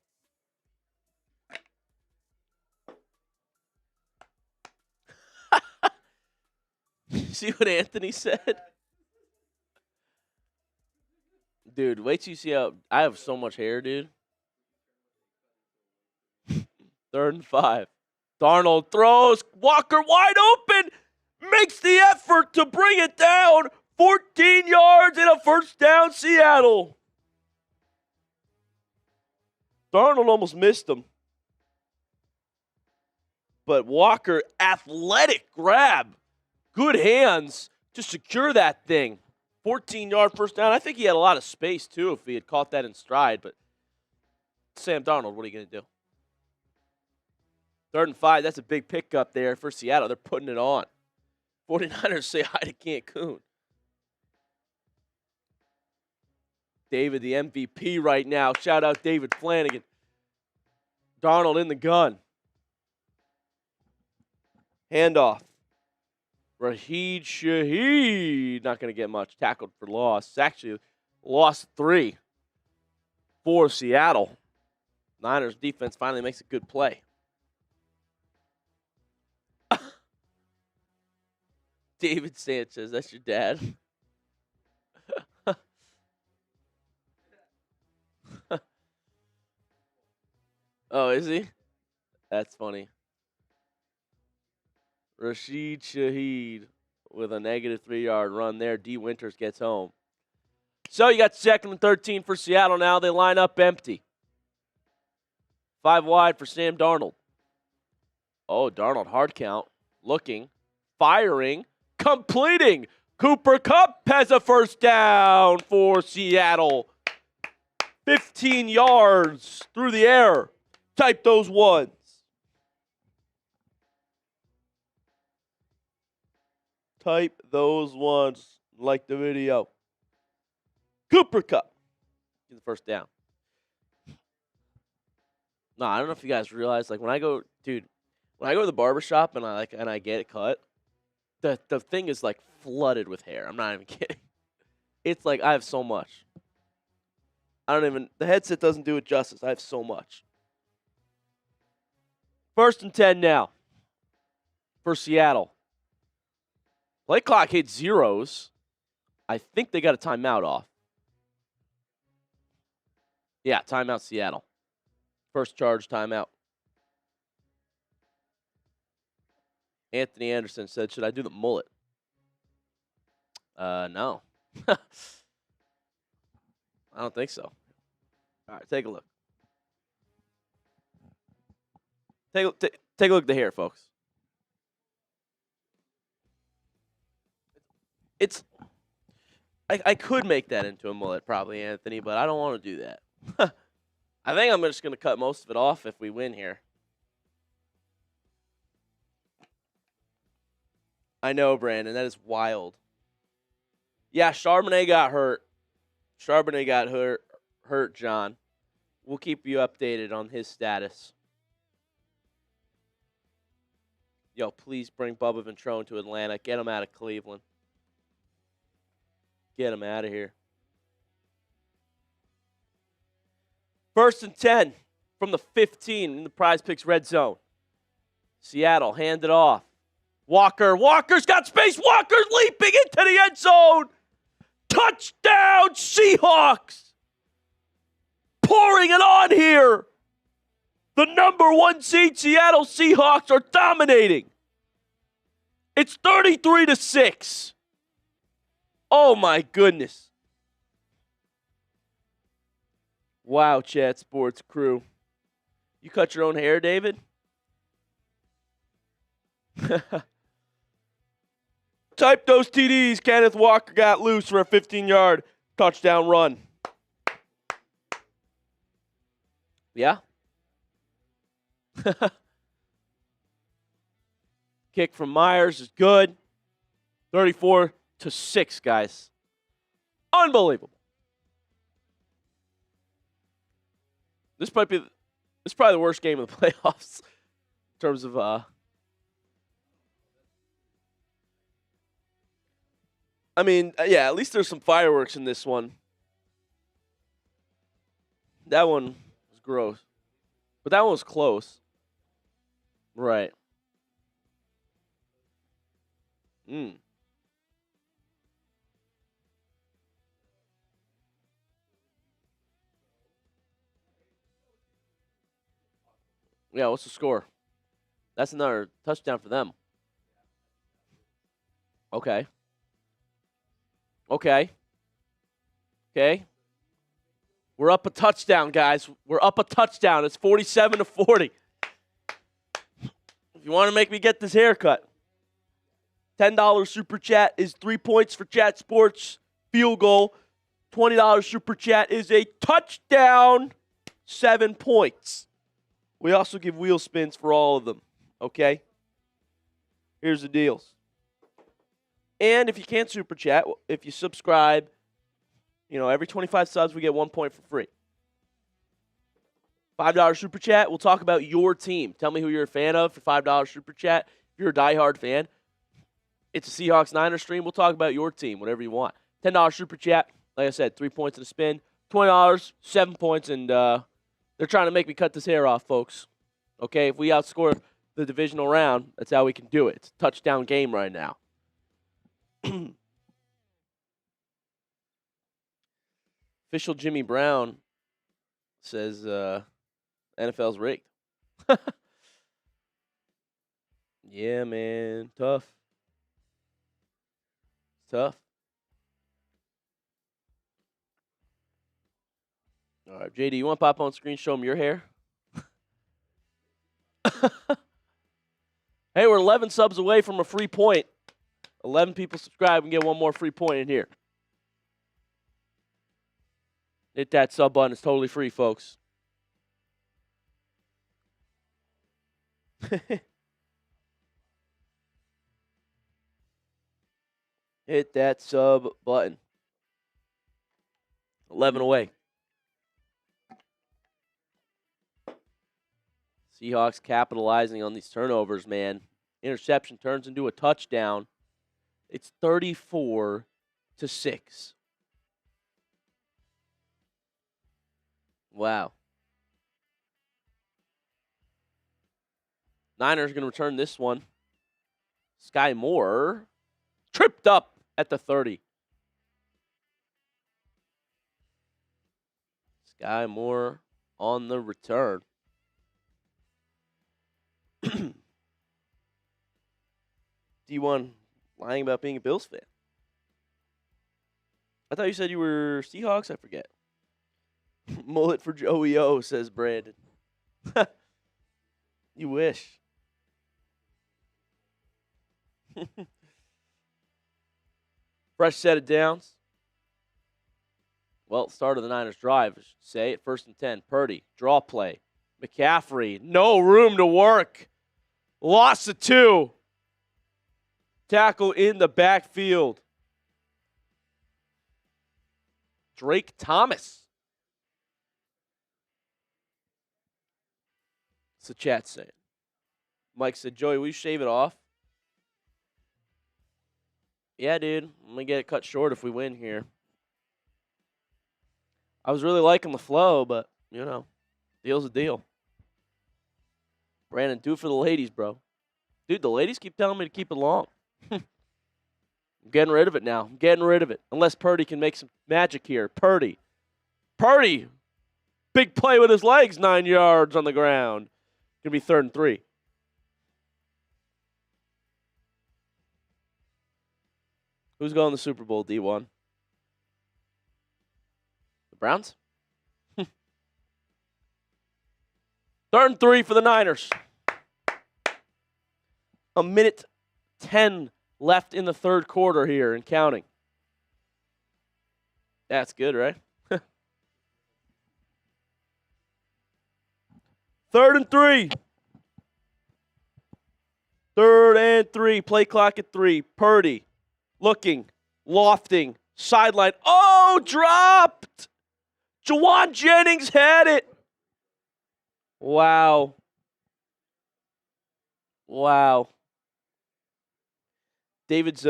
See what Anthony said? Dude, wait till you see how I have so much hair, dude. 3rd and 5. Darnold throws. Walker wide open. Makes the effort to bring it down. 14 yards and a first down, Seattle. Darnold almost missed him. But Walker, athletic grab. Good hands to secure that thing. 14-yard first down. I think he had a lot of space, too, if he had caught that in stride. But Sam Darnold, what are you going to do? 3rd and 5. That's a big pickup there for Seattle. They're putting it on. 49ers say hi to Cancun. David, the MVP right now. Shout out David Flanagan. Darnold in the gun. Handoff. Rashid Shaheed. Not going to get much. Tackled for loss. Actually, lost 3 for Seattle. Niners defense finally makes a good play. David Sanchez, that's your dad. Oh, is he? That's funny. Rashid Shaheed with a negative 3-yard run there. D. Winters gets home. So you got 2nd and 13 for Seattle now. They line up empty. 5 wide for Sam Darnold. Oh, Darnold, hard count. Looking. Firing. Completing. Cooper Kupp has a first down for Seattle. 15 yards through the air. Type those ones. Type those ones. Like the video. Cooper Kupp. Get the first down. No, I don't know if you guys realize, like, when I go to the barbershop and I get it cut, the thing is like flooded with hair. I'm not even kidding. It's like I have so much. The headset doesn't do it justice. I have so much. 1st and 10 now for Seattle. Play clock hit zeros. I think they got a timeout off. Yeah, timeout Seattle. First charge timeout. Anthony Anderson said, should I do the mullet? No. I don't think so. All right, take a look. Take a look at the hair, folks. I could make that into a mullet, probably, Anthony, but I don't want to do that. I think I'm just going to cut most of it off if we win here. I know, Brandon. That is wild. Yeah, Charbonnet got hurt. Charbonnet got hurt, John. We'll keep you updated on his status. Yo, please bring Bubba Ventrone to Atlanta. Get him out of Cleveland. Get him out of here. 1st and 10 from the 15 in the PrizePicks red zone. Seattle, hand it off. Walker's got space. Walker's leaping into the end zone. Touchdown, Seahawks. Pouring it on here. The number 1 seed Seattle Seahawks are dominating. It's 33-6. Oh, my goodness. Wow, Chat Sports crew. You cut your own hair, David? Type those TDs. Kenneth Walker got loose for a 15-yard touchdown run. Yeah? Kick from Myers is good. 34-6, guys. Unbelievable. This is probably the worst game of the playoffs in terms of I mean, yeah, at least there's some fireworks in this one. That one was gross. But that one was close. Right. Yeah, what's the score? That's another touchdown for them. Okay. We're up a touchdown, guys. We're up a touchdown. It's 47-40. If you want to make me get this haircut, $10 super chat is 3 points for Chat Sports field goal. $20 super chat is a touchdown, 7 points. We also give wheel spins for all of them, okay? Here's the deals. And if you can't super chat, if you subscribe, every 25 subs, we get 1 point for free. $5 super chat, we'll talk about your team. Tell me who you're a fan of for $5 super chat. If you're a diehard fan, it's a Seahawks-Niners stream. We'll talk about your team, whatever you want. $10 super chat, like I said, 3 points in a spin. $20, 7 points, and they're trying to make me cut this hair off, folks. Okay, if we outscore the divisional round, that's how we can do it. It's a touchdown game right now. Official Jimmy Brown says NFL's rigged. Yeah, man. Tough. Tough. All right, JD, you want to pop on screen, show them your hair? Hey, we're 11 subs away from a free point. 11 people subscribe and get one more free point in here. Hit that sub button. It's totally free, folks. Hit that sub button. 11 away. Seahawks capitalizing on these turnovers, man. Interception turns into a touchdown. It's 34-6. Wow. Niners going to return this one. Sky Moore tripped up at the 30. Sky Moore on the return. D1 lying about being a Bills fan. I thought you said you were Seahawks. I forget. Mullet for Joey O, says Brandon. You wish. Fresh set of downs. Well, start of the Niners drive, I should say. At 1st and 10, Purdy, draw play. McCaffrey, no room to work. Loss of 2. Tackle in the backfield. Drake Thomas. What's the chat saying? Mike said, Joey, will you shave it off? Yeah, dude. I'm going to get it cut short if we win here. I was really liking the flow, but, deal's a deal. Brandon, do it for the ladies, bro. Dude, the ladies keep telling me to keep it long. I'm getting rid of it now. I'm getting rid of it. Unless Purdy can make some magic here. Purdy. Big play with his legs, 9 yards on the ground. Going to be 3rd and 3. Who's going to the Super Bowl, D1? The Browns? 3rd and 3 for the Niners. 1:10 left in the 3rd quarter here and counting. That's good, right? 3rd and 3. 3rd and 3. Play clock at 3. Purdy. Looking, lofting, sideline. Oh, dropped! Jawan Jennings had it. Wow. David's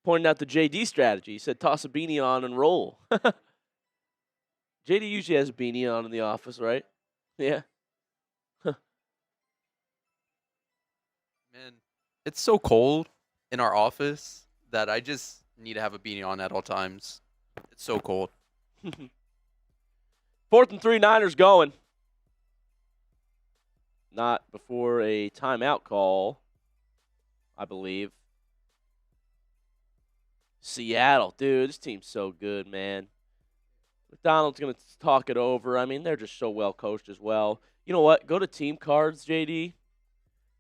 pointing out the JD strategy. He said toss a beanie on and roll. JD usually has a beanie on in the office, right? Yeah. Man, it's so cold in our office that I just need to have a beanie on at all times. It's so cold. 4th and 3, Niners going. Not before a timeout call, I believe. Seattle. Dude, this team's so good, man. McDonald's going to talk it over. I mean, they're just so well coached as well. You know what? Go to team cards, JD.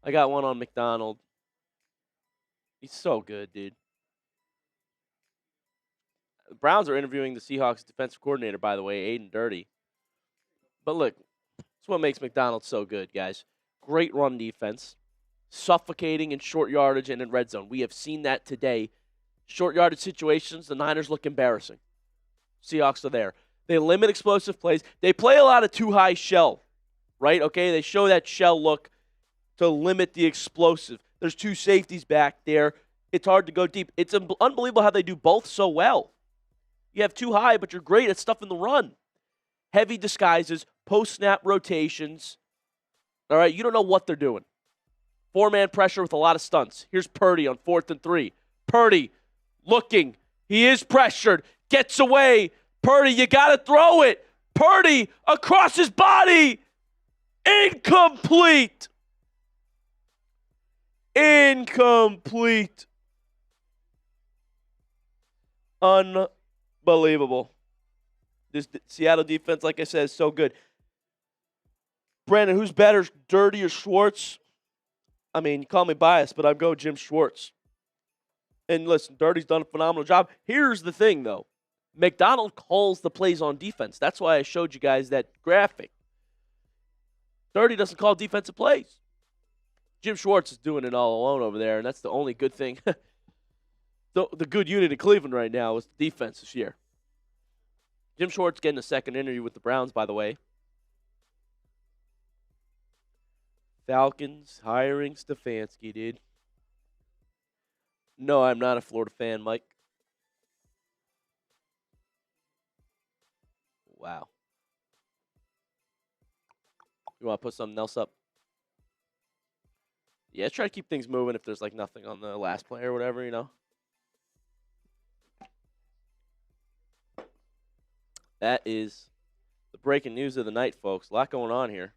I got one on McDonald. He's so good, dude. The Browns are interviewing the Seahawks defensive coordinator, by the way, Aiden Dirty. But look, that's what makes McDonald so good, guys. Great run defense, suffocating in short yardage and in red zone. We have seen that today. Short yardage situations, the Niners look embarrassing. Seahawks are there. They limit explosive plays. They play a lot of too high shell, right? Okay, they show that shell look to limit the explosive. There's 2 safeties back there. It's hard to go deep. It's unbelievable how they do both so well. You have 2 high, but you're great at stuff in the run. Heavy disguises, post-snap rotations. All right, you don't know what they're doing. 4-man pressure with a lot of stunts. Here's Purdy on 4th and 3. Purdy looking. He is pressured. Gets away. Purdy, you got to throw it. Purdy across his body. Incomplete. Unbelievable. This Seattle defense, like I said, is so good. Brandon, who's better, Dirty or Schwartz? I mean, you call me biased, but I'd go Jim Schwartz. And listen, Dirty's done a phenomenal job. Here's the thing, though. McDonald calls the plays on defense. That's why I showed you guys that graphic. Dirty doesn't call defensive plays. Jim Schwartz is doing it all alone over there, and that's the only good thing. The good unit in Cleveland right now is the defense this year. Jim Schwartz getting a second interview with the Browns, by the way. Falcons hiring Stefanski, dude. No, I'm not a Florida fan, Mike. Wow. You want to put something else up? Yeah, let's try to keep things moving if there's like nothing on the last play or whatever, you know. That is the breaking news of the night, folks. A lot going on here.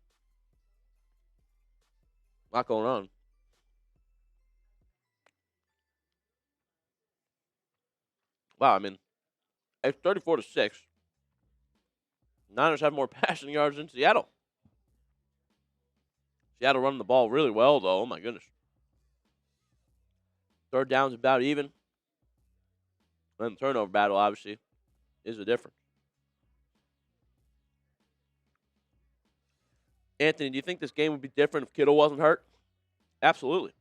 A lot going on. Wow, I mean, it's 34-6. Niners have more passing yards than Seattle. Seattle running the ball really well, though. Oh, my goodness. Third down's about even. And the turnover battle, obviously, is the difference. Anthony, do you think this game would be different if Kittle wasn't hurt? Absolutely.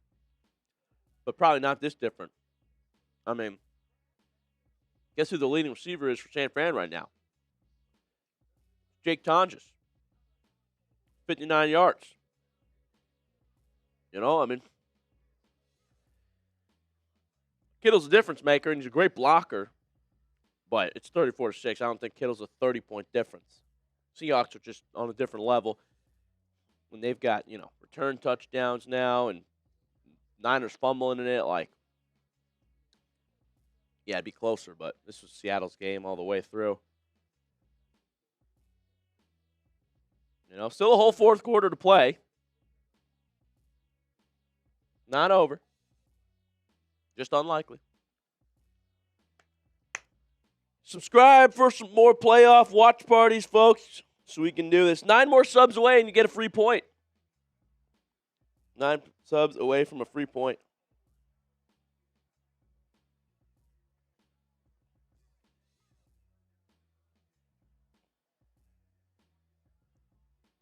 But probably not this different. I mean, guess who the leading receiver is for San Fran right now? Jake Tonjes. 59 yards. You know, I mean, Kittle's a difference maker, and he's a great blocker. But it's 34-6. I don't think Kittle's a 30-point difference. Seahawks are just on a different level. When they've got, return touchdowns now and Niners fumbling in it, yeah, it'd be closer, but this was Seattle's game all the way through. Still a whole fourth quarter to play. Not over. Just unlikely. Subscribe for some more playoff watch parties, folks, so we can do this. 9 more subs away and you get a free point. 9 subs away from a free point.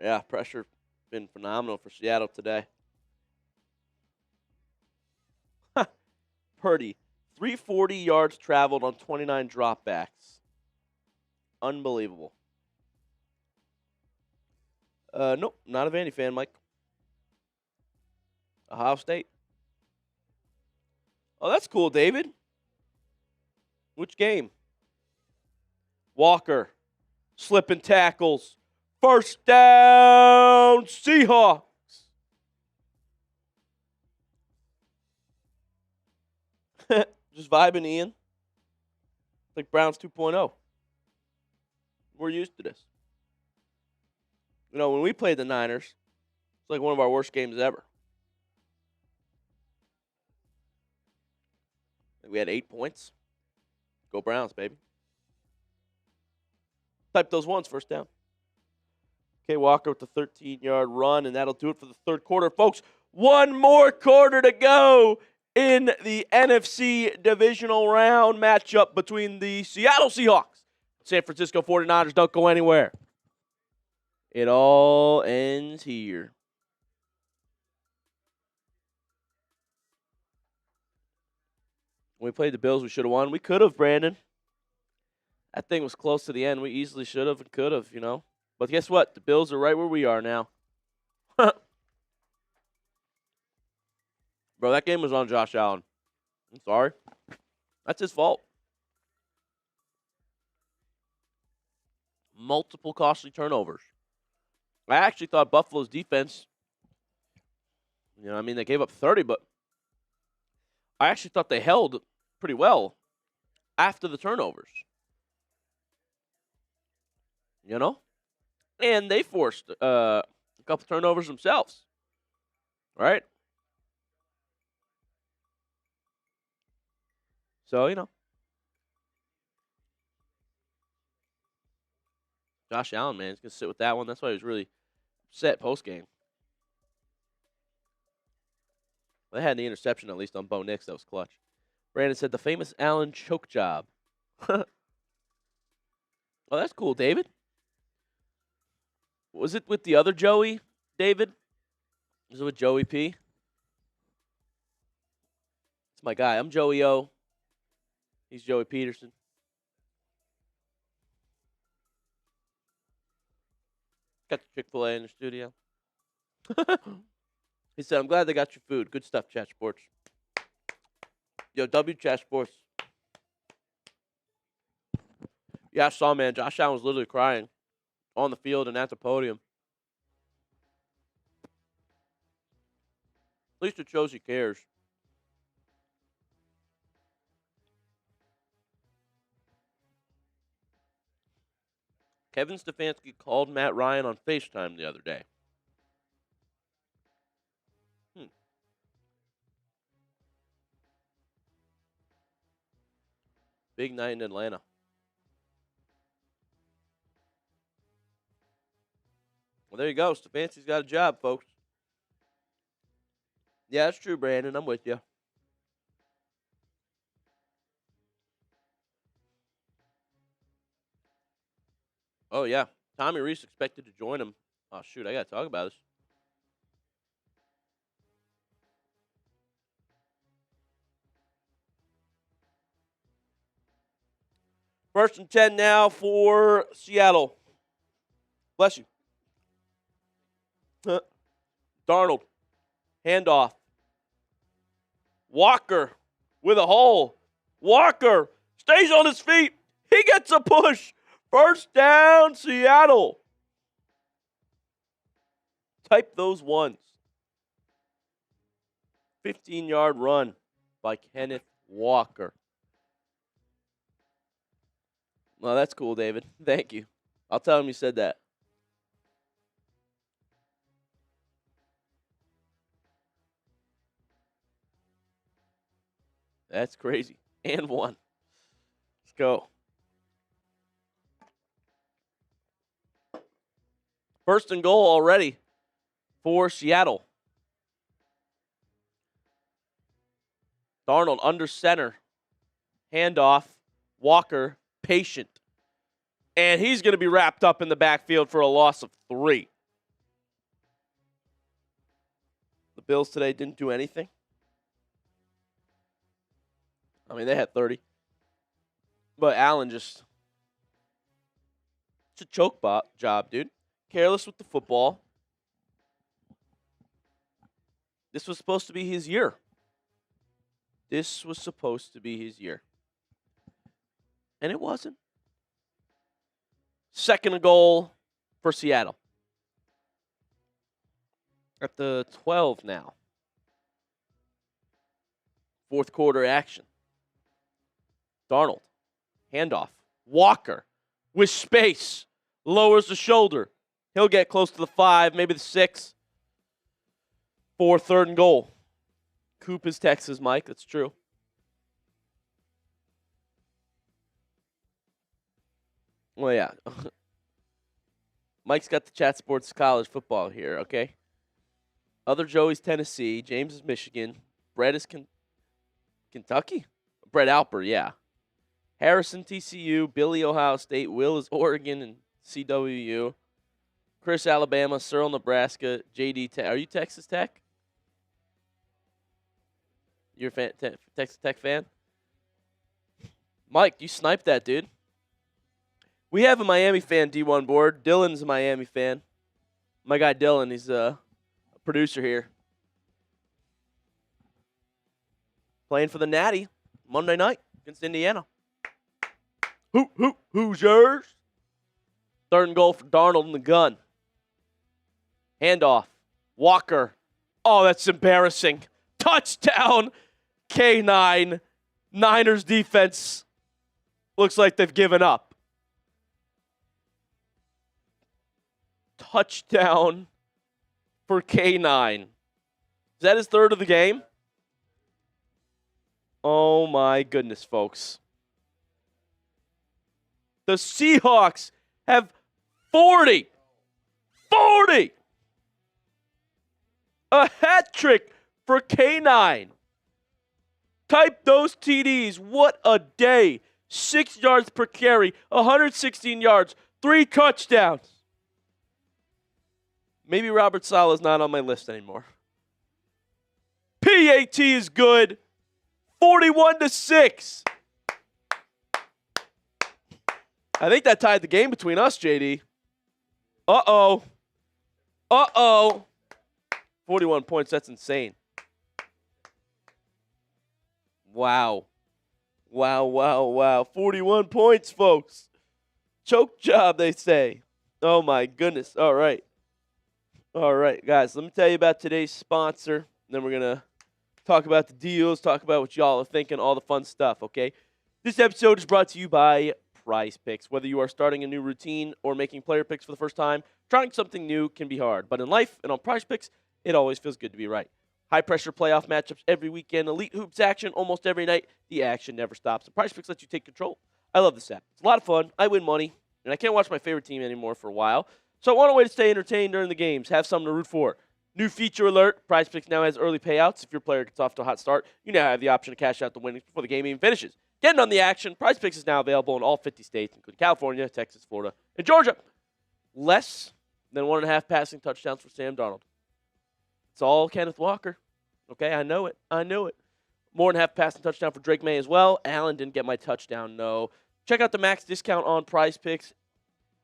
Yeah, pressure been phenomenal for Seattle today. Purdy, 340 yards traveled on 29 dropbacks. Unbelievable. Nope, not a Vandy fan, Mike. Ohio State. Oh, that's cool, David. Which game? Walker, slipping tackles. First down, Seahawks. Just vibing, Ian. Like Browns 2.0. We're used to this. When we played the Niners, it's like one of our worst games ever. We had 8 points. Go Browns, baby. Type those ones, first down. Okay, Walker with the 13-yard run, and that'll do it for the third quarter. Folks, one more quarter to go in the NFC Divisional Round matchup between the Seattle Seahawks and San Francisco 49ers. Don't go anywhere. It all ends here. When we played the Bills, we should have won. We could have, Brandon. That thing was close to the end. We easily should have and could have, But guess what? The Bills are right where we are now. Bro, that game was on Josh Allen. I'm sorry. That's his fault. Multiple costly turnovers. I actually thought Buffalo's defense, they gave up 30, but I actually thought they held pretty well after the turnovers. And they forced a couple turnovers themselves. Right? So, Josh Allen, man, he's going to sit with that one. That's why he was really upset post-game. They had the interception, at least, on Bo Nix. That was clutch. Brandon said the famous Allen choke job. Oh, that's cool, David. Was it with the other Joey, David? Was it with Joey P? It's my guy. I'm Joey O. He's Joey Peterson. Got the Chick-fil-A in the studio. He said, I'm glad they got your food. Good stuff, Chat Sports. Yo, W Chat Sports. Yeah, I saw, man. Josh Allen was literally crying on the field and at the podium. At least it shows he cares. Kevin Stefanski called Matt Ryan on FaceTime the other day. Big night in Atlanta. Well, there you go. Stefanski's got a job, folks. Yeah, that's true, Brandon. I'm with you. Oh, yeah. Tommy Reese expected to join him Oh, shoot, I got to talk about this. First and 10 now for Seattle. Bless you. Darnold. Handoff. Walker with a hole. Walker stays on his feet. He gets a push. First down, Seattle. Type those ones. 15-yard run by Kenneth Walker. Well, that's cool, David. Thank you. I'll tell him you said that. That's crazy. And one. Let's go. First and goal already for Seattle. Darnold under center. Handoff. Walker. Patient. And he's going to be wrapped up in the backfield for a loss of 3. The Bills today didn't do anything. I mean, they had 30. But Allen just... It's a choke job, dude. Careless with the football. This was supposed to be his year. This was supposed to be his year. And it wasn't. Second and goal for Seattle. At the 12 now. Fourth quarter action. Darnold. Handoff. Walker. With space. Lowers the shoulder. He'll get close to the 5, maybe the 6. For third and goal. Coop is Texas, Mike. That's true. Well, yeah. Mike's got the Chat Sports college football here, okay? Other Joey's Tennessee. James is Michigan. Brett is Kentucky? Brett Alper, yeah. Harrison, TCU. Billy, Ohio State. Will is Oregon and CWU. Chris, Alabama. Searle, Nebraska. JD, are you Texas Tech? You're a Texas Tech fan? Mike, you sniped that, dude. We have a Miami fan D1 board. Dylan's a Miami fan. My guy Dylan, he's a producer here. Playing for the Natty Monday night against Indiana. Who's yours? Third and goal for Darnold in the gun. Handoff. Walker. Oh, that's embarrassing. Touchdown. K9. Niners defense looks like they've given up. Touchdown for K9. Is that his third of the game? Oh, my goodness, folks. The Seahawks have 40. 40! A hat trick for K9. Type those TDs. What a day. 6 yards per carry, 116 yards, 3 touchdowns. Maybe Robert Saleh's not on my list anymore. PAT is good. 41-6. I think that tied the game between us, JD. Uh-oh. 41 points, that's insane. Wow. 41 points, folks. Choke job, they say. Oh, my goodness. All right, guys, let me tell you about today's sponsor. Then we're going to talk about the deals, talk about what y'all are thinking, all the fun stuff, okay? This episode is brought to you by PrizePicks. Whether you are starting a new routine or making player picks for the first time, trying something new can be hard. But in life and on PrizePicks, it always feels good to be right. High-pressure playoff matchups every weekend, elite hoops action almost every night. The action never stops. And PrizePicks lets you take control. I love this app. It's a lot of fun. I win money, and I can't watch my favorite team anymore for a while. So I want a way to stay entertained during the games, have something to root for. New feature alert, PrizePicks now has early payouts. If your player gets off to a hot start, you now have the option to cash out the winnings before the game even finishes. Getting on the action, PrizePicks is now available in all 50 states, including California, Texas, Florida, and Georgia. Less then 1.5 passing touchdowns for Sam Darnold. It's all Kenneth Walker. Okay, I know it. More than half passing touchdown for Drake May as well. Allen didn't get my touchdown, no. Check out the max discount on PrizePicks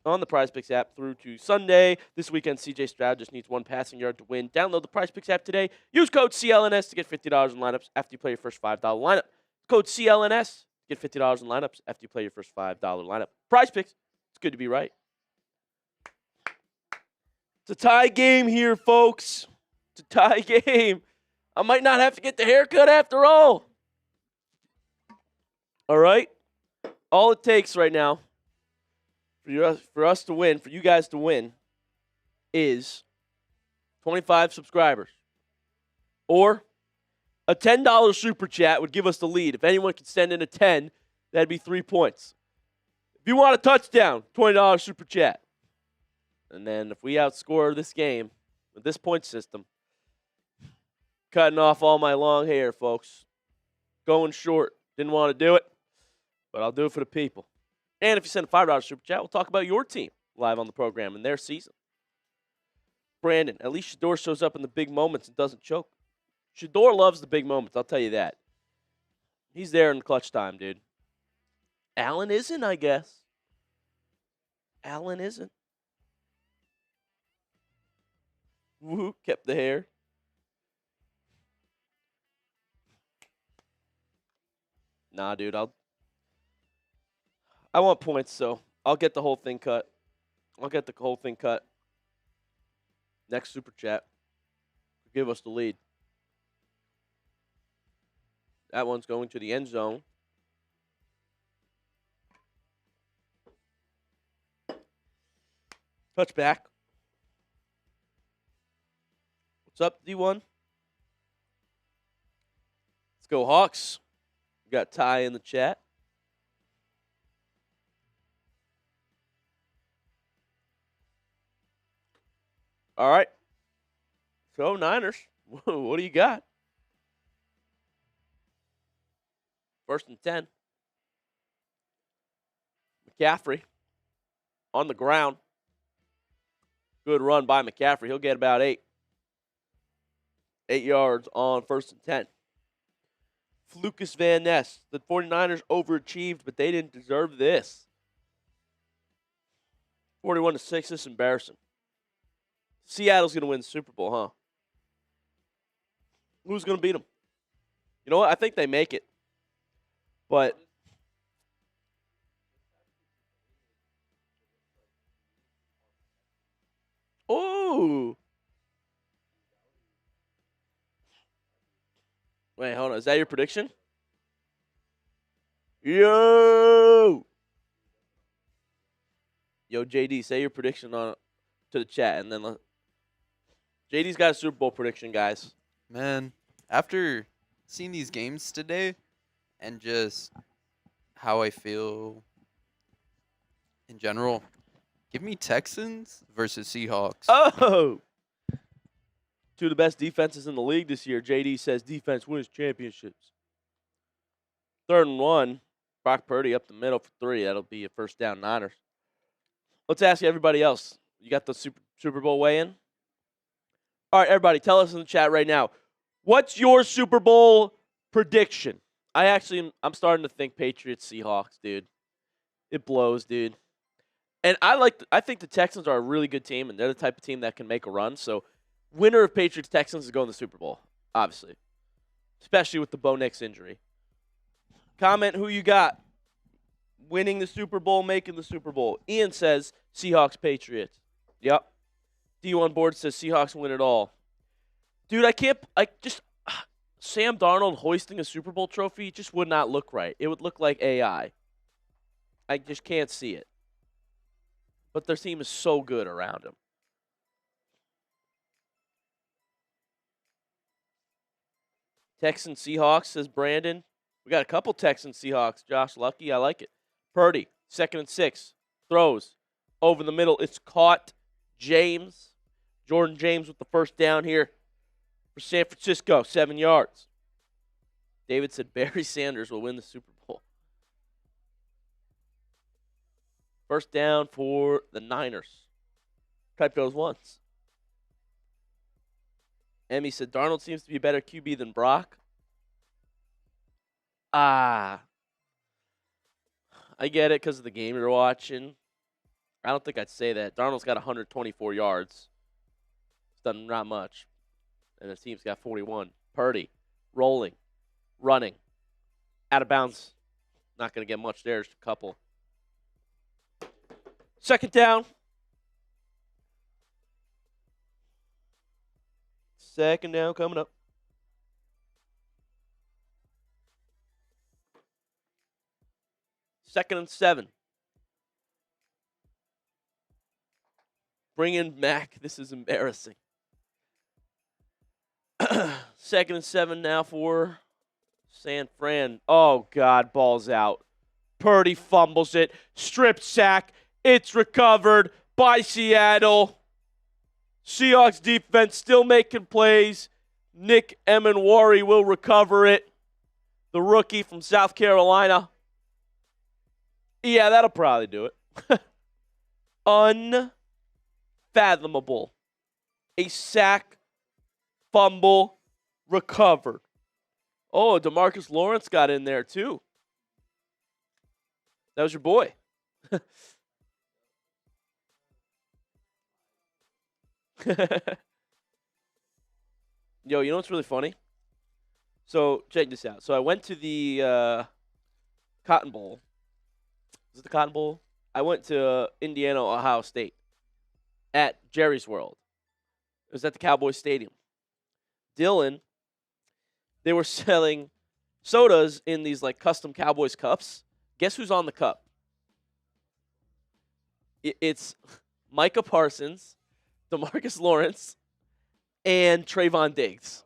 on the PrizePicks app through to Sunday. This weekend, CJ Stroud just needs 1 passing yard to win. Download the PrizePicks app today. Use code CLNS to get $50 in lineups after you play your first $5 lineup. Code CLNS. Get $50 in lineups after you play your first $5 lineup. PrizePicks. It's good to be right. It's a tie game here, folks. It's a tie game. I might not have to get the haircut after all. All right? All it takes right now for us to win, for you guys to win, is 25 subscribers. Or a $10 super chat would give us the lead. If anyone could send in a 10, that'd be 3 points. If you want a touchdown, $20 super chat. And then if we outscore this game with this point system, cutting off all my long hair, folks. Going short. Didn't want to do it, but I'll do it for the people. And if you send a $5 super chat, we'll talk about your team live on the program and their season. Brandon, at least Shador shows up in the big moments and doesn't choke. Shador loves the big moments, I'll tell you that. He's there in clutch time, dude. Allen isn't, I guess. Allen isn't. Woo, kept the hair. Nah, dude, I want points, so I'll get the whole thing cut. Next super chat. Give us the lead. That one's going to the end zone. Touchback. What's up, D1? Let's go, Hawks. We got Ty in the chat. All right. So, Niners, what do you got? 1st and 10. McCaffrey on the ground. Good run by McCaffrey. He'll get about 8. 8 yards on 1st and 10. Lucas Van Ness. The 49ers overachieved, but they didn't deserve this. 41-6. This is embarrassing. Seattle's going to win the Super Bowl, huh? Who's going to beat them? You know what? I think they make it. But ooh. Wait, hold on. Is that your prediction? Yo, JD, say your prediction on to the chat, and then JD's got a Super Bowl prediction, guys. Man, after seeing these games today and just how I feel in general, give me Texans versus Seahawks. Oh! 2 of the best defenses in the league this year. JD says defense wins championships. 3rd and 1. Brock Purdy up the middle for 3. That'll be a first down, Niners. Let's ask everybody else. You got the Super Bowl weigh-in? All right, everybody, tell us in the chat right now. What's your Super Bowl prediction? I'm starting to think Patriots Seahawks, dude. It blows, dude. And I think the Texans are a really good team, and they're the type of team that can make a run. So, winner of Patriots Texans is going to the Super Bowl, obviously, especially with the Bo Nix injury. Comment who you got winning the Super Bowl, making the Super Bowl. Ian says Seahawks Patriots. Yep. D1 board says Seahawks win it all. Dude, Sam Darnold hoisting a Super Bowl trophy just would not look right. It would look like AI. I just can't see it. But their team is so good around him. Texans Seahawks, says Brandon. We got a couple Texans Seahawks. Josh Lucky, I like it. Purdy, 2nd and 6. Throws over the middle. It's caught. James. Jordan James with the first down here for San Francisco. 7 yards. David said Barry Sanders will win the Super Bowl. First down for the Niners. Type goes once. Emmy said, Darnold seems to be a better QB than Brock. I get it because of the game you're watching. I don't think I'd say that. Darnold's got 124 yards. It's done not much. And the team's got 41. Purdy, rolling, running, out of bounds. Not going to get much there. Just a couple. Second down. Second down coming up. Second and 7. Bring in Mac. This is embarrassing. Second and 7 now for San Fran. Oh, God, ball's out. Purdy fumbles it. Strip sack. It's recovered by Seattle. Seahawks defense still making plays. Nick Emenwari will recover it. The rookie from South Carolina. Yeah, that'll probably do it. Unfathomable. A sack, fumble, recovered. Oh, DeMarcus Lawrence got in there too. That was your boy. Yo, you know what's really funny? So, check this out. So, I went to the Cotton Bowl. Is it the Cotton Bowl? I went to Indiana, Ohio State at Jerry's World. It was at the Cowboys Stadium. Dylan, they were selling sodas in these like custom Cowboys cups. Guess who's on the cup? It's Micah Parsons, DeMarcus Lawrence, and Trayvon Diggs.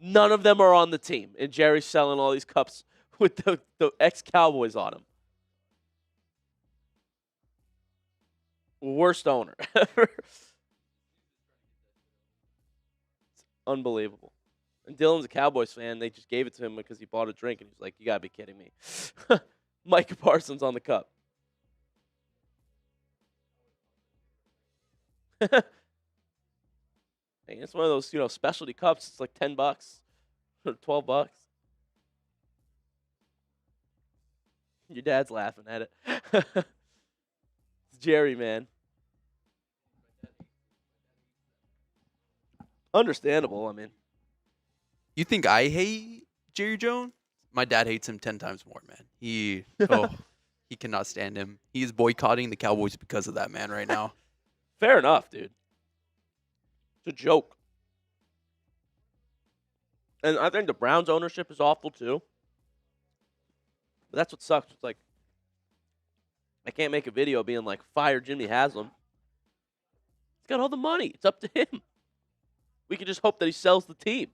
None of them are on the team, and Jerry's selling all these cups with the ex-Cowboys on them. Worst owner ever. It's unbelievable. And Dylan's a Cowboys fan. They just gave it to him because he bought a drink, and he's like, you got to be kidding me. Micah Parsons on the cup. Hey, it's one of those, specialty cups. It's like $10 or $12. Your dad's laughing at it. It's Jerry, man. Understandable, I mean. You think I hate Jerry Jones? My dad hates him 10 times more, man. He cannot stand him. He is boycotting the Cowboys because of that man right now. Fair enough, dude. It's a joke. And I think the Browns ownership is awful too. But that's what sucks. It's like, I can't make a video being like, fire Jimmy Haslam. He's got all the money. It's up to him. We can just hope that he sells the team.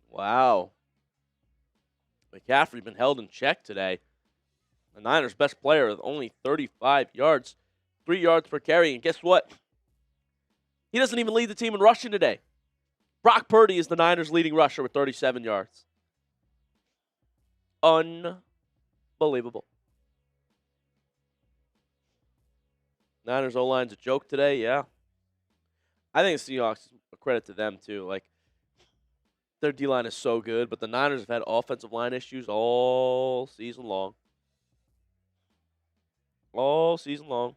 Wow. McCaffrey been held in check today. The Niners' best player with only 35 yards, 3 yards per carry. And guess what? He doesn't even lead the team in rushing today. Brock Purdy is the Niners' leading rusher with 37 yards. Unbelievable. Niners O-line's a joke today, yeah. I think the Seahawks, a credit to them too. Like, their D-line is so good, but the Niners have had offensive line issues all season long. All season long.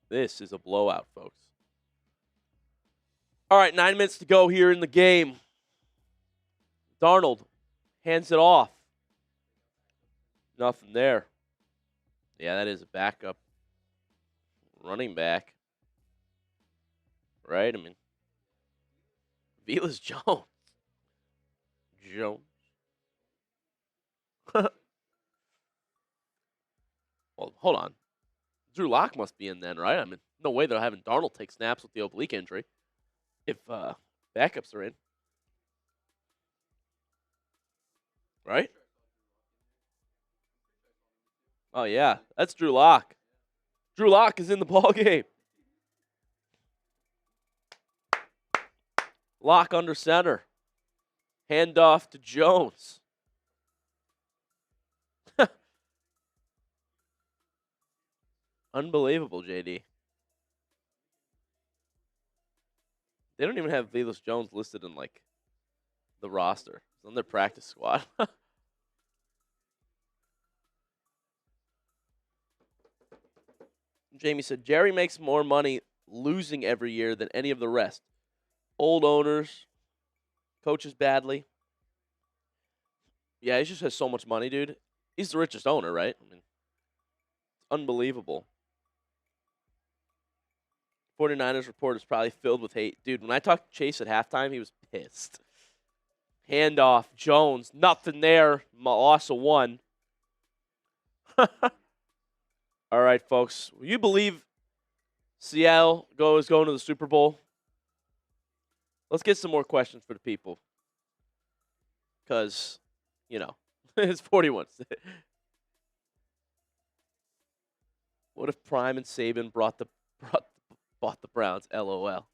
This is a blowout, folks. All right, 9 minutes to go here in the game. Darnold hands it off. Nothing there. Yeah, that is a backup running back. Right? I mean, Velus Jones. Well, hold on. Drew Lock must be in then, right? I mean, no way they're having Darnold take snaps with the oblique injury if backups are in. Right? Oh, yeah. That's Drew Lock. Drew Lock is in the ball game. Lock under center. Handoff to Jones. Unbelievable, JD. They don't even have Velus Jones listed in, like, the roster. It's on their practice squad. Jamie said, Jerry makes more money losing every year than any of the rest. Old owners, coaches badly. Yeah, he just has so much money, dude. He's the richest owner, right? I mean, it's unbelievable. 49ers report is probably filled with hate. Dude, when I talked to Chase at halftime, he was pissed. Handoff, Jones, nothing there. Loss of 1. All right, folks. Will you believe Seattle is going to the Super Bowl? Let's get some more questions for the people. Because, you know, it's 41. What if Prime and Saban bought the Browns? LOL.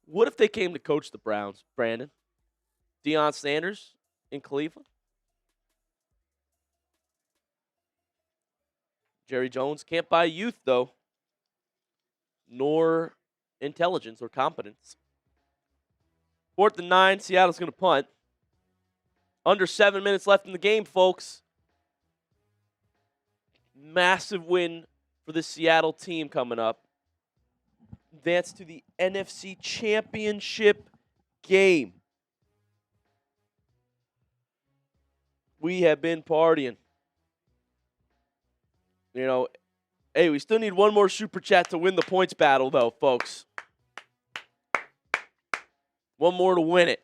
What if they came to coach the Browns, Brandon? Deion Sanders in Cleveland? Jerry Jones can't buy youth, though, nor intelligence or competence. 4th and 9, Seattle's going to punt. Under 7 minutes left in the game, folks. Massive win for the Seattle team coming up. Advance to the NFC Championship game. We have been partying. You know, hey, we still need one more super chat to win the points battle, though, folks. One more to win it.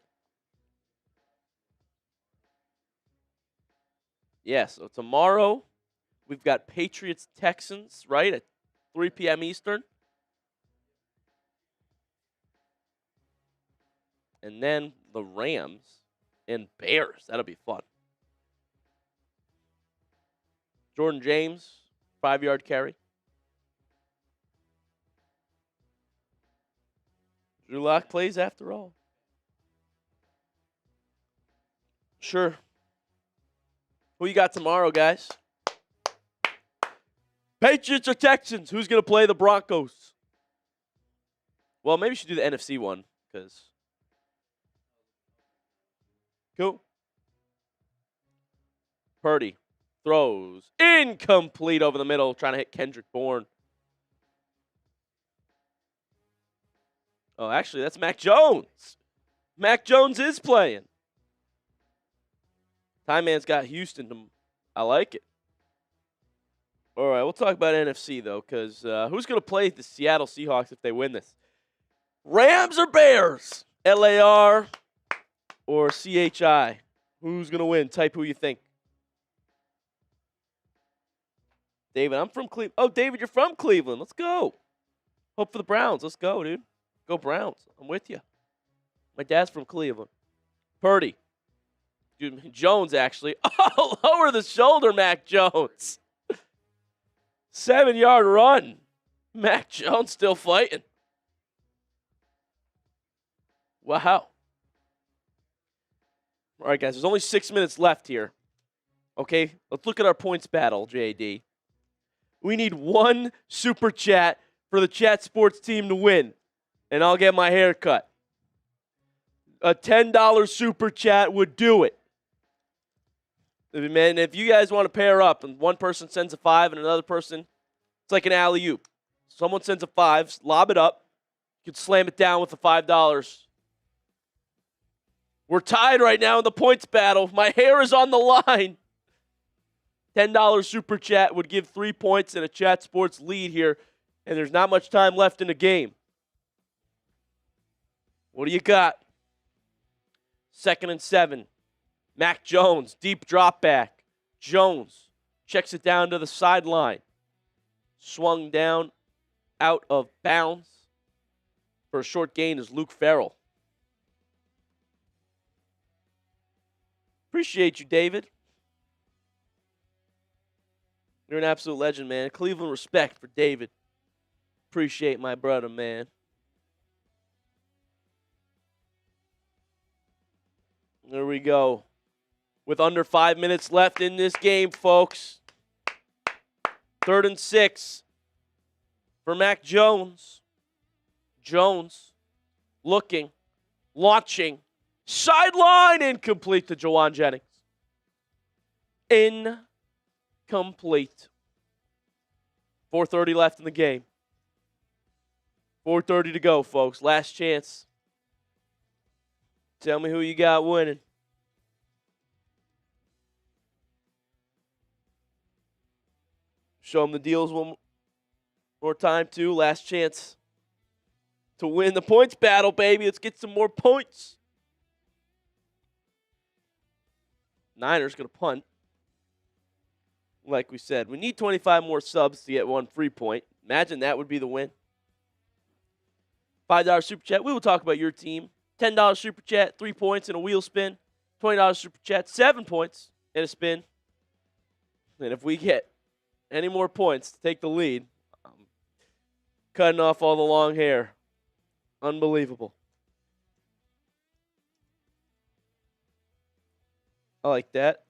Yeah, so tomorrow we've got Patriots-Texans, right, at 3 p.m. Eastern. And then the Rams and Bears. That'll be fun. Jordan James, 5-yard carry. Drew Lock plays after all. Sure. Who you got tomorrow, guys? Patriots or Texans? Who's going to play the Broncos? Well, maybe you should do the NFC one, because... Cool. Purdy throws. Incomplete over the middle, trying to hit Kendrick Bourne. Oh, actually, that's Mac Jones. Mac Jones is playing. Time Man's got Houston. I like it. All right, we'll talk about NFC, though, because who's going to play the Seattle Seahawks if they win this? Rams or Bears? LAR or CHI? Who's going to win? Type who you think. David, I'm from Cleveland. Oh, David, you're from Cleveland. Let's go. Hope for the Browns. Let's go, dude. Go Browns. I'm with you. My dad's from Cleveland. Purdy. Dude, Jones, actually. Oh, lower the shoulder, Mac Jones. 7-yard run. Mac Jones still fighting. Wow. All right, guys, there's only 6 minutes left here. Okay, let's look at our points battle, JD. We need one super chat for the Chat Sports team to win, and I'll get my hair cut. A $10 super chat would do it. Man, if you guys want to pair up and one person sends a 5 and another person, it's like an alley-oop. Someone sends a 5, lob it up. You can slam it down with the $5. We're tied right now in the points battle. My hair is on the line. $10 super chat would give 3 points and a Chat Sports lead here, and there's not much time left in the game. What do you got? 2nd and 7. Mac Jones, deep drop back. Jones checks it down to the sideline. Swung down out of bounds. For a short gain is Luke Farrell. Appreciate you, David. You're an absolute legend, man. Cleveland respect for David. Appreciate my brother, man. There we go. With under 5 minutes left in this game, folks. 3rd and 6. for Mac Jones. Jones looking, launching, sideline, incomplete to Jawan Jennings. Incomplete. 4:30 left in the game. 4:30 to go, folks. Last chance. Tell me who you got winning. Show them the deals one more time, too. Last chance to win the points battle, baby. Let's get some more points. Niners going to punt. Like we said, we need 25 more subs to get one free point. Imagine that would be the win. $5 super chat. We will talk about your team. $10 super chat, 3 points and a wheel spin. $20 super chat, 7 points and a spin. And if we get any more points to take the lead, I'm cutting off all the long hair. Unbelievable. I like that.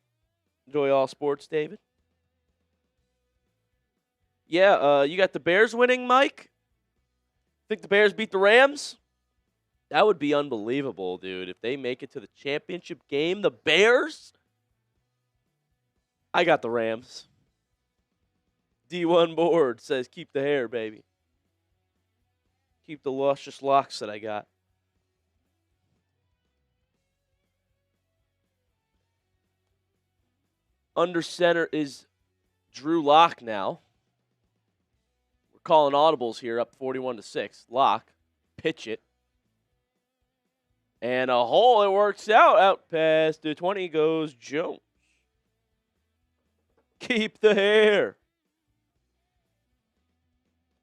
Enjoy all sports, David. Yeah, you got the Bears winning, Mike? Think the Bears beat the Rams? That would be unbelievable, dude. If they make it to the championship game, the Bears? I got the Rams. D1 board says keep the hair, baby. Keep the luscious locks that I got. Under center is Drew Lock now. We're calling audibles here, up 41-6. Lock, pitch it. And a hole, it works out. Out past the 20 goes Jones. Keep the hair.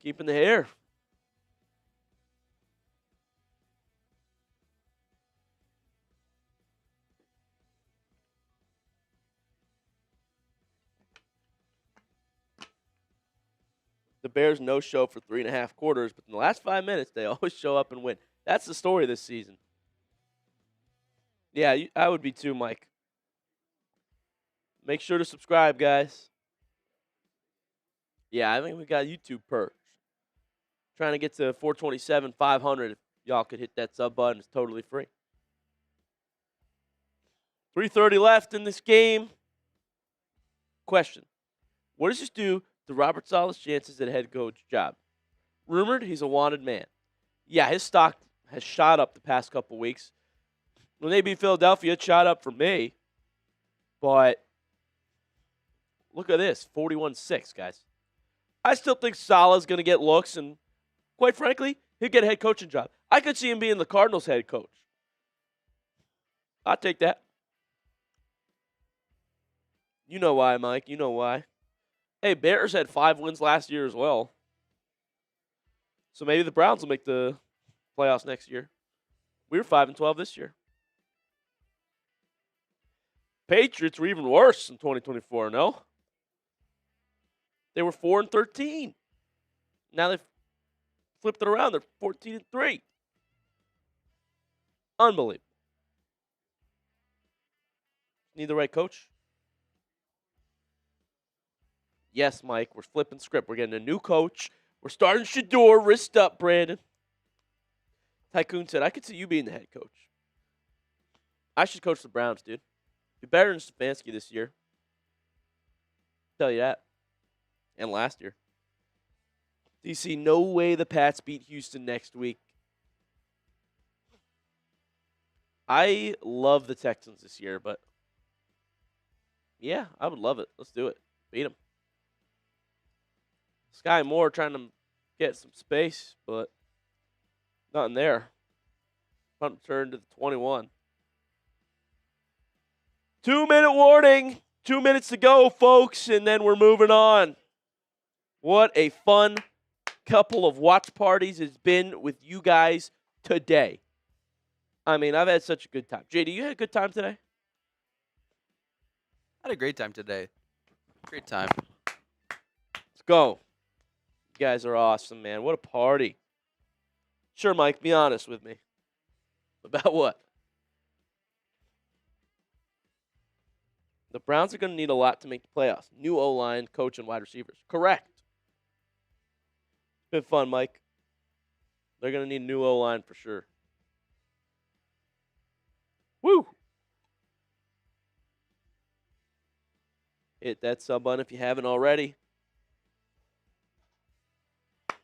Keeping the hair. The Bears no-show for 3.5 quarters, but in the last 5 minutes, they always show up and win. That's the story this season. Yeah, I would be too, Mike. Make sure to subscribe, guys. Yeah, I think we got YouTube perks. Trying to get to 427, 500. If y'all could hit that sub button, it's totally free. 3:30 left in this game. Question. What does this do to Robert Saleh's chances at a head coach job? Rumored he's a wanted man. Yeah, his stock has shot up the past couple weeks. When they beat Philadelphia, it shot up for me. But look at this, 41-6, guys. I still think Saleh's going to get looks, and quite frankly, he'll get a head coaching job. I could see him being the Cardinals' head coach. I'll take that. You know why, Mike. You know why. Hey, Bears had 5 wins last year as well. So maybe the Browns will make the playoffs next year. We were 5-12 this year. Patriots were even worse in 2024, no? They were 4-13. Now they've flipped it around. They're 14-3. Unbelievable. Need the right coach? Yes, Mike. We're flipping script. We're getting a new coach. We're starting Shador. Wrist up, Brandon. Tycoon said, I could see you being the head coach. I should coach the Browns, dude. Be better than Stefanski this year. Tell you that. And last year. DC, no way the Pats beat Houston next week. I love the Texans this year, but yeah, I would love it. Let's do it. Beat them. Sky Moore trying to get some space, but nothing there. Punt return to the 21. 2-minute warning. 2 minutes to go, folks, and then we're moving on. What a fun couple of watch parties it's been with you guys today. I mean, I've had such a good time. JD, you had a good time today? I had a great time today. Great time. Let's go. You guys are awesome, man. What a party. Sure, Mike, be honest with me. About what? The Browns are going to need a lot to make the playoffs. New O-line, coach, and wide receivers. Correct. Been fun, Mike. They're going to need a new O-line for sure. Woo! Hit that sub button if you haven't already. The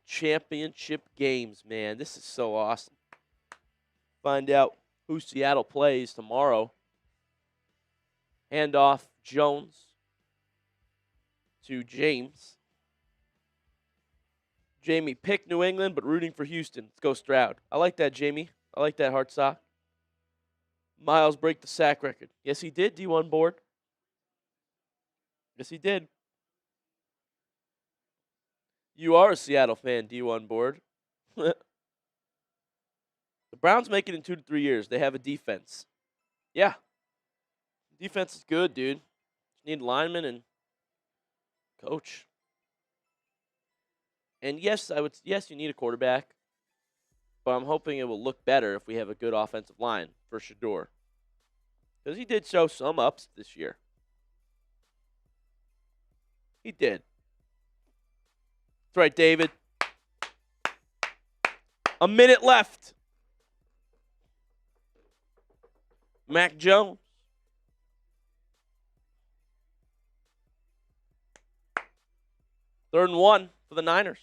championship games, man. This is so awesome. Find out who Seattle plays tomorrow. Handoff Jones to James. Jamie picked New England, but rooting for Houston. Let's go Stroud. I like that, Jamie. I like that, hard sock. Miles break the sack record. Yes, he did, D1 board. Yes, he did. You are a Seattle fan, D1 board. The Browns make it in 2 to 3 years. They have a defense. Yeah. Defense is good, dude. Just need linemen and coach. And yes, you need a quarterback. But I'm hoping it will look better if we have a good offensive line for Shador. Because he did show some ups this year. He did. That's right, David. A minute left. Mac Jones. Third and 1 for the Niners.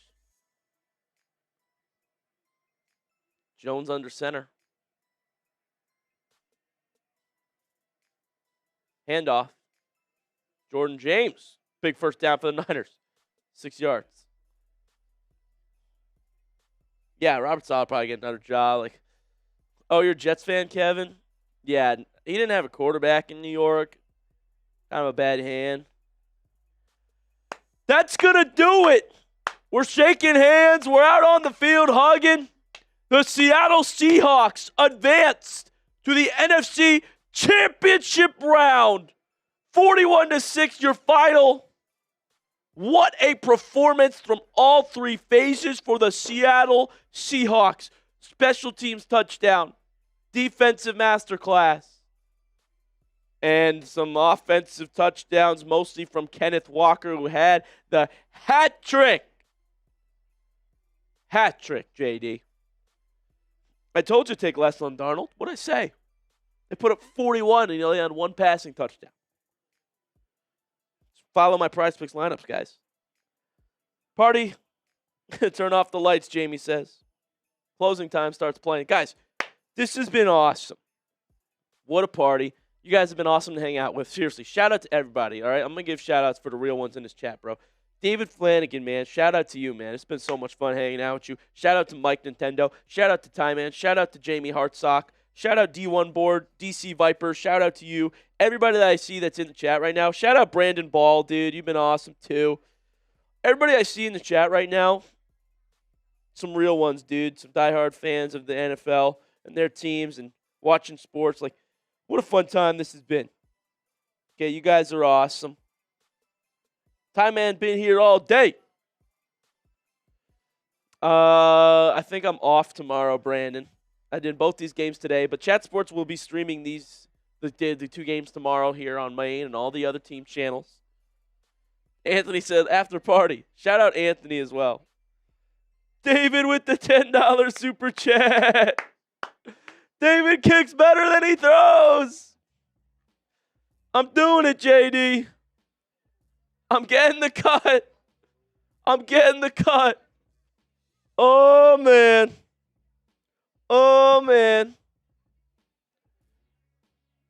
Jones under center. Handoff. Jordan James. Big first down for the Niners. 6 yards. Yeah, Robert Sala probably get another job. Like, oh, you're a Jets fan, Kevin? Yeah, he didn't have a quarterback in New York. Kind of a bad hand. That's going to do it. We're shaking hands. We're out on the field hugging. The Seattle Seahawks advanced to the NFC Championship round. 41-6, your final. What a performance from all 3 phases for the Seattle Seahawks. Special teams touchdown. Defensive masterclass. And some offensive touchdowns, mostly from Kenneth Walker, who had the hat trick. Hat trick, JD. I told you to take less on Darnold. What'd I say? They put up 41 and he only had 1 passing touchdown. Follow my PrizePicks lineups, guys. Party. Turn off the lights, Jamie says. Closing time starts playing. Guys, this has been awesome. What a party. You guys have been awesome to hang out with. Seriously, shout out to everybody, all right? I'm going to give shout outs for the real ones in this chat, bro. David Flanagan, man, shout out to you, man. It's been so much fun hanging out with you. Shout out to Mike Nintendo. Shout out to Ty Man. Shout out to Jamie Hartsock. Shout out D1 Board, DC Viper. Shout out to you. Everybody that I see that's in the chat right now. Shout out Brandon Ball, dude. You've been awesome, too. Everybody I see in the chat right now, some real ones, dude. Some diehard fans of the NFL and their teams and watching sports. Like, what a fun time this has been. Okay, you guys are awesome. Ty Man been here all day. I think I'm off tomorrow, Brandon. I did both these games today, but Chat Sports will be streaming the 2 games tomorrow here on Main and all the other team channels. Anthony said after party. Shout out Anthony as well. David with the $10 super chat. David kicks better than he throws. I'm doing it, JD. I'm getting the cut. I'm getting the cut. Oh, man. Oh, man.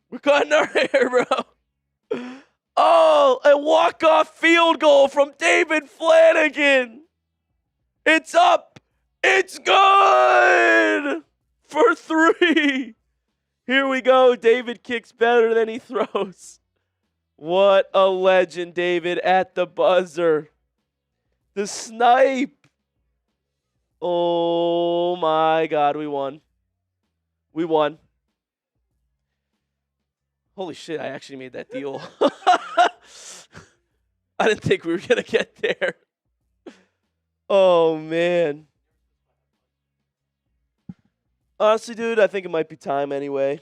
We're cutting our hair, bro. Oh, a walk-off field goal from David Flanagan. It's up. It's good for 3. Here we go. David kicks better than he throws. What a legend, David, at the buzzer. The snipe. Oh, my God. We won. We won. Holy shit, I actually made that deal. I didn't think we were going to get there. Oh, man. Honestly, dude, I think it might be time anyway.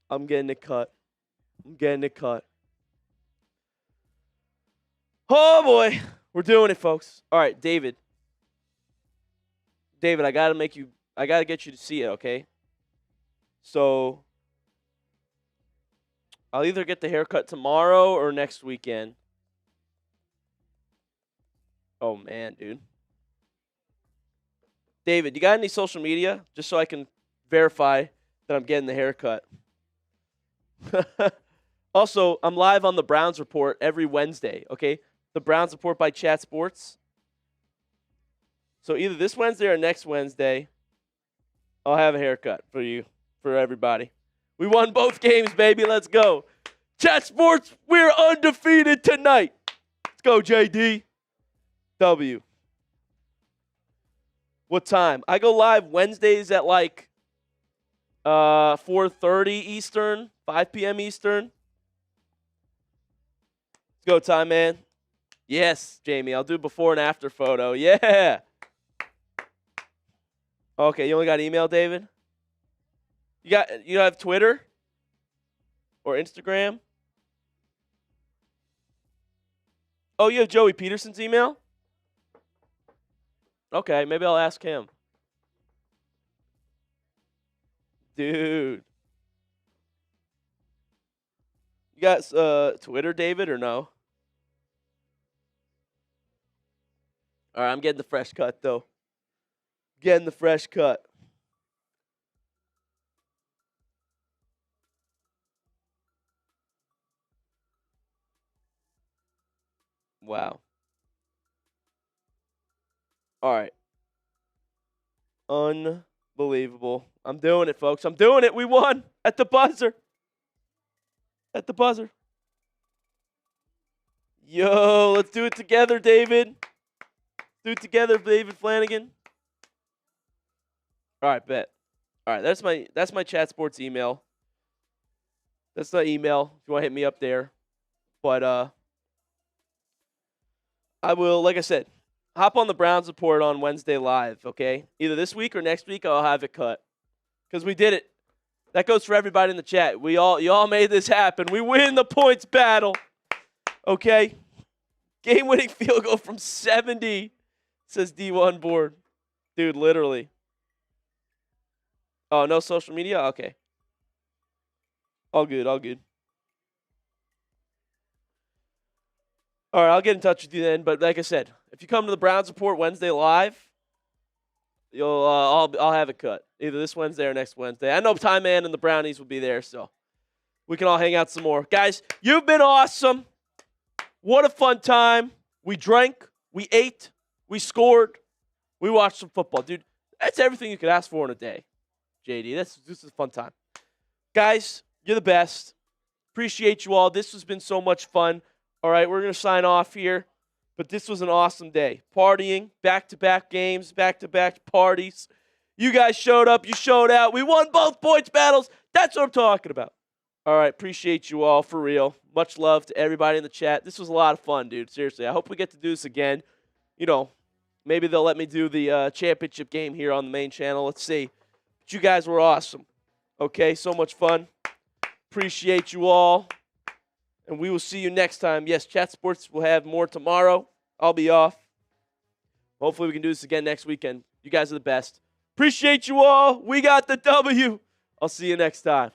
I'm getting it cut. I'm getting it cut. Oh, boy. We're doing it, folks. All right, David. David, I got to get you to see it, okay? So I'll either get the haircut tomorrow or next weekend. Oh, man, dude. David, you got any social media? Just so I can verify that I'm getting the haircut. Also, I'm live on the Browns Report every Wednesday, okay? The Browns Report by Chat Sports. So either this Wednesday or next Wednesday, I'll have a haircut for you, for everybody. We won both games, baby. Let's go. Chat Sports, we're undefeated tonight. Let's go, JD. W. What time? I go live Wednesdays at like 4:30 Eastern, 5 p.m. Eastern. Let's go, time, man. Yes, Jamie. I'll do before and after photo. Yeah. Okay, you only got email, David? You have Twitter or Instagram? Oh, you have Joey Peterson's email? Okay, maybe I'll ask him. Dude. You got Twitter, David, or no? All right, I'm getting the fresh cut, though. Getting the fresh cut. Wow. All right. Unbelievable. I'm doing it, folks. I'm doing it. We won at the buzzer. At the buzzer. Yo, let's do it together, David. Do it together, David Flanagan. All right, bet. All right, that's my Chat Sports email. That's the email if you want to hit me up there. But I will, like I said, hop on the Browns Report on Wednesday live, okay? Either this week or next week I'll have it cut. Because we did it. That goes for everybody in the chat. You all made this happen. We win the points battle. Okay? Game-winning field goal from 70, says D1 board. Dude, literally. Oh, no social media? Okay. All good, all good. All right, I'll get in touch with you then. But like I said, if you come to the Browns Report Wednesday live, I'll have it cut either this Wednesday or next Wednesday. I know Time Man and the Brownies will be there, so we can all hang out some more. Guys, you've been awesome. What a fun time. We drank, we ate, we scored, we watched some football, dude. That's everything you could ask for in a day, JD. This is a fun time, guys. You're the best. Appreciate you all. This has been so much fun. All right, we're going to sign off here, but this was an awesome day. Partying, back-to-back games, back-to-back parties. You guys showed up. You showed out. We won both points battles. That's what I'm talking about. All right, appreciate you all, for real. Much love to everybody in the chat. This was a lot of fun, dude. Seriously, I hope we get to do this again. You know, maybe they'll let me do the championship game here on the main channel. Let's see. But you guys were awesome. Okay, so much fun. Appreciate you all. And we will see you next time. Yes, Chat Sports will have more tomorrow. I'll be off. Hopefully we can do this again next weekend. You guys are the best. Appreciate you all. We got the W. I'll see you next time.